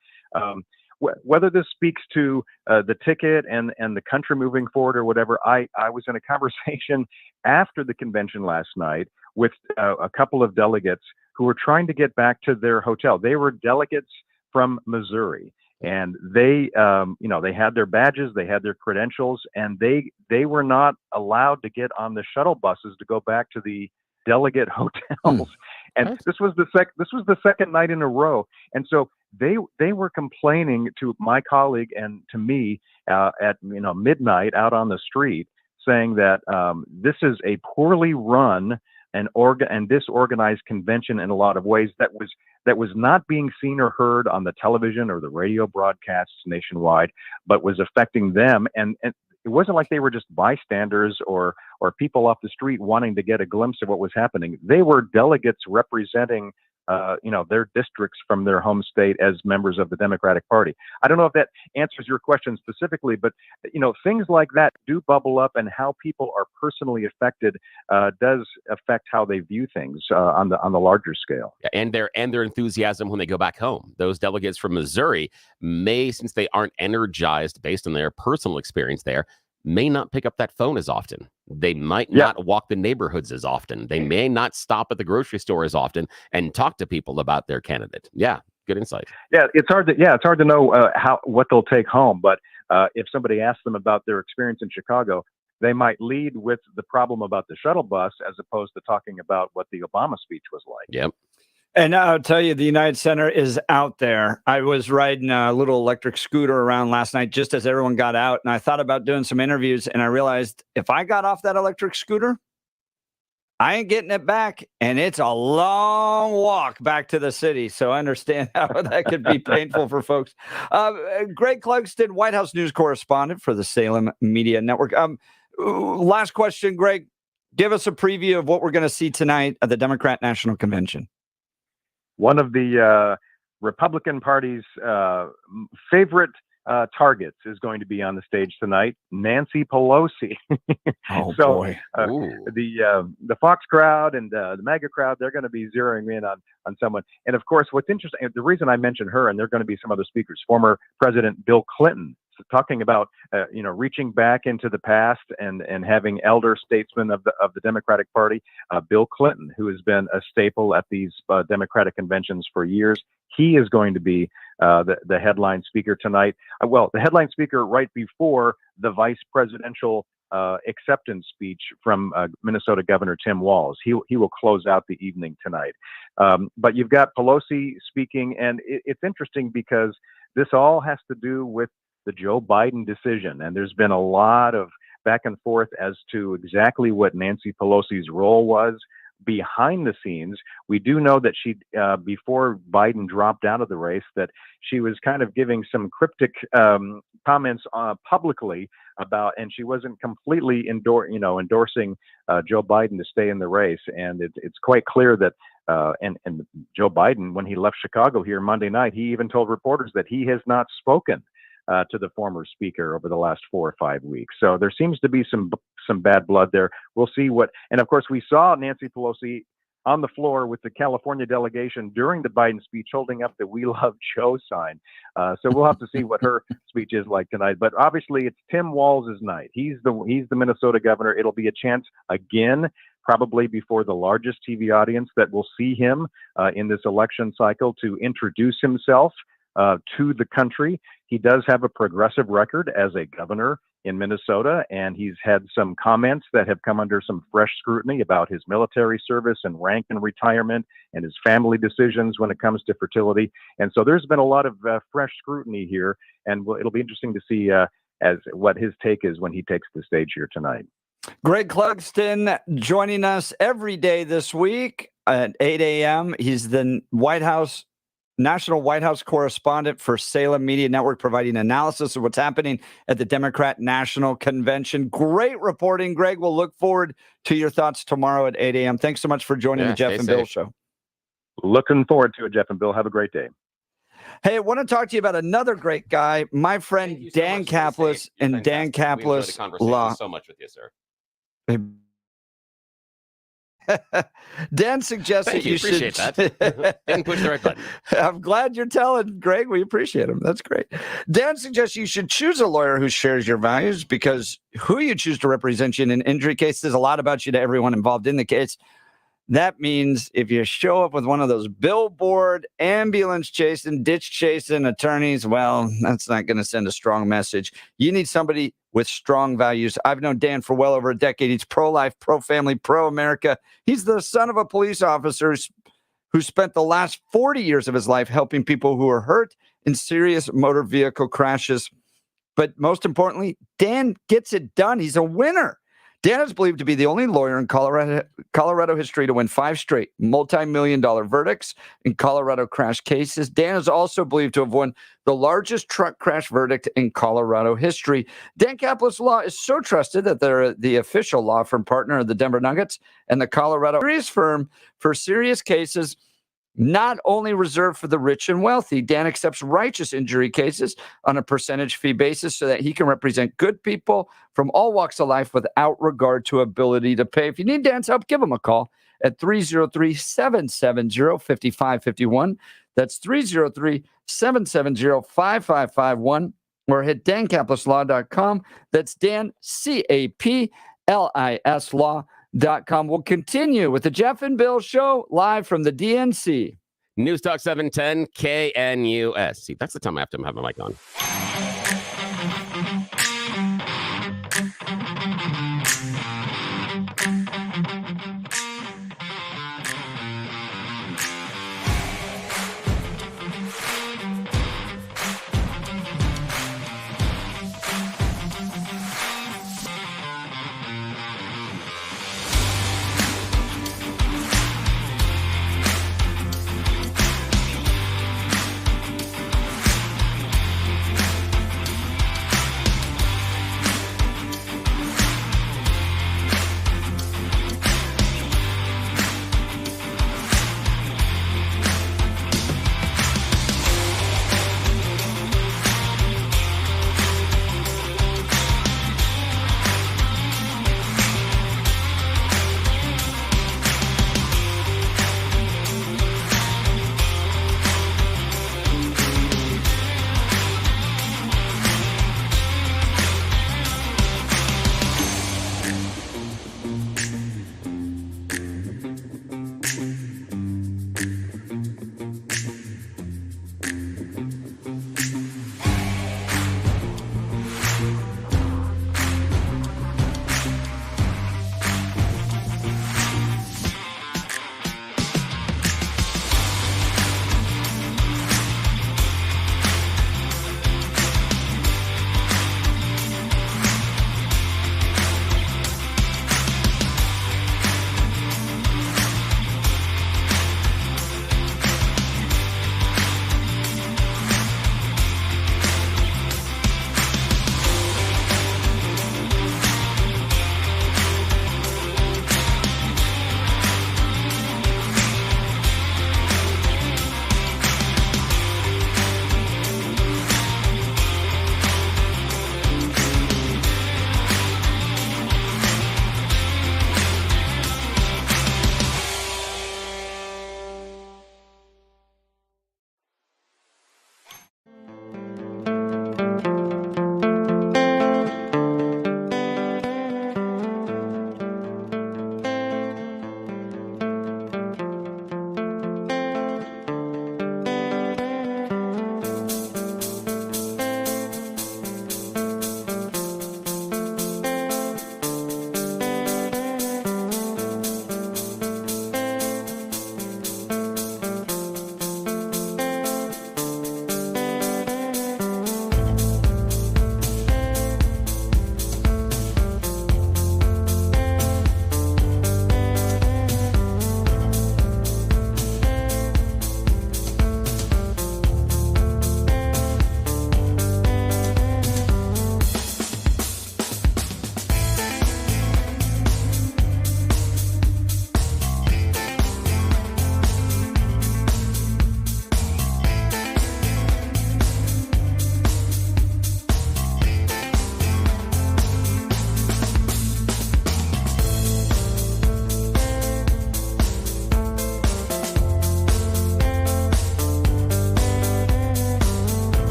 Whether this speaks to the ticket and the country moving forward or whatever, I was in a conversation after the convention last night with a couple of delegates who were trying to get back to their hotel. They were delegates from Missouri, and they had their badges, they had their credentials, and they were not allowed to get on the shuttle buses to go back to the delegate hotels. And this was the second night in a row. And so they were complaining to my colleague and to me at midnight out on the street, saying that this is a poorly run and disorganized convention in a lot of ways, that was not being seen or heard on the television or the radio broadcasts nationwide, but was affecting them. And it wasn't like they were just bystanders or people off the street wanting to get a glimpse of what was happening. They were delegates representing their districts from their home state as members of the Democratic Party. I don't know if that answers your question specifically, but things like that do bubble up, and how people are personally affected does affect how they view things on the larger scale. Yeah, and their enthusiasm when they go back home. Those delegates from Missouri may, since they aren't energized based on their personal experience there, may not pick up that phone as often. They might not walk the neighborhoods as often. They may not stop at the grocery store as often and talk to people about their candidate. Yeah, good insight. Yeah, it's hard to know what they'll take home. But if somebody asks them about their experience in Chicago, they might lead with the problem about the shuttle bus as opposed to talking about what the Obama speech was like. Yep. And I'll tell you, the United Center is out there. I was riding a little electric scooter around last night just as everyone got out, and I thought about doing some interviews, and I realized if I got off that electric scooter, I ain't getting it back, and it's a long walk back to the city. So I understand how that could be painful for folks. Greg Clugston, White House news correspondent for the Salem Media Network. Last question, Greg. Give us a preview of what we're going to see tonight at the Democrat National Convention. One of the Republican Party's favorite targets is going to be on the stage tonight, Nancy Pelosi. Boy. The Fox crowd and the MAGA crowd, they're going to be zeroing in on someone. And of course, what's interesting, the reason I mentioned her, and there are going to be some other speakers, former President Bill Clinton, talking about reaching back into the past and having elder statesmen of the Democratic Party. Bill Clinton, who has been a staple at these Democratic conventions for years, he is going to be the headline speaker tonight. The headline speaker right before the vice presidential acceptance speech from Minnesota Governor Tim Walz. He will close out the evening tonight. But you've got Pelosi speaking, and it's interesting because this all has to do with the Joe Biden decision. And there's been a lot of back and forth as to exactly what Nancy Pelosi's role was behind the scenes. We do know that she, before Biden dropped out of the race, that she was kind of giving some cryptic comments publicly about, and she wasn't completely endorsing Joe Biden to stay in the race. And it's quite clear that and Joe Biden, when he left Chicago here Monday night, he even told reporters that he has not spoken to the former speaker over the last 4 or 5 weeks. So there seems to be some bad blood there. We'll see what, and of course we saw Nancy Pelosi on the floor with the California delegation during the Biden speech holding up the "We Love Joe" sign. So we'll have to see what her speech is like tonight. But obviously it's Tim Walz's night. He's the Minnesota governor. It'll be a chance again, probably before the largest TV audience that will see him in this election cycle, to introduce himself to the country. He does have a progressive record as a governor in Minnesota, and he's had some comments that have come under some fresh scrutiny about his military service and rank and retirement and his family decisions when it comes to fertility. And so there's been a lot of fresh scrutiny here, and it'll be interesting to see as what his take is when he takes the stage here tonight. Greg Clugston joining us every day this week at 8 a.m. He's the National White House correspondent for Salem Media Network, providing analysis of what's happening at the Democrat National Convention. Great reporting, Greg. We'll look forward to your thoughts tomorrow at 8 a.m. Thanks so much for joining the Jeff and Bill Show. Looking forward to it, Jeff and Bill. Have a great day. Hey, I want to talk to you about another great guy, my friend Dan Kaplis and Dan Kaplis Law. So much with you, sir. Dan suggests that you appreciate should. That. Didn't push the right button. I'm glad you're telling Greg. We appreciate him. That's great. Dan suggests you should choose a lawyer who shares your values, because who you choose to represent you in an injury case says a lot about you to everyone involved in the case. That means if you show up with one of those billboard, ambulance chasing, ditch chasing attorneys, well, that's not going to send a strong message. You need somebody with strong values. I've known Dan for well over a decade. He's pro-life, pro-family, pro-America. He's the son of a police officer who spent the last 40 years of his life helping people who are hurt in serious motor vehicle crashes. But most importantly, Dan gets it done. He's a winner. Dan is believed to be the only lawyer in Colorado history to win 5 straight multi-million-dollar verdicts in Colorado crash cases. Dan is also believed to have won the largest truck crash verdict in Colorado history. Dan Kaplis Law is so trusted that they're the official law firm partner of the Denver Nuggets and the Colorado serious firm for serious cases not only reserved for the rich and wealthy. Dan accepts righteous injury cases on a percentage fee basis so that he can represent good people from all walks of life without regard to ability to pay. If you need Dan's help, give him a call at 303-770-5551. That's 303-770-5551. Or hit dancaplisLaw.com. That's Dan, CAPLIS Law.com. We'll continue with the Jeff and Bill Show live from the DNC. News Talk 710 KNUS. See, that's the time I have to have my mic on.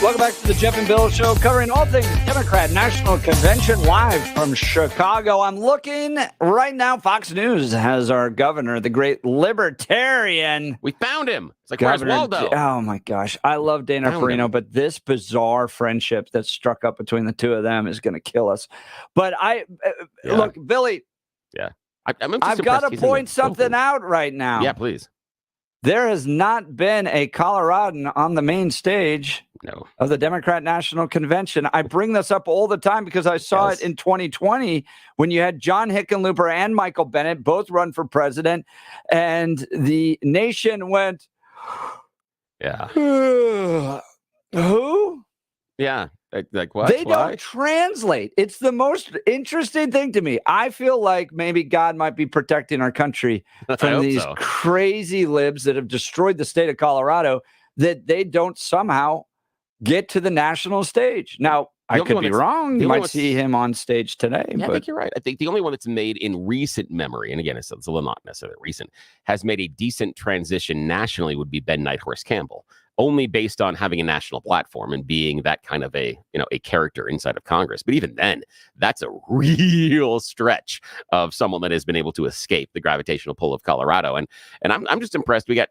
Welcome back to the Jeff and Bill Show, covering all things Democrat National Convention live from Chicago. I'm looking right now. Fox News has our governor, the great libertarian. We found him. It's like, where's Waldo? Oh, my gosh. I love Dana Perino, but this bizarre friendship that struck up between the two of them is going to kill us. But look, Billy. Yeah. I've got to point something out right now. Yeah, please. There has not been a Coloradan on the main stage of the Democrat National Convention. I bring this up all the time because I saw it in 2020 when you had John Hickenlooper and Michael Bennet both run for president, and the nation went, who? Yeah. Like what? They don't translate. It's the most interesting thing to me. I feel like maybe God might be protecting our country from these crazy libs that have destroyed the state of Colorado, that they don't somehow get to the national stage. Now, I could be wrong. You might see him on stage today. Yeah, but I think you're right. I think the only one that's made in recent memory, and again, it's a little not necessarily recent, has made a decent transition nationally would be Ben Nighthorse Campbell. Only based on having a national platform and being that kind of a character inside of Congress. But even then, that's a real stretch of someone that has been able to escape the gravitational pull of Colorado. And I'm just impressed. We got,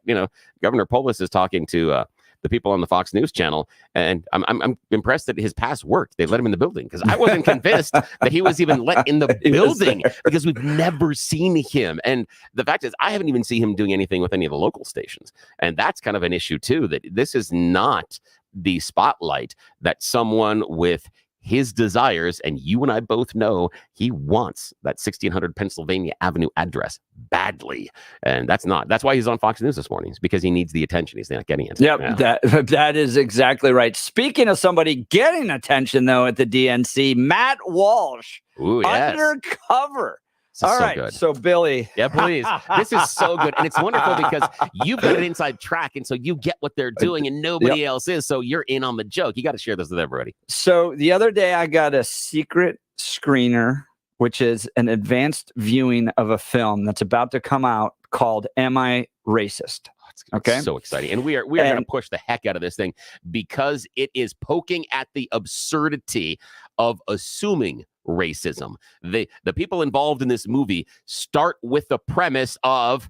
Governor Polis is talking to the people on the Fox News channel, and I'm impressed that his pass worked. They let him in the building, because I wasn't convinced that he was even let in the building, because we've never seen him. And the fact is, I haven't even seen him doing anything with any of the local stations. And that's kind of an issue too, that this is not the spotlight that someone with his desires, and you and I both know he wants that 1600 Pennsylvania Avenue address badly. And that's why he's on Fox News this morning, is because he needs the attention. He's not getting it. Yep, that is exactly right. Speaking of somebody getting attention, though, at the DNC, Matt Walsh, undercover. All right, good. So Billy. Yeah, please. This is so good. And it's wonderful because you've got an inside track, and so you get what they're doing and nobody else is. So you're in on the joke. You got to share this with everybody. So the other day I got a secret screener, which is an advanced viewing of a film that's about to come out called Am I Racist? Okay. So exciting. And we are going to push the heck out of this thing, because it is poking at the absurdity of assuming racism. The people involved in this movie start with the premise of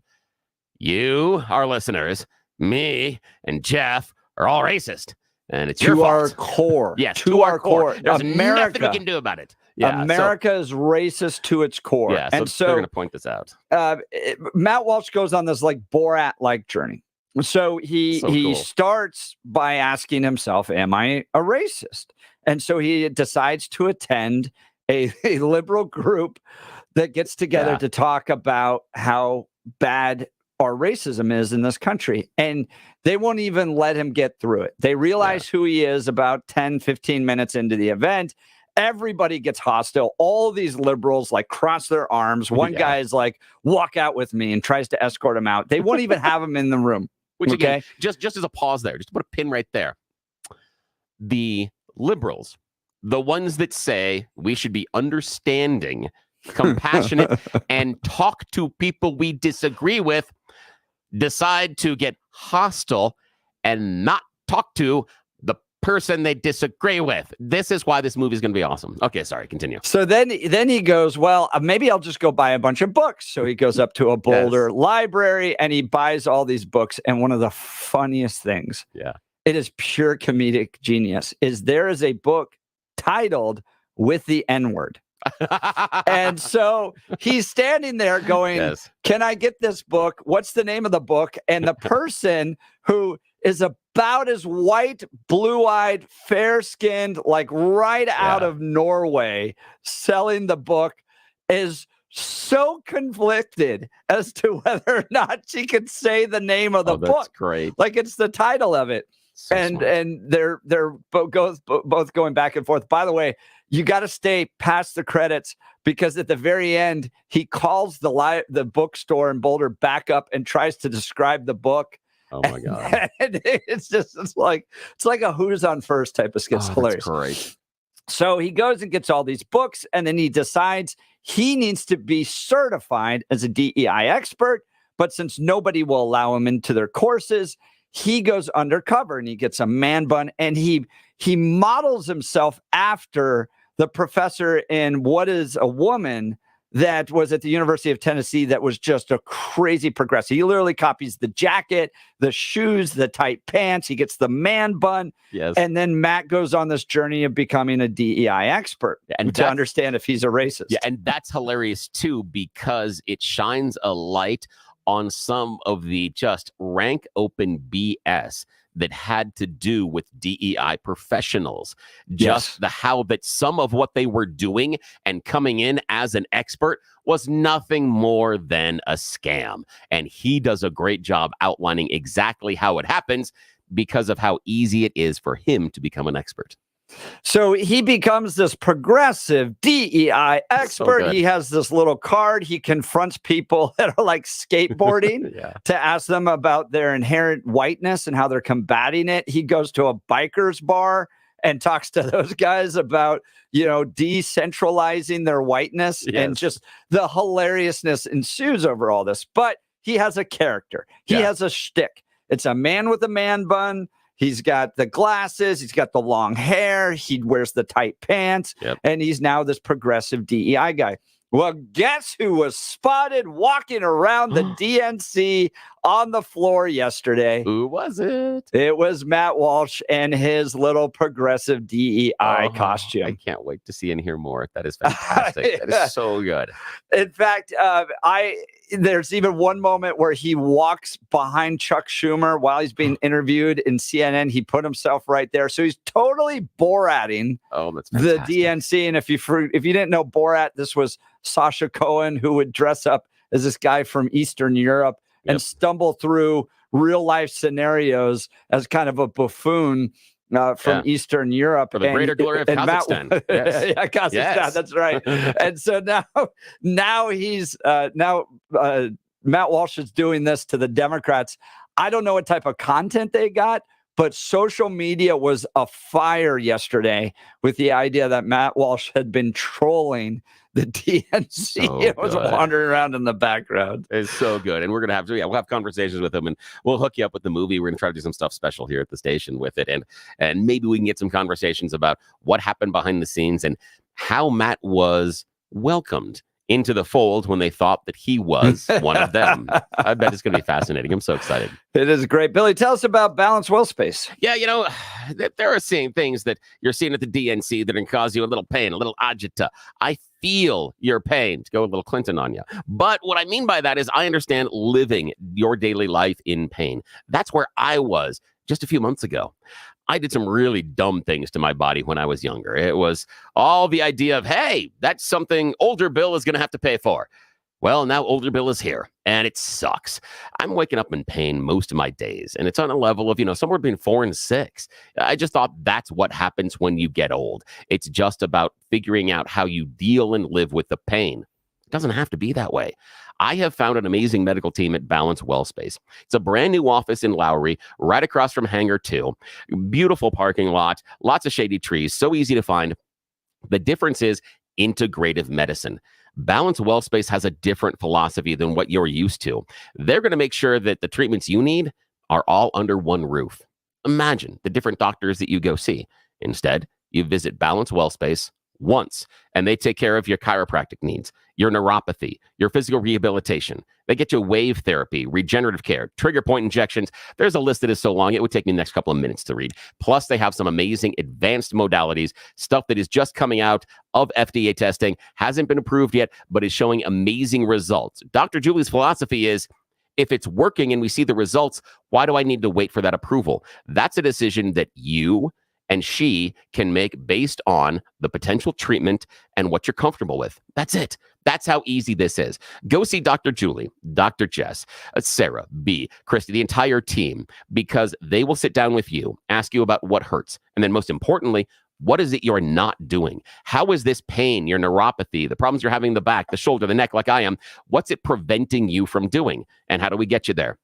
you, our listeners, me, and Jeff are all racist. And it's your fault. Our core. Yes, to our core. There's nothing we can do about it. Yeah, America is racist to its core. Yeah, and so they're going to point this out. Matt Walsh goes on this like Borat-like journey. So he starts by asking himself, am I a racist? And so he decides to attend a liberal group that gets together to talk about how bad our racism is in this country. And they won't even let him get through it. They realize who he is about 10, 15 minutes into the event. Everybody gets hostile. All these liberals like cross their arms. One guy is like, walk out with me, and tries to escort him out. They won't even have him in the room. Which again, just as a pause there, just put a pin right there. The liberals, the ones that say we should be understanding, compassionate, and talk to people we disagree with, decide to get hostile and not talk to the person they disagree with. This is why this movie is going to be awesome. Okay, sorry, continue. So then he goes, well, maybe I'll just go buy a bunch of books. So he goes up to a Boulder library and he buys all these books. And one of the funniest things, it is pure comedic genius, is there is a book titled With the N-Word. And so he's standing there going, can I get this book? What's the name of the book? And the person who is about as white, blue-eyed, fair-skinned, like right out of Norway, selling the book, is so conflicted as to whether or not she could say the name of the book. That's great. Like it's the title of it. So and they're both going back and forth. By the way, you got to stay past the credits, because at the very end, he calls the bookstore in Boulder back up and tries to describe the book. Oh my God. And it's like a Who's on First type of skit. It's hilarious. That's great. So he goes and gets all these books, and then he decides he needs to be certified as a DEI expert. But since nobody will allow him into their courses, he goes undercover and he gets a man bun, and he models himself after the professor in What Is a Woman that was at the University of Tennessee that was just a crazy progressive. He literally copies the jacket, the shoes, the tight pants. He gets the man bun. Yes. And then Matt goes on this journey of becoming a DEI expert and to understand if he's a racist. Yeah, and that's hilarious too, because it shines a light on some of the just rank open BS that had to do with DEI professionals. Just how that some of what they were doing and coming in as an expert was nothing more than a scam. And he does a great job outlining exactly how it happens because of how easy it is for him to become an expert. So he becomes this progressive DEI expert. He has this little card. He confronts people that are like skateboarding to ask them about their inherent whiteness and how they're combating it. He goes to a biker's bar and talks to those guys about, decentralizing their whiteness, and just the hilariousness ensues over all this. But he has a character. He has a shtick. It's a man with a man bun. He's got the glasses. He's got the long hair. He wears the tight pants. And he's now this progressive DEI guy. Well, guess who was spotted walking around the DNC on the floor yesterday? Who was it? It was Matt Walsh and his little progressive DEI costume. I can't wait to see and hear more. That is fantastic. That is so good. In fact, there's even one moment where he walks behind Chuck Schumer while he's being interviewed in CNN. He put himself right there. So he's totally Borating the DNC. And if you didn't know Borat, this was Sacha Cohen, who would dress up as this guy from Eastern Europe and stumble through real life scenarios as kind of a buffoon from Eastern Europe. For the greater glory of Kazakhstan. Kazakhstan, that's right. And so now he's Matt Walsh is doing this to the Democrats. I don't know what type of content they got, but social media was afire yesterday with the idea that Matt Walsh had been trolling the DNC. It was wandering around in the background. It's so good. And we're going to we'll have conversations with him, and we'll hook you up with the movie. We're going to try to do some stuff special here at the station with it. And maybe we can get some conversations about what happened behind the scenes and how Matt was welcomed into the fold when they thought that he was one of them. I bet it's going to be fascinating. I'm so excited. It is great. Billy, tell us about Balanced Will Space. Yeah, there are things that you're seeing at the DNC that can cause you a little pain, a little agita. I feel your pain, to go a little Clinton on you. But what I mean by that is I understand living your daily life in pain. That's where I was just a few months ago. I did some really dumb things to my body when I was younger. It was all the idea of, hey, that's something older Bill is going to have to pay for. Well, now older Bill is here, and it sucks. I'm waking up in pain most of my days, and it's on a level of, somewhere between 4 and 6. I just thought that's what happens when you get old. It's just about figuring out how you deal and live with the pain. It doesn't have to be that way. I have found an amazing medical team at Balanced Well Space. It's a brand new office in Lowry, right across from Hangar 2. Beautiful parking lot, lots of shady trees, so easy to find. The difference is integrative medicine. Balanced Well Space has a different philosophy than what you're used to. They're going to make sure that the treatments you need are all under one roof. Imagine the different doctors that you go see. Instead, you visit Balanced Well Space once, and they take care of your chiropractic needs, your neuropathy, your physical rehabilitation. They get you wave therapy, regenerative care, trigger point injections. There's a list that is so long, it would take me the next couple of minutes to read. Plus, they have some amazing advanced modalities, stuff that is just coming out of FDA testing, hasn't been approved yet, but is showing amazing results. Dr. Julie's philosophy is, if it's working and we see the results, why do I need to wait for that approval? That's a decision that you and she can make based on the potential treatment and what you're comfortable with. That's it. That's how easy this is. Go see Dr. Julie, Dr. Jess, Sarah, B, Christy, the entire team, because they will sit down with you, ask you about what hurts, and then most importantly, what is it you're not doing? How is this pain, your neuropathy, the problems you're having in the back, the shoulder, the neck, like I am, what's it preventing you from doing? And how do we get you there?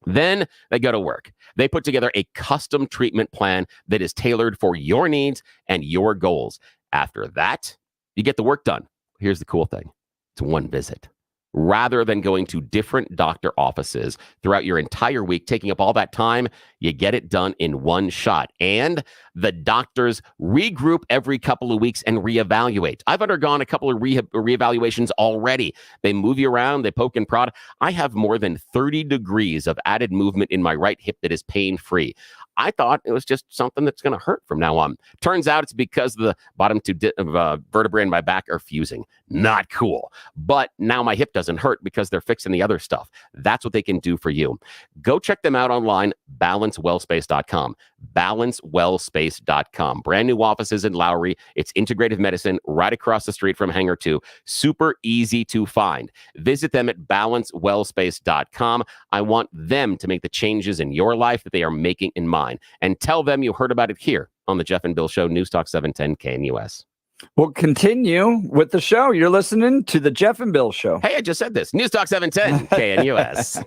Then they go to work. They put together a custom treatment plan that is tailored for your needs and your goals. After that, you get the work done. Here's the cool thing. It's one visit. rather than going to different doctor offices throughout your entire week, taking up all that time. You get it done in one shot. And the doctors regroup every couple of weeks and reevaluate. I've undergone a couple of reevaluations already. They move you around, they poke and prod. I have more than 30 degrees of added movement in my right hip that is pain-free. I thought it was just something that's going to hurt from now on. Turns out it's because the bottom two vertebrae in my back are fusing. Not cool. But now my hip doesn't hurt because they're fixing the other stuff. That's what they can do for you. Go check them out online, balancewellspace.com. Balancewellspace.com. Brand new offices in Lowry. It's integrative medicine right across the street from Hangar 2. Super easy to find. Visit them at balancewellspace.com. I want them to make the changes in your life that they are making in mine. And tell them you heard about it here on the Jeff and Bill Show, News Talk 710 KNUS. We'll continue with the show. You're listening to the Jeff and Bill Show. Hey, I just said this. News Talk 710 KNUS.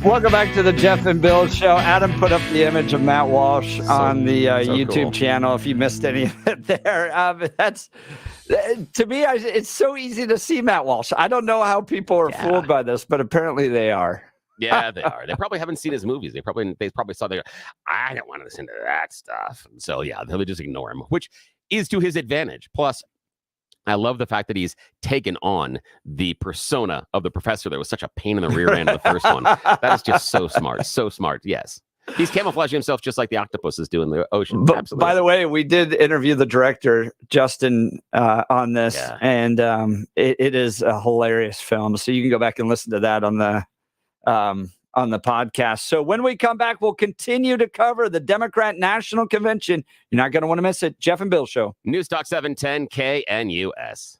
Welcome back to the Jeff and Bill Show. Adam put up the image of Matt Walsh on the YouTube channel. If you missed any of it there, that's to me. It's so easy to see Matt Walsh. I don't know how people are fooled by this, but apparently they are. Yeah, they are. They probably haven't seen his movies. They probably saw. I don't want to listen to that stuff. So yeah, they'll just ignore him, which is to his advantage. Plus, I love the fact that he's taken on the persona of the professor that was such a pain in the rear end of the first one. That is just so smart. So smart. Yes. He's camouflaging himself just like the octopuses do in the ocean. But, absolutely. by the way, we did interview the director, Justin, on this, and it is a hilarious film. So you can go back and listen to that on the podcast. So when we come back, we'll continue to cover the Democrat National Convention. You're not going to want to miss it. Jeff and Bill Show. News Talk 710 KNUS.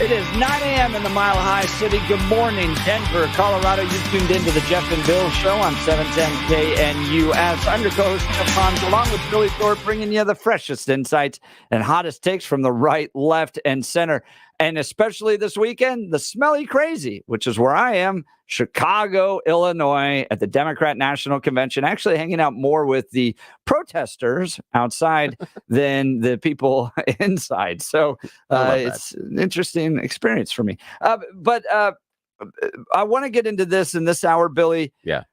It is 9 a.m. in the Mile High City. Good morning, Denver, Colorado. You tuned into the Jeff and Bill Show on 710 KNUS. I'm your co-host, Jeff Hans, along with Billy Thorpe, bringing you the freshest insights and hottest takes from the right, left, and center. And especially this weekend, the smelly crazy, which is where I am, Chicago, Illinois, at the Democrat National Convention, actually hanging out more with the protesters outside than the people inside. So it's an interesting experience for me. But I want to get into this in this hour, Billy. Yeah.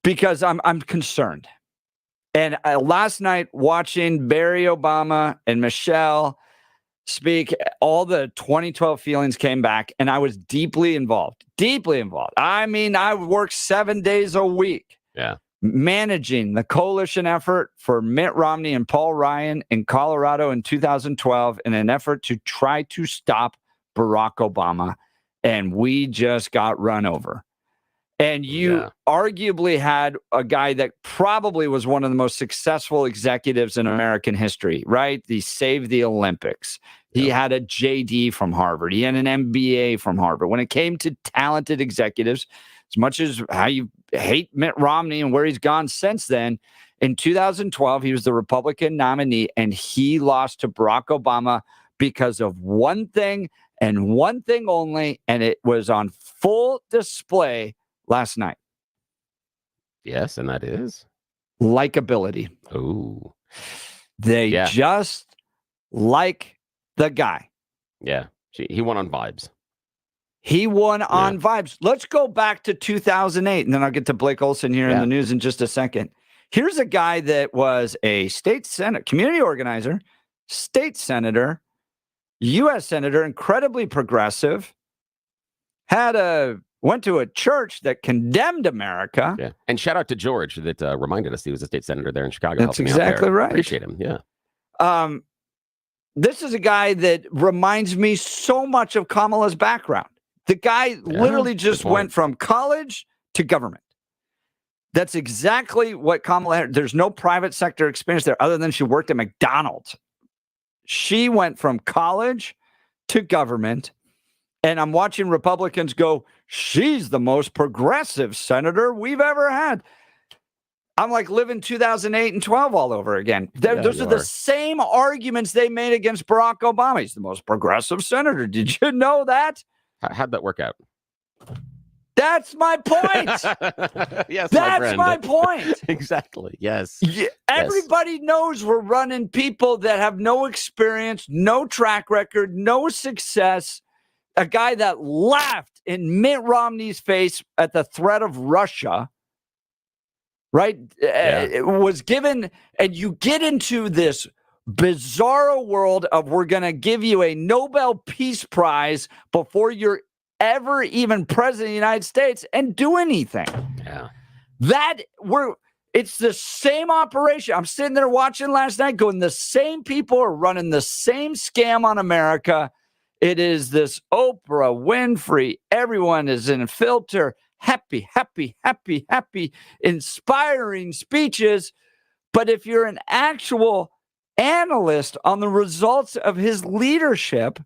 Because I'm concerned. And last night, watching Barry Obama and Michelle speak, all the 2012 feelings came back, and I was deeply involved. Deeply involved. I mean, I worked 7 days a week. Yeah. Managing the coalition effort for Mitt Romney and Paul Ryan in Colorado in 2012 in an effort to try to stop Barack Obama. And we just got run over. And you arguably had a guy that probably was one of the most successful executives in American history, right? He saved the Olympics. He had a JD from Harvard. He had an MBA from Harvard. When it came to talented executives, as much as how you hate Mitt Romney and where he's gone since then, in 2012, he was the Republican nominee, and he lost to Barack Obama because of one thing and one thing only, and it was on full display last night. Yes, and that is likability. Oh, they just like the guy. Yeah, he won on vibes. He won on vibes. Let's go back to 2008, and then I'll get to Blake Olson here in the news in just a second. Here's a guy that was a state senate community organizer, state senator, U.S. senator, incredibly progressive, went to a church that condemned America. Yeah. And shout out to George that reminded us he was a state senator there in Chicago. That's exactly right. Appreciate him. Yeah. This is a guy that reminds me so much of Kamala's background. The guy literally just went from college to government. That's exactly what Kamala had. There's no private sector experience there other than she worked at McDonald's. She went from college to government. And I'm watching Republicans go, she's the most progressive senator we've ever had. I'm like living 2008 and 12 all over again. Those are the same arguments they made against Barack Obama. He's the most progressive senator. Did you know that? How'd that work out? That's my point. Yes, that's my point. Exactly. Yes. Yeah, everybody knows we're running people that have no experience, no track record, no success. A guy that laughed in Mitt Romney's face at the threat of Russia, right? Was given, and you get into this bizarro world of we're going to give you a Nobel Peace Prize before you're ever even president of the United States and do anything. Yeah. It's the same operation. I'm sitting there watching last night going, the same people are running the same scam on America. It is this Oprah Winfrey. Everyone is in a filter. Happy, happy, happy, happy, inspiring speeches. But if you're an actual analyst on the results of his leadership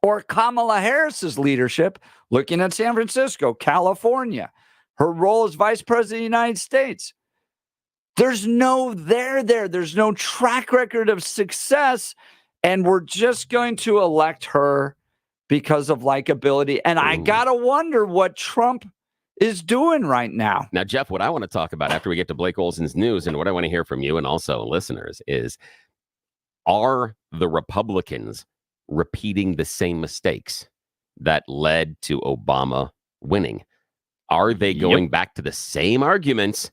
or Kamala Harris's leadership, looking at San Francisco, California, her role as vice president of the United States, there's no there. There's no track record of success. And we're just going to elect her because of likability. And I got to wonder what Trump is doing right now. Now, Jeff, what I want to talk about after we get to Blake Olson's news and what I want to hear from you and also listeners is, are the Republicans repeating the same mistakes that led to Obama winning? Are they going back to the same arguments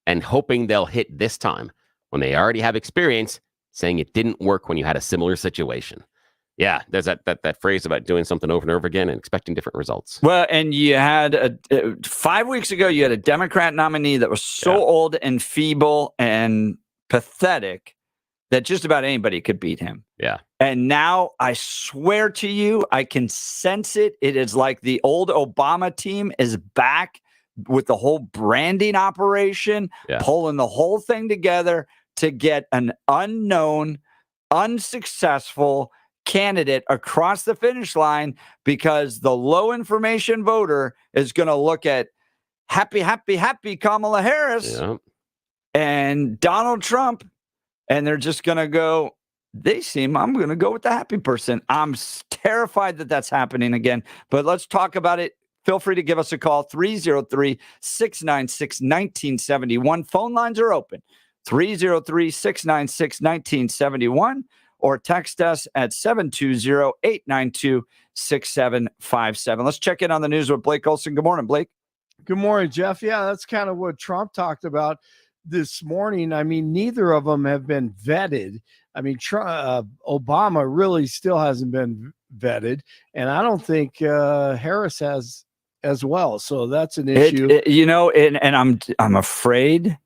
and hoping they'll hit this time when they already have experience saying it didn't work when you had a similar situation? Yeah, there's that phrase about doing something over and over again and expecting different results. Well, and you had 5 weeks ago, you had a Democrat nominee that was so old and feeble and pathetic that just about anybody could beat him. Yeah. And now I swear to you, I can sense it. It is like the old Obama team is back with the whole branding operation, pulling the whole thing together to get an unknown, unsuccessful candidate across the finish line, because the low information voter is going to look at happy, happy, happy Kamala Harris and Donald Trump, and they're just going to go, I'm going to go with the happy person. I'm terrified that that's happening again, but let's talk about it. Feel free to give us a call, 303-696-1971. Phone lines are open, 303-696-1971, or text us at 720-892-6757. Let's check in on the news with Blake Olson. Good morning, Blake. Good morning, Jeff. Yeah, that's kind of what Trump talked about this morning. I mean, neither of them have been vetted. I mean, Obama really still hasn't been vetted, and I don't think Harris has as well. So that's an issue. And I'm afraid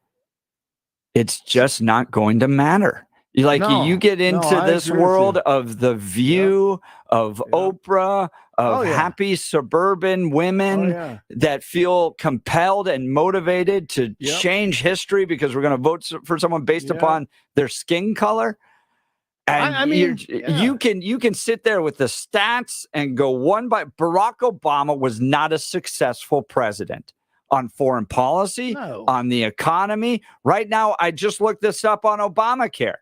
it's just not going to matter. You get into this world of The View, of Oprah, of happy suburban women that feel compelled and motivated to change history because we're going to vote for someone based upon their skin color. And you can sit there with the stats and go one by. Barack Obama was not a successful president on foreign policy, on the economy. Right now, I just looked this up on Obamacare.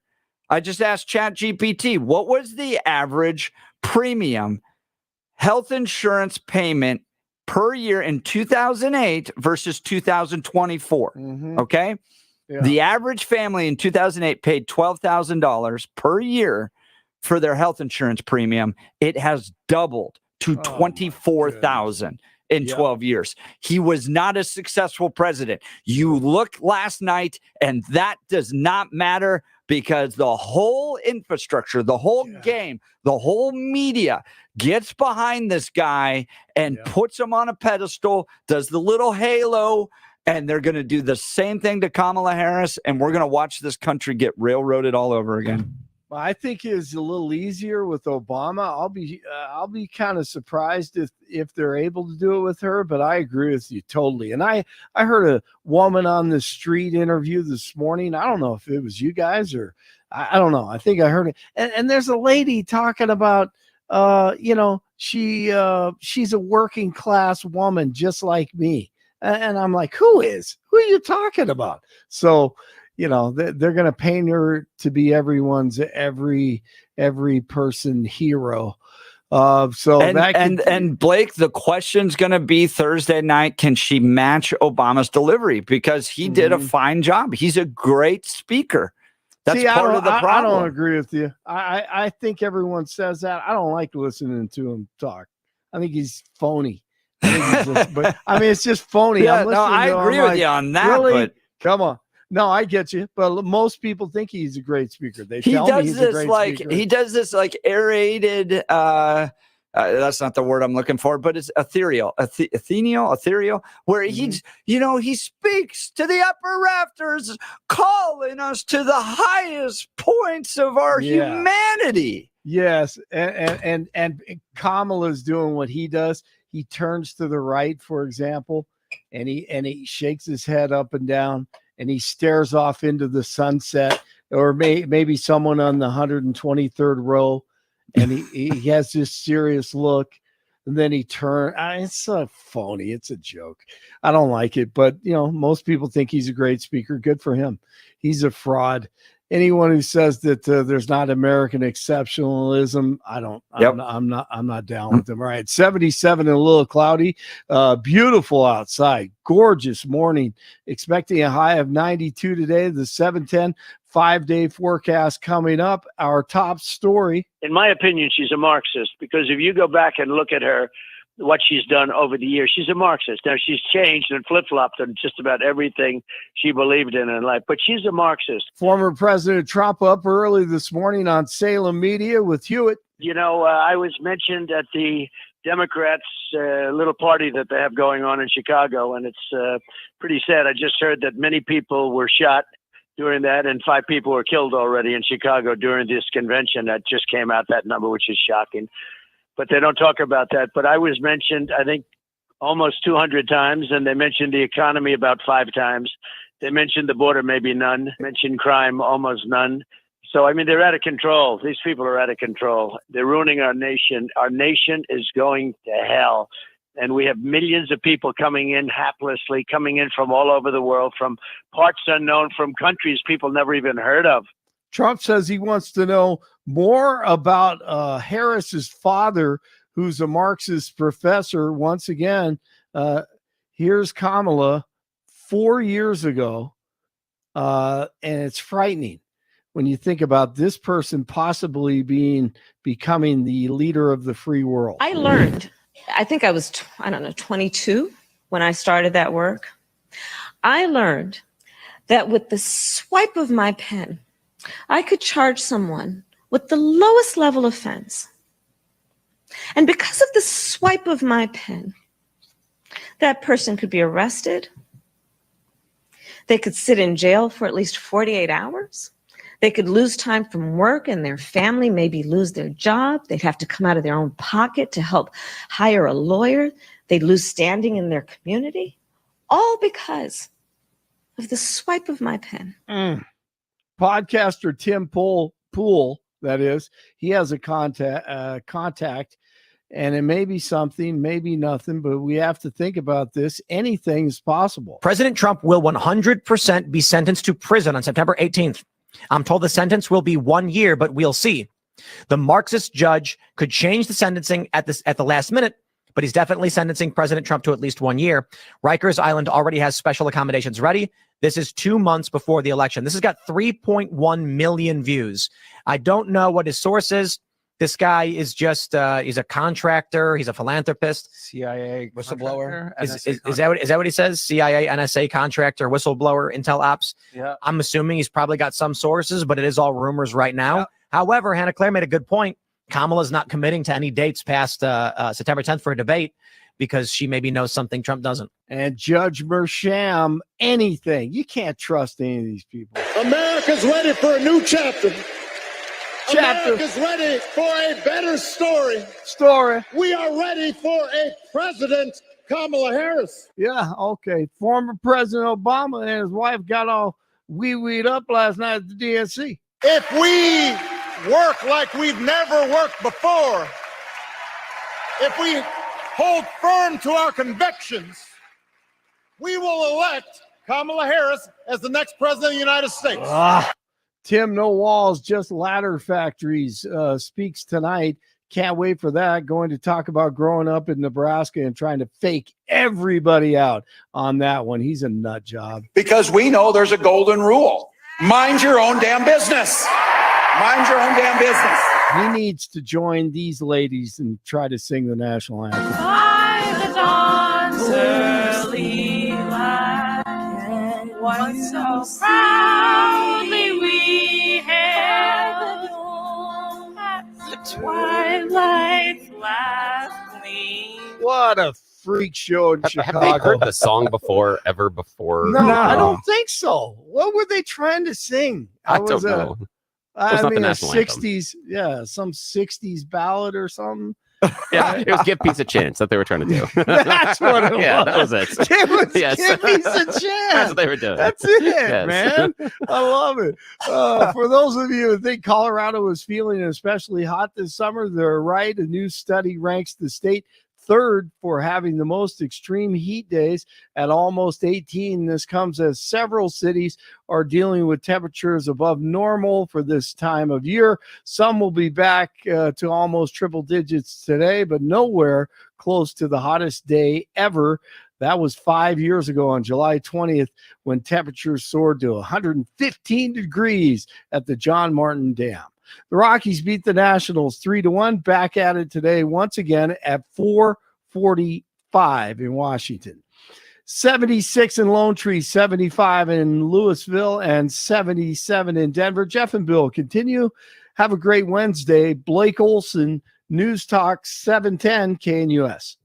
I just asked ChatGPT, what was the average premium health insurance payment per year in 2008 versus 2024? Okay. Yeah. The average family in 2008 paid $12,000 per year for their health insurance premium. It has doubled to $24,000 in 12 years. He was not a successful president. You look last night, and that does not matter because the whole infrastructure, the whole game, the whole media gets behind this guy and puts him on a pedestal, does the little halo. And they're going to do the same thing to Kamala Harris, and we're going to watch this country get railroaded all over again. Well, I think it's a little easier with Obama. I'll be kind of surprised if they're able to do it with her, but I agree with you totally. And I heard a woman on the street interview this morning. I don't know if it was you guys or I don't know. I think I heard it. And there's a lady talking about she's a working class woman just like me. And I'm like, who are you talking about? So, they're going to paint her to be everyone's every person hero. And Blake, the question's going to be Thursday night. Can she match Obama's delivery? Because he did a fine job. He's a great speaker. That's part of the problem. I don't agree with you. I think everyone says that. I don't like listening to him talk. I think he's phony. It's just phony. Yeah, I agree with you on that. Really? But come on. No, I get you. But most people think he's a great speaker. He does this like aerated. That's not the word I'm looking for, but it's ethereal, where he speaks to the upper rafters, calling us to the highest points of our humanity. Yes, and Kamala's doing what he does. He turns to the right, for example, and he shakes his head up and down, and he stares off into the sunset, or maybe someone on the 123rd row, and he has this serious look, and then he turns. It's so phony. It's a joke. I don't like it, but most people think he's a great speaker. Good for him. He's a fraud. Anyone who says that there's not American exceptionalism, I'm not down with them. All right, 77 and a little cloudy, beautiful outside, gorgeous morning. Expecting a high of 92 today. The 710 5-day forecast coming up. Our top story. In my opinion, she's a Marxist because if you go back and look at her, what she's done over the years, she's a Marxist. Now, she's changed and flip-flopped on just about everything she believed in life, but she's a Marxist. Former President Trump up early this morning on Salem Media with Hewitt. I was mentioned at the Democrats' little party that they have going on in Chicago, and it's pretty sad. I just heard that many people were shot during that, and 5 people were killed already in Chicago during this convention. That just came out, that number, which is shocking. But they don't talk about that. But I was mentioned, I think, almost 200 times, and they mentioned the economy about 5 times. They mentioned the border, maybe none. Mentioned crime, almost none. So, they're out of control. These people are out of control. They're ruining our nation. Our nation is going to hell. And we have millions of people coming in haplessly, coming in from all over the world, from parts unknown, from countries people never even heard of. Trump says he wants to know more about Harris's father, who's a Marxist professor. Once again, here's Kamala 4 years ago, and it's frightening when you think about this person possibly becoming the leader of the free world. I learned, I think I was, 22 when I started that work. I learned that with the swipe of my pen, I could charge someone with the lowest level offense. And because of the swipe of my pen, that person could be arrested. They could sit in jail for at least 48 hours. They could lose time from work, and their family maybe lose their job. They'd have to come out of their own pocket to help hire a lawyer. They'd lose standing in their community, all because of the swipe of my pen. Podcaster Tim Pool, that is, he has a contact, and it may be something, maybe nothing, but we have to think about this. Anything is possible. President Trump will 100% be sentenced to prison on September 18th. I'm told the sentence will be 1 year, but we'll see. The Marxist judge could change the sentencing at the last minute, but he's definitely sentencing President Trump to at least 1 year. Rikers Island already has special accommodations ready. This is 2 months before the election. This has got 3.1 million views. I don't know what his source is. This guy is just, he's a contractor. He's a philanthropist. CIA whistleblower. Is that what he says? CIA, NSA contractor, whistleblower, intel ops. Yeah. I'm assuming he's probably got some sources, but it is all rumors right now. Yeah. However, Hannah Claire made a good point. Kamala's not committing to any dates past September 10th for a debate because she maybe knows something Trump doesn't. And Judge Mersham, anything. You can't trust any of these people. America's ready for a new chapter. America's ready for a better story. We are ready for a President Kamala Harris. Yeah, okay. Former President Obama and his wife got all wee-weed up last night at the DNC. If we work like we've never worked before, if we hold firm to our convictions, we will elect Kamala Harris as the next president of the United States. Tim No Walls, Just Ladder Factories speaks tonight. Can't wait for that. Going to talk about growing up in Nebraska and trying to fake everybody out on that one. He's a nut job. Because we know there's a golden rule. Mind your own damn business. Mind your own damn business. He needs to join these ladies and try to sing the national anthem. By the dawn's early light, once so proudly we hailed at the twilight's last gleam. What a freak show in Chicago. Have they heard the song before? No, I don't think so. What were they trying to sing? I don't know. I mean, a 60s, some 60s ballad or something. Yeah, it was Give Peace a Chance that they were trying to do. That's what it was. Yeah, that was it. It was Give Peace a Chance. That's what they were doing. That's it, man. I love it. For those of you who think Colorado is feeling especially hot this summer, they're right. A new study ranks the state third for having the most extreme heat days at almost 18. This comes as several cities are dealing with temperatures above normal for this time of year. Some will be back to almost triple digits today, but nowhere close to the hottest day ever. That was 5 years ago on July 20th when temperatures soared to 115 degrees at the John Martin Dam. The Rockies beat the Nationals 3-1. Back at it today once again at 4:45 in Washington. 76 in Lone Tree, 75 in Louisville, and 77 in Denver. Jeff and Bill continue. Have a great Wednesday. Blake Olson, News Talk 710 KNUS.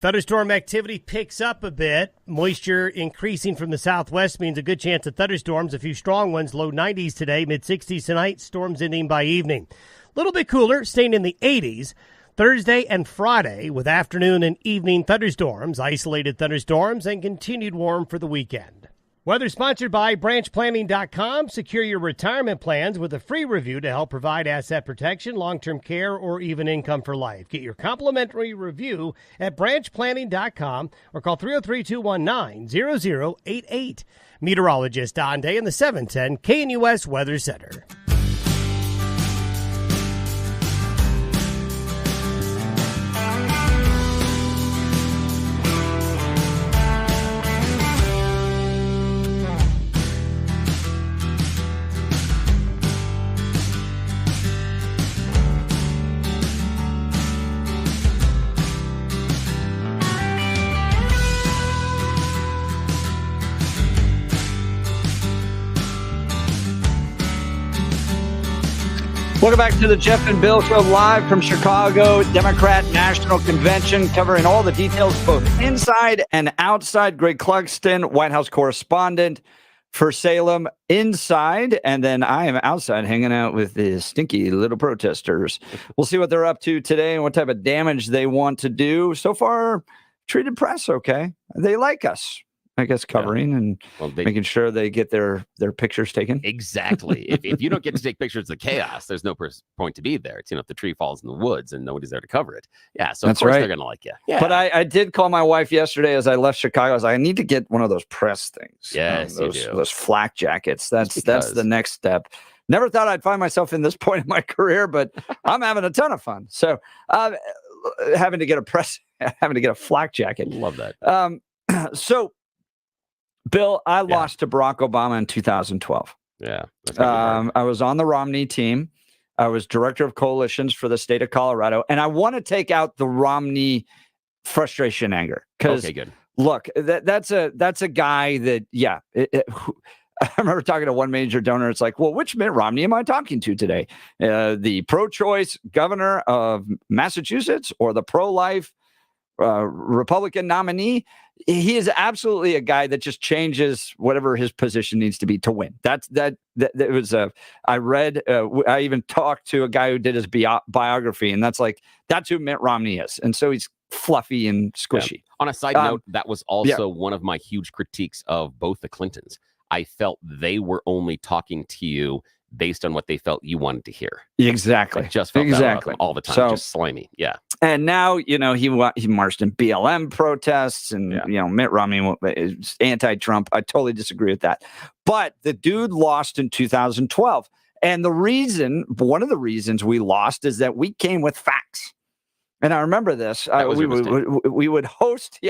Thunderstorm activity picks up a bit. Moisture increasing from the southwest means a good chance of thunderstorms. A few strong ones, low 90s today, mid-60s tonight. Storms ending by evening. A little bit cooler, staying in the 80s. Thursday and Friday with afternoon and evening thunderstorms, isolated thunderstorms, and continued warm for the weekend. Weather sponsored by branchplanning.com. Secure your retirement plans with a free review to help provide asset protection, long-term care, or even income for life. Get your complimentary review at branchplanning.com or call 303-219-0088. Meteorologist Don Day in the 710 KNUS Weather Center. Welcome back to the Jeff and Bill Show, live from Chicago Democrat National Convention, covering all the details both inside and outside. Greg Clugston, White House correspondent for Salem, inside, and then I am outside hanging out with the stinky little protesters. We'll see what they're up to today and what type of damage they want to do. So far, treated press okay. They like us. I guess covering and making sure they get their pictures taken. Exactly. if you don't get to take pictures of the chaos, there's no point to be there. It's, if the tree falls in the woods and nobody's there to cover it. Yeah, so of course they're going to like you. Yeah. But I did call my wife yesterday as I left Chicago. I was like, I need to get one of those press things. Yes, those flak jackets. That's the next step. Never thought I'd find myself in this point in my career, but I'm having a ton of fun. So having to get a flak jacket. Love that. So Bill, I lost to Barack Obama in 2012. Yeah. I was on the Romney team. I was director of coalitions for the state of Colorado. And I want to take out the Romney frustration, anger. Because look, that's a guy that, I remember talking to one major donor. It's like, well, which Mitt Romney am I talking to today? The pro-choice governor of Massachusetts or the pro-life Republican nominee? He is absolutely a guy that just changes whatever his position needs to be to win. That was I read. I even talked to a guy who did his biography, and that's who Mitt Romney is. And so he's fluffy and squishy. Yeah. On a side note, that was also one of my huge critiques of both the Clintons. I felt they were only talking to you based on what they felt you wanted to hear. Exactly. I just felt that all the time. So, just slimy. Yeah. And now, he marched in BLM protests and, Mitt Romney is anti-Trump. I totally disagree with that. But the dude lost in 2012. And one of the reasons we lost is that we came with facts. And I remember this. We would host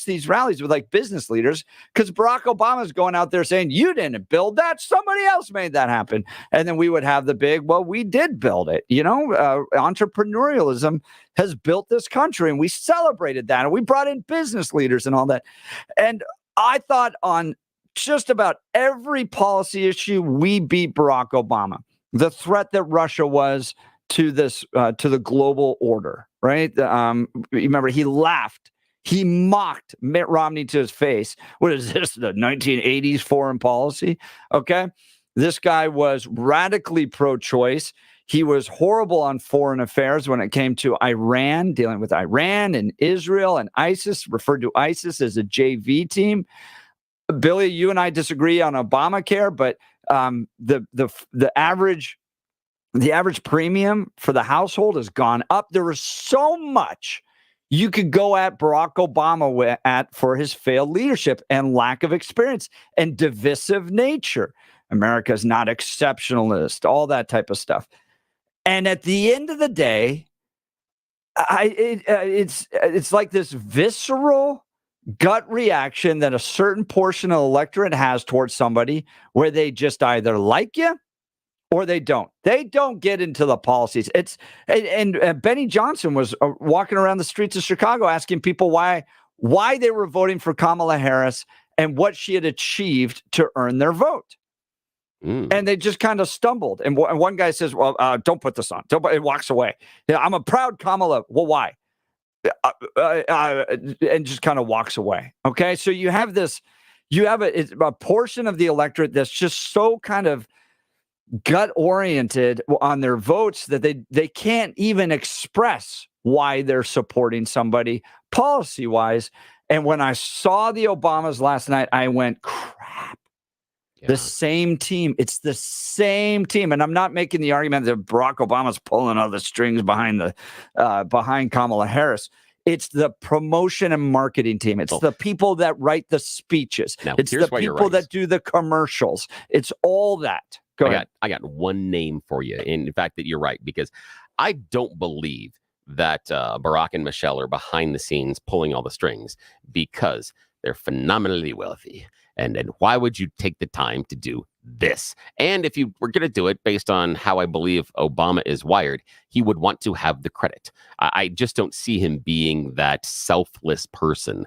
these rallies with business leaders because Barack Obama's going out there saying, you didn't build that. Somebody else made that happen. And then we would have the big, well, we did build it. Entrepreneurialism has built this country and we celebrated that. And we brought in business leaders and all that. And I thought on just about every policy issue, we beat Barack Obama. The threat that Russia was to this, to the global order, right? Remember, he laughed. He mocked Mitt Romney to his face. What is this, the 1980s foreign policy? Okay. This guy was radically pro-choice. He was horrible on foreign affairs when it came to Iran, dealing with Iran and Israel and ISIS, referred to ISIS as a JV team. Billy, you and I disagree on Obamacare, but the average premium for the household has gone up. There was so much you could go at Barack Obama for his failed leadership and lack of experience and divisive nature. America's not exceptionalist, all that type of stuff. And at the end of the day, it's like this visceral gut reaction that a certain portion of the electorate has towards somebody where they just either like you or they don't. They don't get into the policies. And Benny Johnson was walking around the streets of Chicago asking people why they were voting for Kamala Harris and what she had achieved to earn their vote. And they just kind of stumbled. And one guy says, well, don't put this on. It walks away. Yeah, I'm a proud Kamala. Well, why? And just kind of walks away. Okay. So you have a portion of the electorate that's just so kind of gut oriented on their votes that they can't even express why they're supporting somebody policy wise. And when I saw the Obamas last night, I went, crap. Yeah. The same team. It's the same team. And I'm not making the argument that Barack Obama's pulling all the strings behind Kamala Harris. It's the promotion and marketing team. It's the people that write the speeches. Now, it's the people that do the commercials. It's all that. Go ahead. I got one name for you. In fact, that you're right, because I don't believe that Barack and Michelle are behind the scenes pulling all the strings, because they're phenomenally wealthy. And why would you take the time to do this? And if you were going to do it based on how I believe Obama is wired, he would want to have the credit. I just don't see him being that selfless person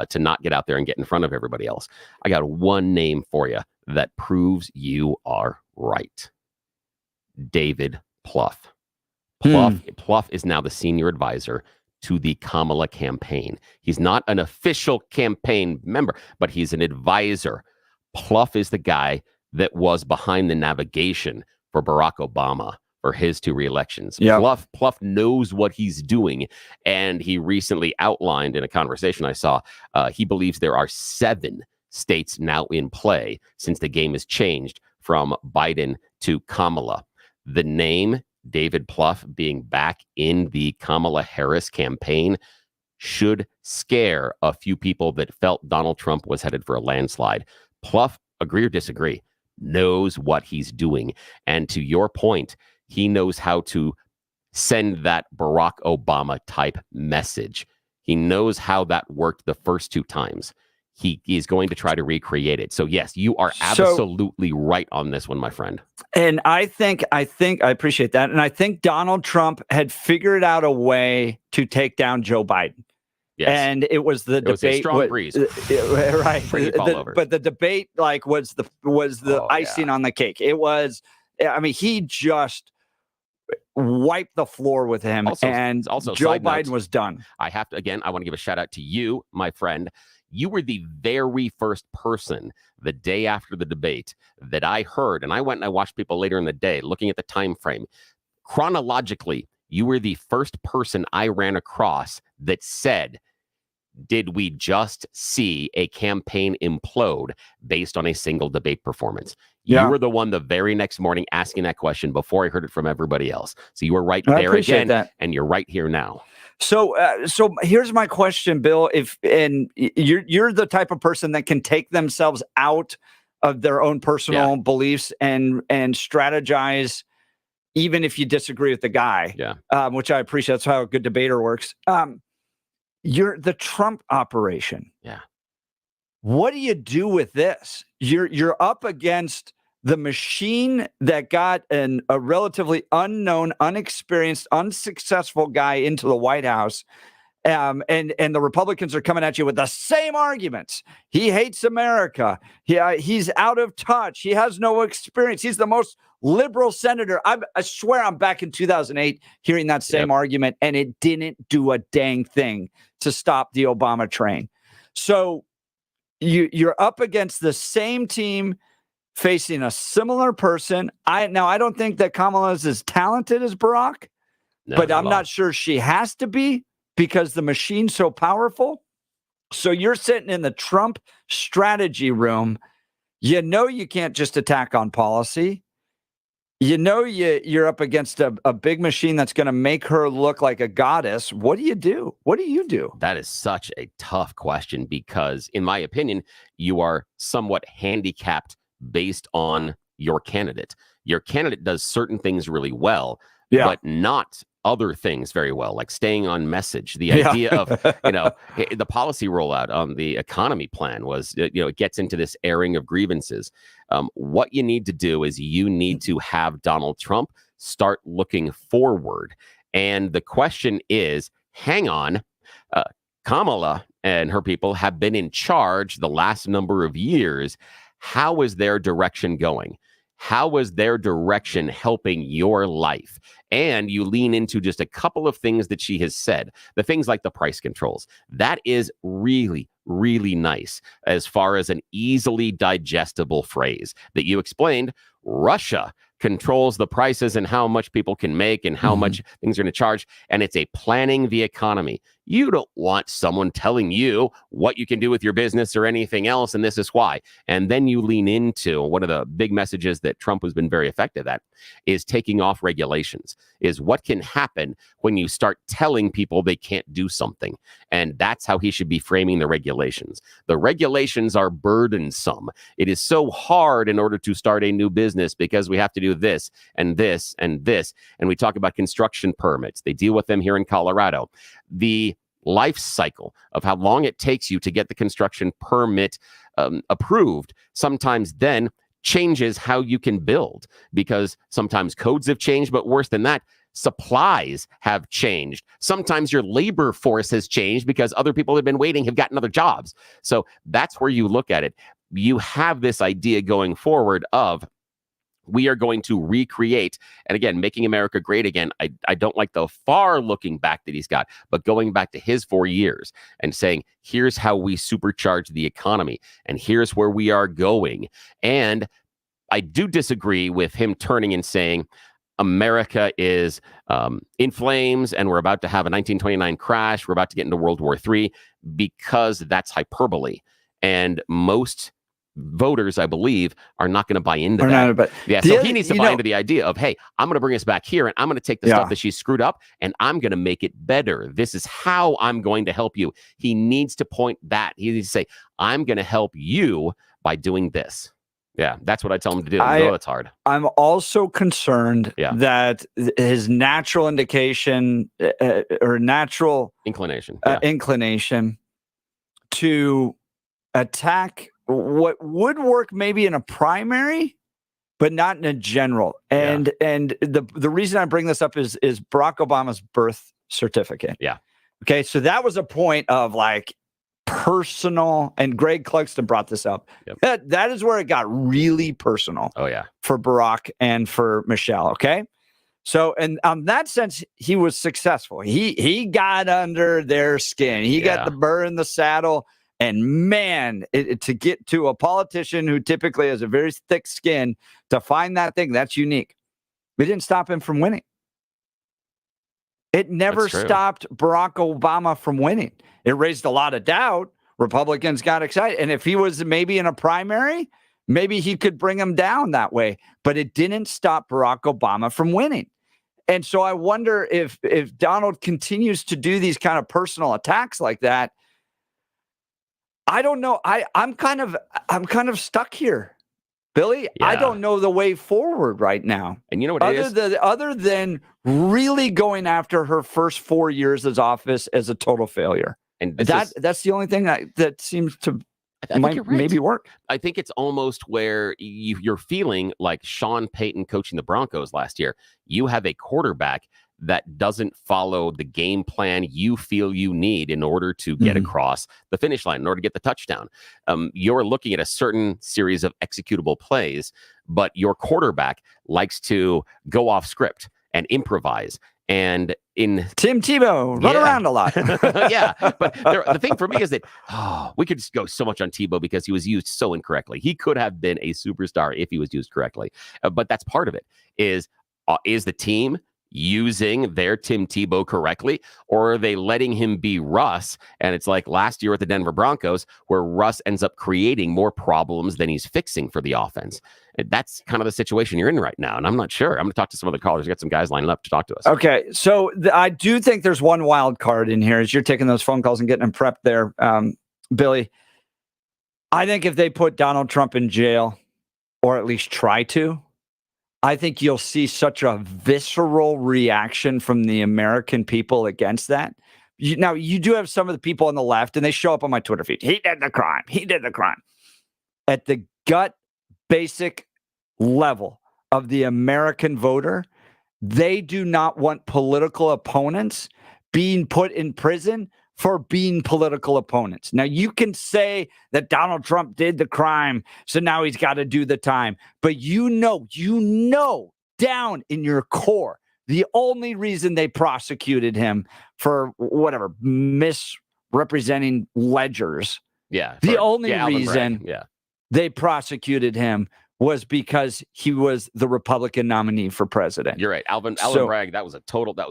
to not get out there and get in front of everybody else. I got one name for you that proves you are right. David Plouffe. Plouffe is now the senior advisor to the Kamala campaign. He's not an official campaign member, but he's an advisor. Plouffe is the guy that was behind the navigation for Barack Obama for his 2 re-elections. Yep. Plouffe knows what he's doing, and he recently outlined in a conversation I saw, he believes there are 7 states now in play since the game has changed from Biden to Kamala. The name David Plouffe being back in the Kamala Harris campaign should scare a few people that felt Donald Trump was headed for a landslide. Plouffe, agree or disagree, knows what he's doing. And to your point, he knows how to send that Barack Obama type message. He knows how that worked the first 2 times. He is going to try to recreate it. So yes, you are absolutely right on this one, my friend. And I think I appreciate that. And I think Donald Trump had figured out a way to take down Joe Biden. Yes. And it was the debate. Was a strong breeze. Right. But the debate was the icing on the cake. It was, I mean, he just wiped the floor with him. And Joe Biden was done. I want to give a shout out to you, my friend. You were the very first person the day after the debate that I heard, and I went and I watched people later in the day looking at the time frame. Chronologically, you were the first person I ran across that said, did we just see a campaign implode based on a single debate performance? Yeah. You were the one the very next morning asking that question before I heard it from everybody else. So you were right there again, and you're right here now. So here's my question, Bill. You're the type of person that can take themselves out of their own personal beliefs and strategize, even if you disagree with the guy. Yeah, which I appreciate. That's how a good debater works. You're the Trump operation. Yeah. What do you do with this? You're up against the machine that got a relatively unknown, unexperienced, unsuccessful guy into the White House. And the Republicans are coming at you with the same arguments. He hates America. He's out of touch. He has no experience. He's the most liberal senator. I swear I'm back in 2008 hearing that same argument, and it didn't do a dang thing to stop the Obama train. So you're up against the same team facing a similar person. I don't think that Kamala is as talented as Barack, but I'm not sure she has to be because the machine's so powerful. So you're sitting in the Trump strategy room. You know you can't just attack on policy. You know you're up against a big machine that's going to make her look like a goddess. What do you do? What do you do? That is such a tough question because, in my opinion, you are somewhat handicapped based on your candidate. Your candidate does certain things really well, but not other things very well, like staying on message. The idea of, the policy rollout on the economy plan was, it gets into this airing of grievances. What you need to do is you need to have Donald Trump start looking forward. And the question is, hang on, Kamala and her people have been in charge the last number of years. How is their direction going? How is their direction helping your life? And you lean into just a couple of things that she has said, the things like the price controls. That is really, really nice as far as an easily digestible phrase that you explained. Russia controls the prices and how much people can make and how much things are going to charge. And it's a planning the economy. You don't want someone telling you what you can do with your business or anything else, and this is why. And then you lean into one of the big messages that Trump has been very effective at is taking off regulations, is what can happen when you start telling people they can't do something. And that's how he should be framing the regulations. The regulations are burdensome. It is so hard in order to start a new business because we have to do this and this and this. And we talk about construction permits. They deal with them here in Colorado. The life cycle of how long it takes you to get the construction permit approved sometimes then changes how you can build, because sometimes codes have changed, but worse than that, supplies have changed. Sometimes your labor force has changed because other people who have been waiting have gotten other jobs. So that's where you look at it. You have this idea going forward of, we are going to recreate, and again, making America great again. I don't like the far looking back that he's got, but going back to his 4 years and saying, here's how we supercharge the economy, and here's where we are going. And I do disagree with him turning and saying, America is in flames and we're about to have a 1929 crash. We're about to get into World War III, because that's hyperbole. And most voters, I believe, are not going to buy into that. So he needs to buy into the idea of, hey, I'm going to bring us back here and I'm going to take the stuff that she's screwed up and I'm going to make it better. This is how I'm going to help you. He needs to point that. He needs to say, I'm going to help you by doing this. Yeah, that's what I tell him to do. I know it's hard. I'm also concerned that his natural indication or natural inclination to attack what would work maybe in a primary, but not in a general. And the reason I bring this up is Barack Obama's birth certificate. Yeah. Okay, so that was a point of like personal, and Greg Clugston brought this up. That is where it got really personal. Oh yeah, for Barack and for Michelle. Okay, so and on that sense, he was successful. He got under their skin. He got the burr in the saddle. And man, to get to a politician who typically has a very thick skin, to find that thing, that's unique. It didn't stop him from winning. It never stopped Barack Obama from winning. It raised a lot of doubt. Republicans got excited. And if he was maybe in a primary, maybe he could bring him down that way. But it didn't stop Barack Obama from winning. And so I wonder if Donald continues to do these kind of personal attacks like that. I don't know. I'm kind of stuck here, Billy. I don't know the way forward right now. And you know what other than really going after her first 4 years as office as a total failure. And that's the only thing that seems to maybe work. I think it's almost where you're feeling like Sean Payton coaching the Broncos last year. You have a quarterback that doesn't follow the game plan you feel you need in order to get across the finish line, in order to get the touchdown. You're looking at a certain series of executable plays, but your quarterback likes to go off script and improvise. And in Tim Tebow, run around a lot. But the thing for me is that we could just go so much on Tebow because he was used so incorrectly. He could have been a superstar if he was used correctly. But that's part of it, is the team using their Tim Tebow correctly, or are they letting him be Russ? And it's like last year at the Denver Broncos, where Russ ends up creating more problems than he's fixing for the offense. And that's kind of the situation you're in right now. And I'm not sure. I'm going to talk to some other callers. We got some guys lining up to talk to us. Okay. So I do think there's one wild card in here as you're taking those phone calls and getting them prepped there, Billy. I think if they put Donald Trump in jail, or at least try to, I think you'll see such a visceral reaction from the American people against that. Now, you do have some of the people on the left, and they show up on my Twitter feed. He did the crime. He did the crime. At the gut, basic level of the American voter, they do not want political opponents being put in prison for being political opponents. Now, you can say that Donald Trump did the crime, so now he's got to do the time. But you know down in your core, the only reason they prosecuted him for whatever, misrepresenting ledgers. The only reason they prosecuted him was because he was the Republican nominee for president. You're right. Alvin Bragg, that was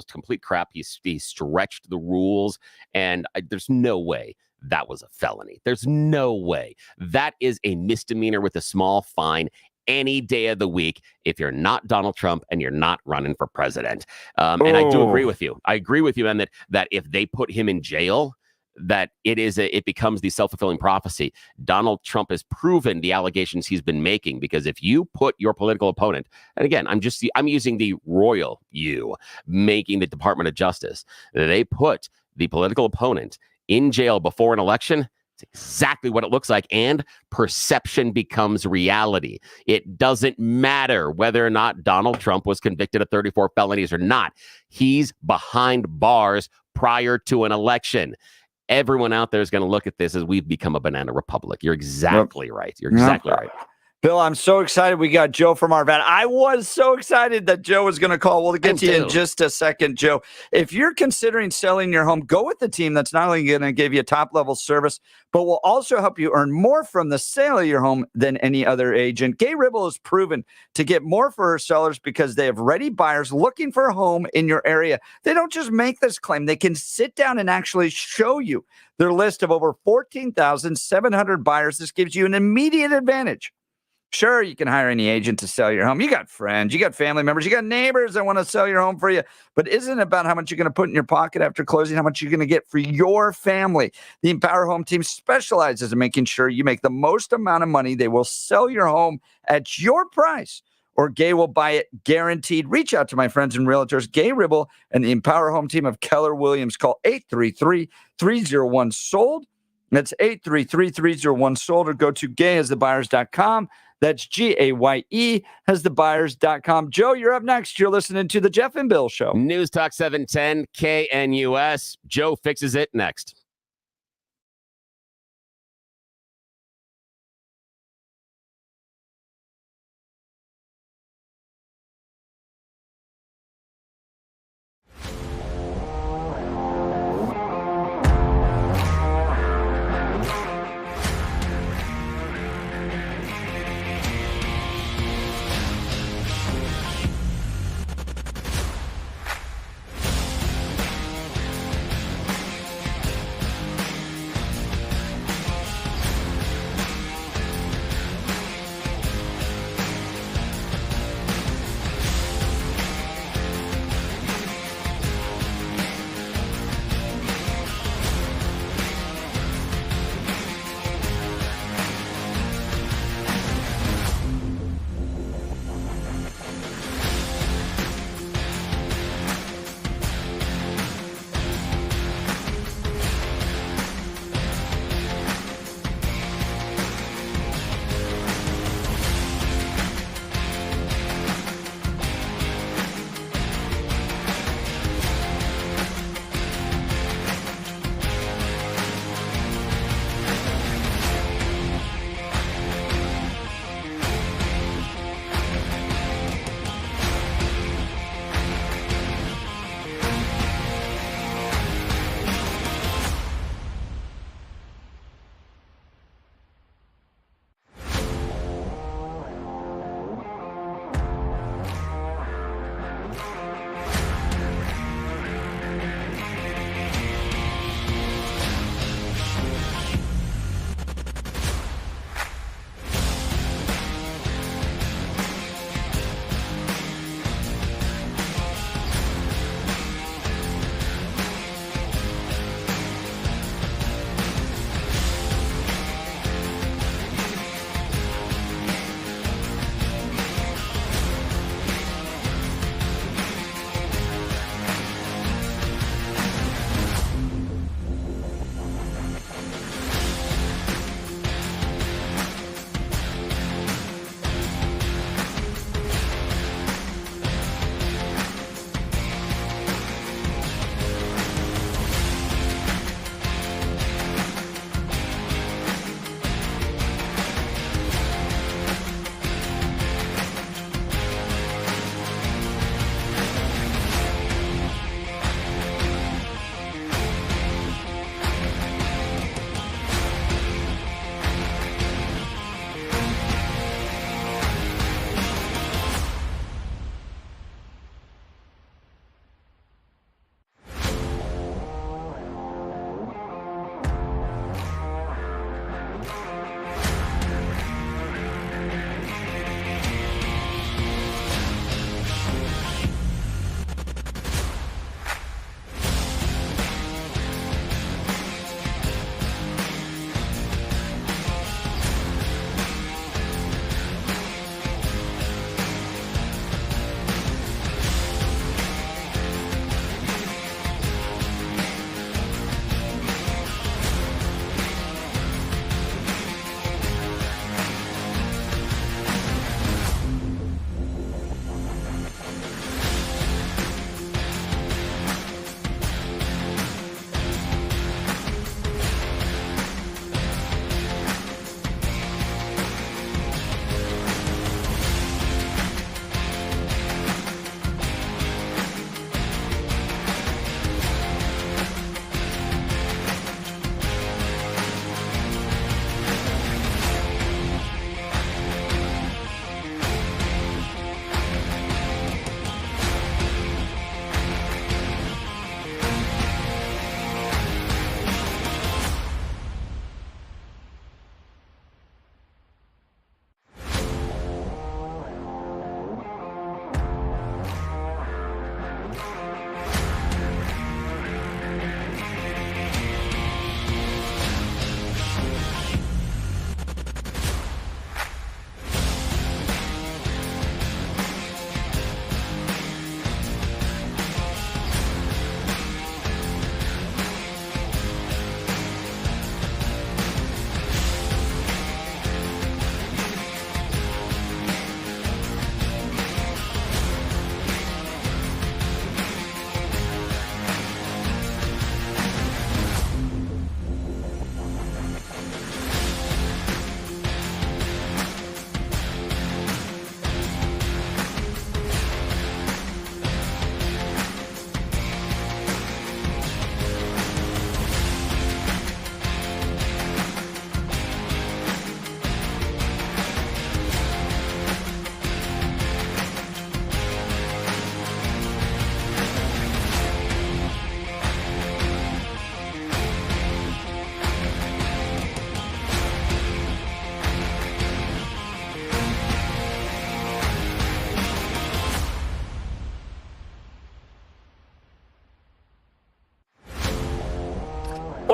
complete crap. He stretched the rules, and there's no way that was a felony. There's no way. That is a misdemeanor with a small fine any day of the week if you're not Donald Trump and you're not running for president. And I do agree with you. I agree with you, and that if they put him in jail, that it becomes the self-fulfilling prophecy. Donald Trump has proven the allegations he's been making, because if you put your political opponent, and again, I'm using the royal you, making the Department of Justice, they put the political opponent in jail before an election, it's exactly what it looks like, and perception becomes reality. It doesn't matter whether or not Donald Trump was convicted of 34 felonies or not. He's behind bars prior to an election. Everyone out there is going to look at this as we've become a banana republic. You're exactly right. You're exactly right. Bill, I'm so excited we got Joe from Arvada. I was so excited that Joe was going to call. We'll get to you in just a second, Joe. If you're considering selling your home, go with the team that's not only going to give you top-level service, but will also help you earn more from the sale of your home than any other agent. Gay Ribble has proven to get more for her sellers because they have ready buyers looking for a home in your area. They don't just make this claim. They can sit down and actually show you their list of over 14,700 buyers. This gives you an immediate advantage. Sure, you can hire any agent to sell your home. You got friends, you got family members, you got neighbors that want to sell your home for you. But isn't it about how much you're going to put in your pocket after closing, how much you're going to get for your family? The Empower Home team specializes in making sure you make the most amount of money. They will sell your home at your price, or Gay will buy it guaranteed. Reach out to my friends and realtors, Gay Ribble and the Empower Home team of Keller Williams. Call 833-301-SOLD. That's 833-301-SOLD, or go to gayasthebuyers.com. That's GAYE as thebuyers.com. Joe, you're up next. You're listening to the Jeff and Bill Show. News Talk 710 KNUS. Joe fixes it next.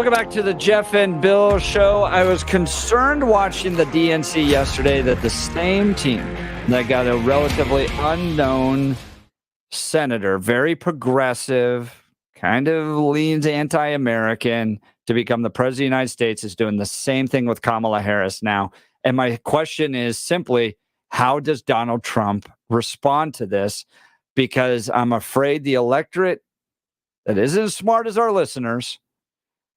Welcome back to the Jeff and Bill show. I was concerned watching the DNC yesterday that the same team that got a relatively unknown senator, very progressive, kind of leans anti-American to become the president of the United States, is doing the same thing with Kamala Harris now. And my question is simply, how does Donald Trump respond to this? Because I'm afraid the electorate that isn't as smart as our listeners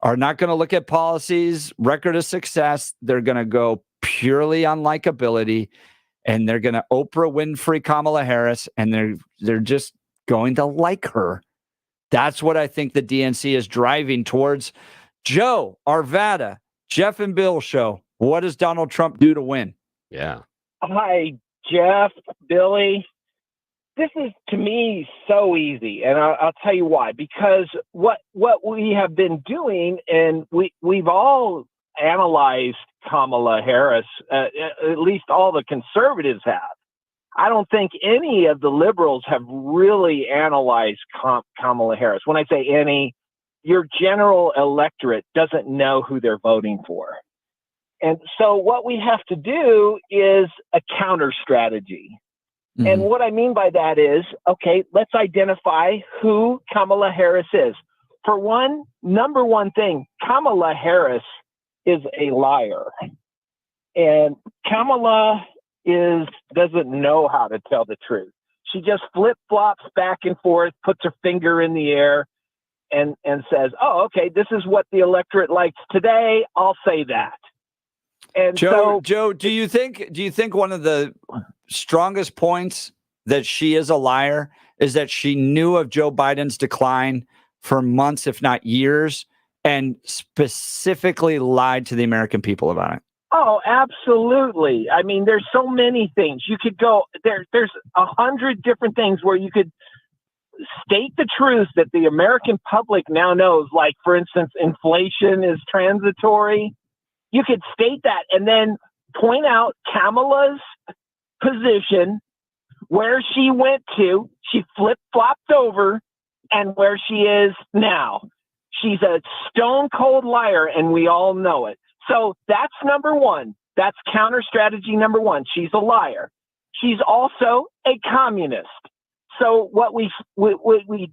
are not going to look at policies, record of success. They're going to go purely on likability, and they're going to Oprah Winfrey Kamala Harris, and they're just going to like her. That's what I think the DNC is driving towards. Joe, Arvada, Jeff and Bill show. What does Donald Trump do to win? Yeah. Hi, Jeff, Billy. This is, to me, so easy, and I'll tell you why. Because what we have been doing, and we've all analyzed Kamala Harris, at least all the conservatives have. I don't think any of the liberals have really analyzed Kamala Harris. When I say any, your general electorate doesn't know who they're voting for. And so what we have to do is a counter strategy. Mm-hmm. And what I mean by that is, okay, let's identify who Kamala Harris is. For one, number one thing, Kamala Harris is a liar. And Kamala doesn't know how to tell the truth. She just flip-flops back and forth, puts her finger in the air, and says, oh, okay, this is what the electorate likes today. I'll say that. And Joe, do you think one of the strongest points that she is a liar is that she knew of Joe Biden's decline for months, if not years, and specifically lied to the American people about it? Oh, absolutely. I mean, there's so many things you could go there. There's 100 different things where you could state the truth that the American public now knows. Like, for instance, inflation is transitory. You could state that and then point out Kamala's position, where she went to, she flip-flopped over, and where she is now. She's a stone cold liar, and we all know it. So that's number one. That's counter strategy number one. She's a liar. She's also a communist. So what we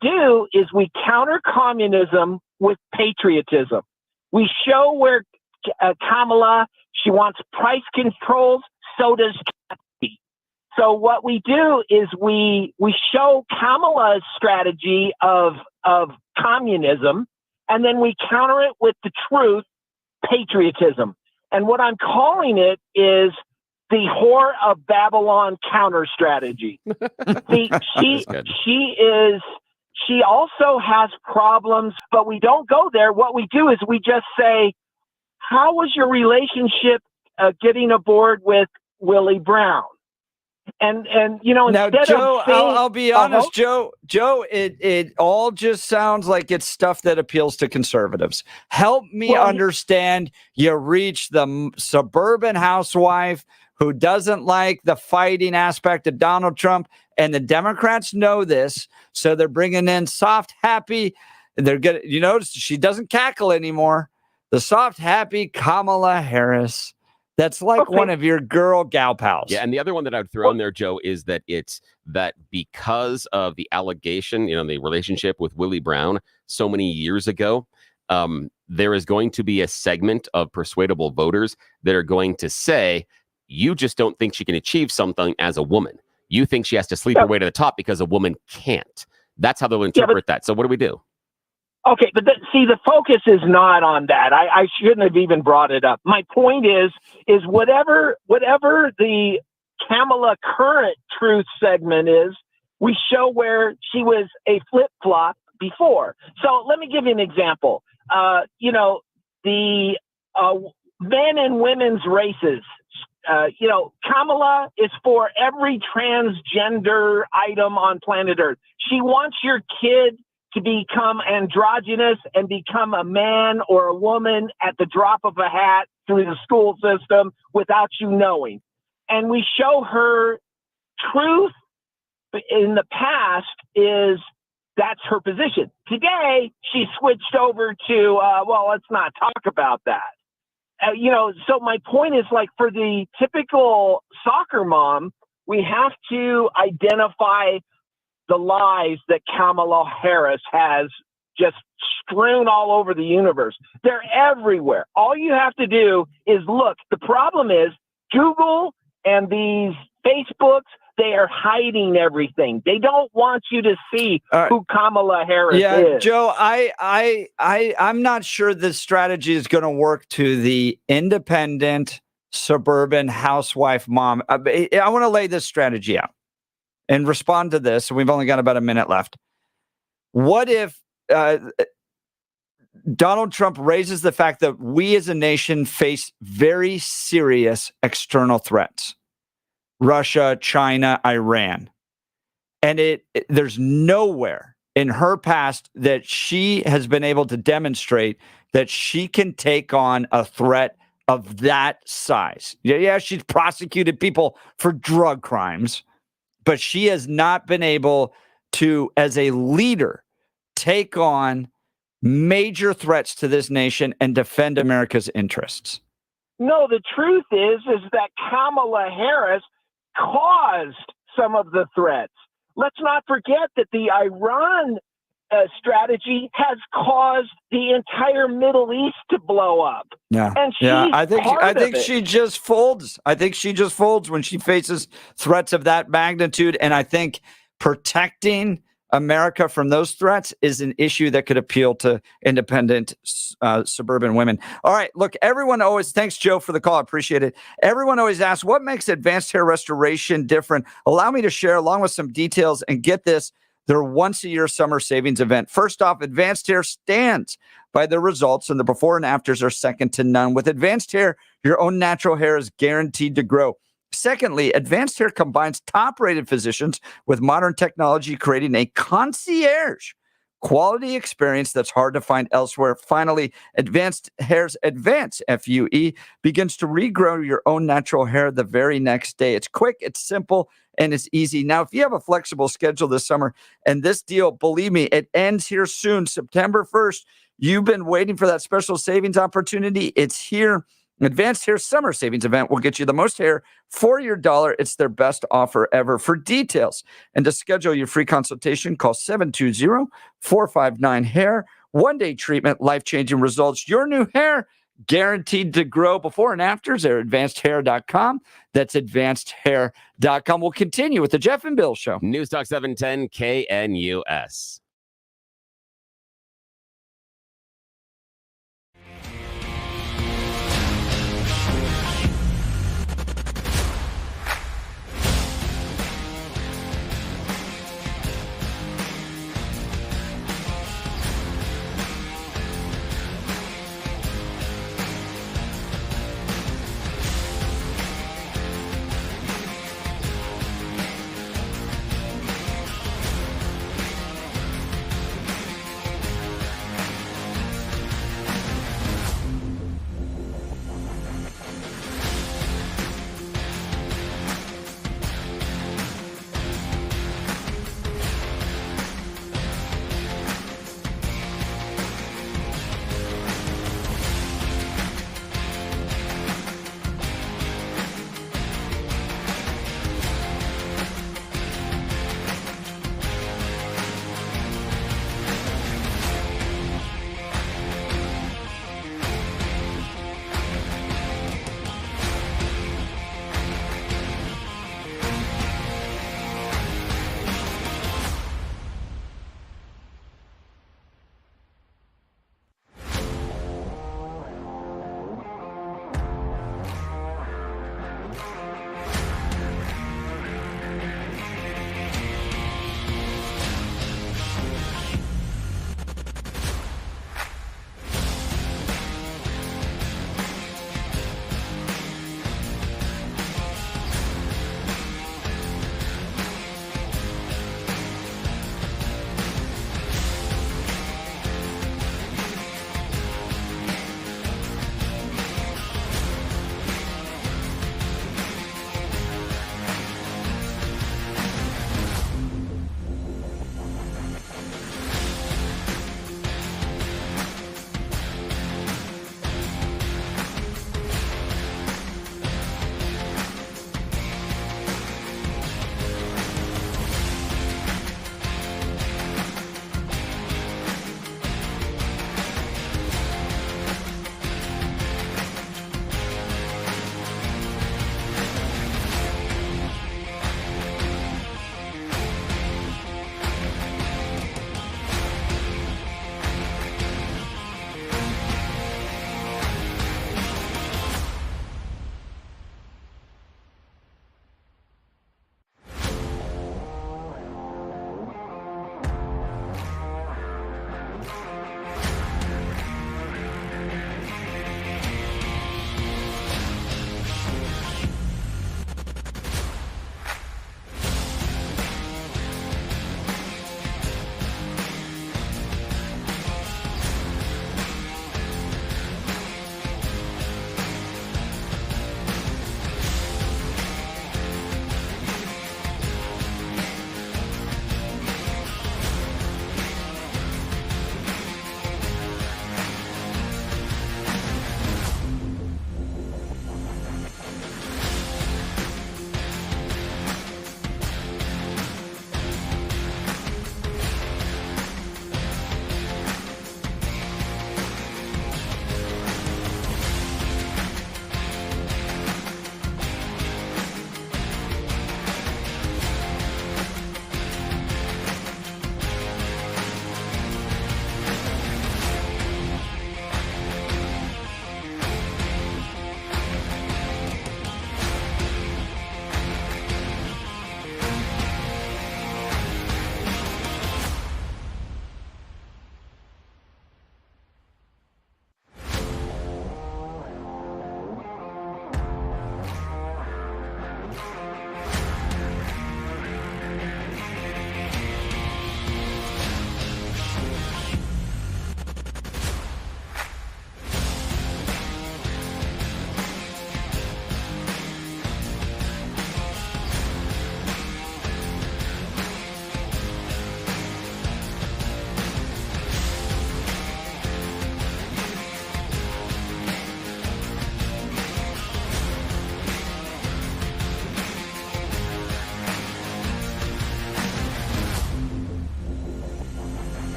do is we counter communism with patriotism. We show where Kamala, she wants price controls, so does Kathy. So what we do is we show Kamala's strategy of communism, and then we counter it with the truth, patriotism. And what I'm calling it is the Whore of Babylon counter strategy. See, she also has problems, but we don't go there. What we do is we just say, how was your relationship getting aboard with Willie Brown? And you know, now, instead Joe, of saying, I'll be honest, Joe, it all just sounds like it's stuff that appeals to conservatives. Help me understand. You reach the suburban housewife who doesn't like the fighting aspect of Donald Trump, and the Democrats know this, so they're bringing in soft, happy. They're good. You notice she doesn't cackle anymore. The soft, happy Kamala Harris. That's like one of your gal pals. Yeah, and the other one that I would throw in there, Joe, is that it's that because of the allegation, you know, the relationship with Willie Brown so many years ago, there is going to be a segment of persuadable voters that are going to say, you just don't think she can achieve something as a woman. You think she has to sleep her way to the top because a woman can't. That's how they'll interpret that. So what do we do? Okay, but see, the focus is not on that. I shouldn't have even brought it up. My point is whatever the Kamala current truth segment is, we show where she was a flip-flop before. So let me give you an example. You know, the men and women's races. You know, Kamala is for every transgender item on planet Earth. She wants your kid to become androgynous and become a man or a woman at the drop of a hat through the school system without you knowing. And we show her truth in the past is that's her position. Today, she switched over to, well, let's not talk about that. So my point is, like, for the typical soccer mom, we have to identify the lies that Kamala Harris has just strewn all over the universe. They're everywhere. All you have to do is look. The problem is Google and these Facebooks, they are hiding everything. They don't want you to see who Kamala Harris is. Joe, I'm not sure this strategy is going to work to the independent suburban housewife mom. I want to lay this strategy out and respond to this. We've only got about a minute left. What if Donald Trump raises the fact that we as a nation face very serious external threats? Russia, China, Iran. And there's nowhere in her past that she has been able to demonstrate that she can take on a threat of that size. Yeah, she's prosecuted people for drug crimes, but she has not been able to, as a leader, take on major threats to this nation and defend America's interests. No, the truth is that Kamala Harris caused some of the threats. Let's not forget that the Iran strategy has caused the entire Middle East to blow up. Yeah, and I think she just folds. I think she just folds when she faces threats of that magnitude. And I think protecting America from those threats is an issue that could appeal to independent suburban women. All right, look, everyone always, thanks, Joe, for the call. I appreciate it. Everyone always asks, what makes advanced hair restoration different? Allow me to share, along with some details, and get this, their once-a-year summer savings event. First off, Advanced Hair stands by their results, and the before and afters are second to none. With Advanced Hair, your own natural hair is guaranteed to grow. Secondly, Advanced Hair combines top-rated physicians with modern technology, creating a concierge quality experience that's hard to find elsewhere. Finally, Advanced Hair's Advance, FUE, begins to regrow your own natural hair the very next day. It's quick, it's simple, and it's easy. Now, if you have a flexible schedule this summer, and this deal, believe me, it ends here soon, September 1st. You've been waiting for that special savings opportunity. It's here. Advanced Hair Summer Savings Event will get you the most hair for your dollar. It's their best offer ever. For details and to schedule your free consultation, call 720-459-HAIR. One-day treatment, life-changing results. Your new hair guaranteed to grow. Before and afters are advancedhair.com. That's advancedhair.com. We'll continue with the Jeff and Bill Show. News Talk 710 KNUS.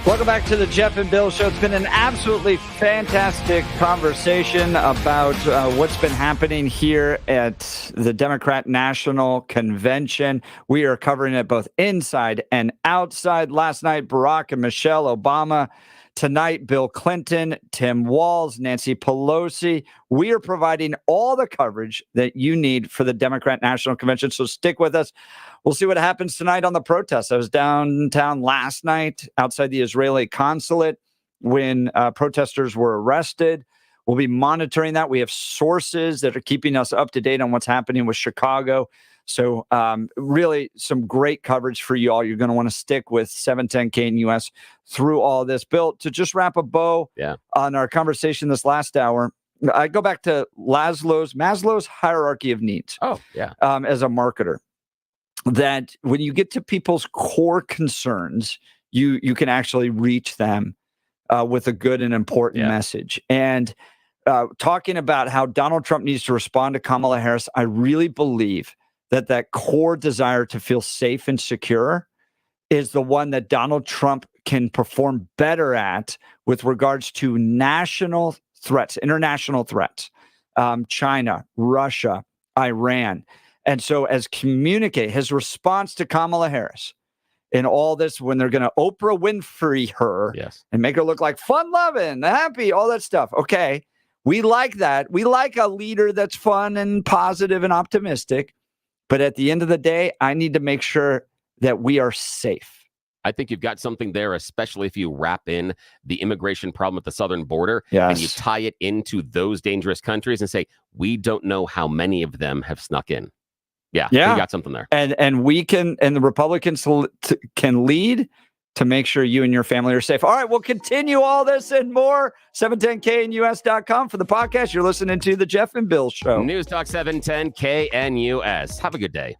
Welcome back to the Jeff and Bill Show. It's been an absolutely fantastic conversation about what's been happening here at the Democrat National Convention. We are covering it both inside and outside. Last night, Barack and Michelle Obama. Tonight, Bill Clinton, Tim Walz, Nancy Pelosi. We are providing all the coverage that you need for the Democrat National Convention. So stick with us. We'll see what happens tonight on the protests. I was downtown last night outside the Israeli consulate when protesters were arrested. We'll be monitoring that. We have sources that are keeping us up to date on what's happening with Chicago. So really some great coverage for you all. You're going to want to stick with 710 KNUS through all this. Bill, to just wrap a bow on our conversation this last hour, I go back to Maslow's hierarchy of needs. Oh, yeah. As a marketer, that when you get to people's core concerns, you can actually reach them with a good and important message. And talking about how Donald Trump needs to respond to Kamala Harris, I really believe that core desire to feel safe and secure is the one that Donald Trump can perform better at with regards to national threats, international threats, China, Russia, Iran. And so as communicate his response to Kamala Harris in all this, when they're going to Oprah Winfrey her and make her look like fun-loving, happy, all that stuff. Okay, we like that. We like a leader that's fun and positive and optimistic. But at the end of the day, I need to make sure that we are safe. I think you've got something there, especially if you wrap in the immigration problem at the southern border and you tie it into those dangerous countries and say, we don't know how many of them have snuck in. Yeah, you got something there. And we can, and the Republicans can lead to make sure you and your family are safe. All right, we'll continue all this and more. 710knus.com for the podcast. You're listening to the Jeff and Bill Show. News Talk 710 KNUS. Have a good day.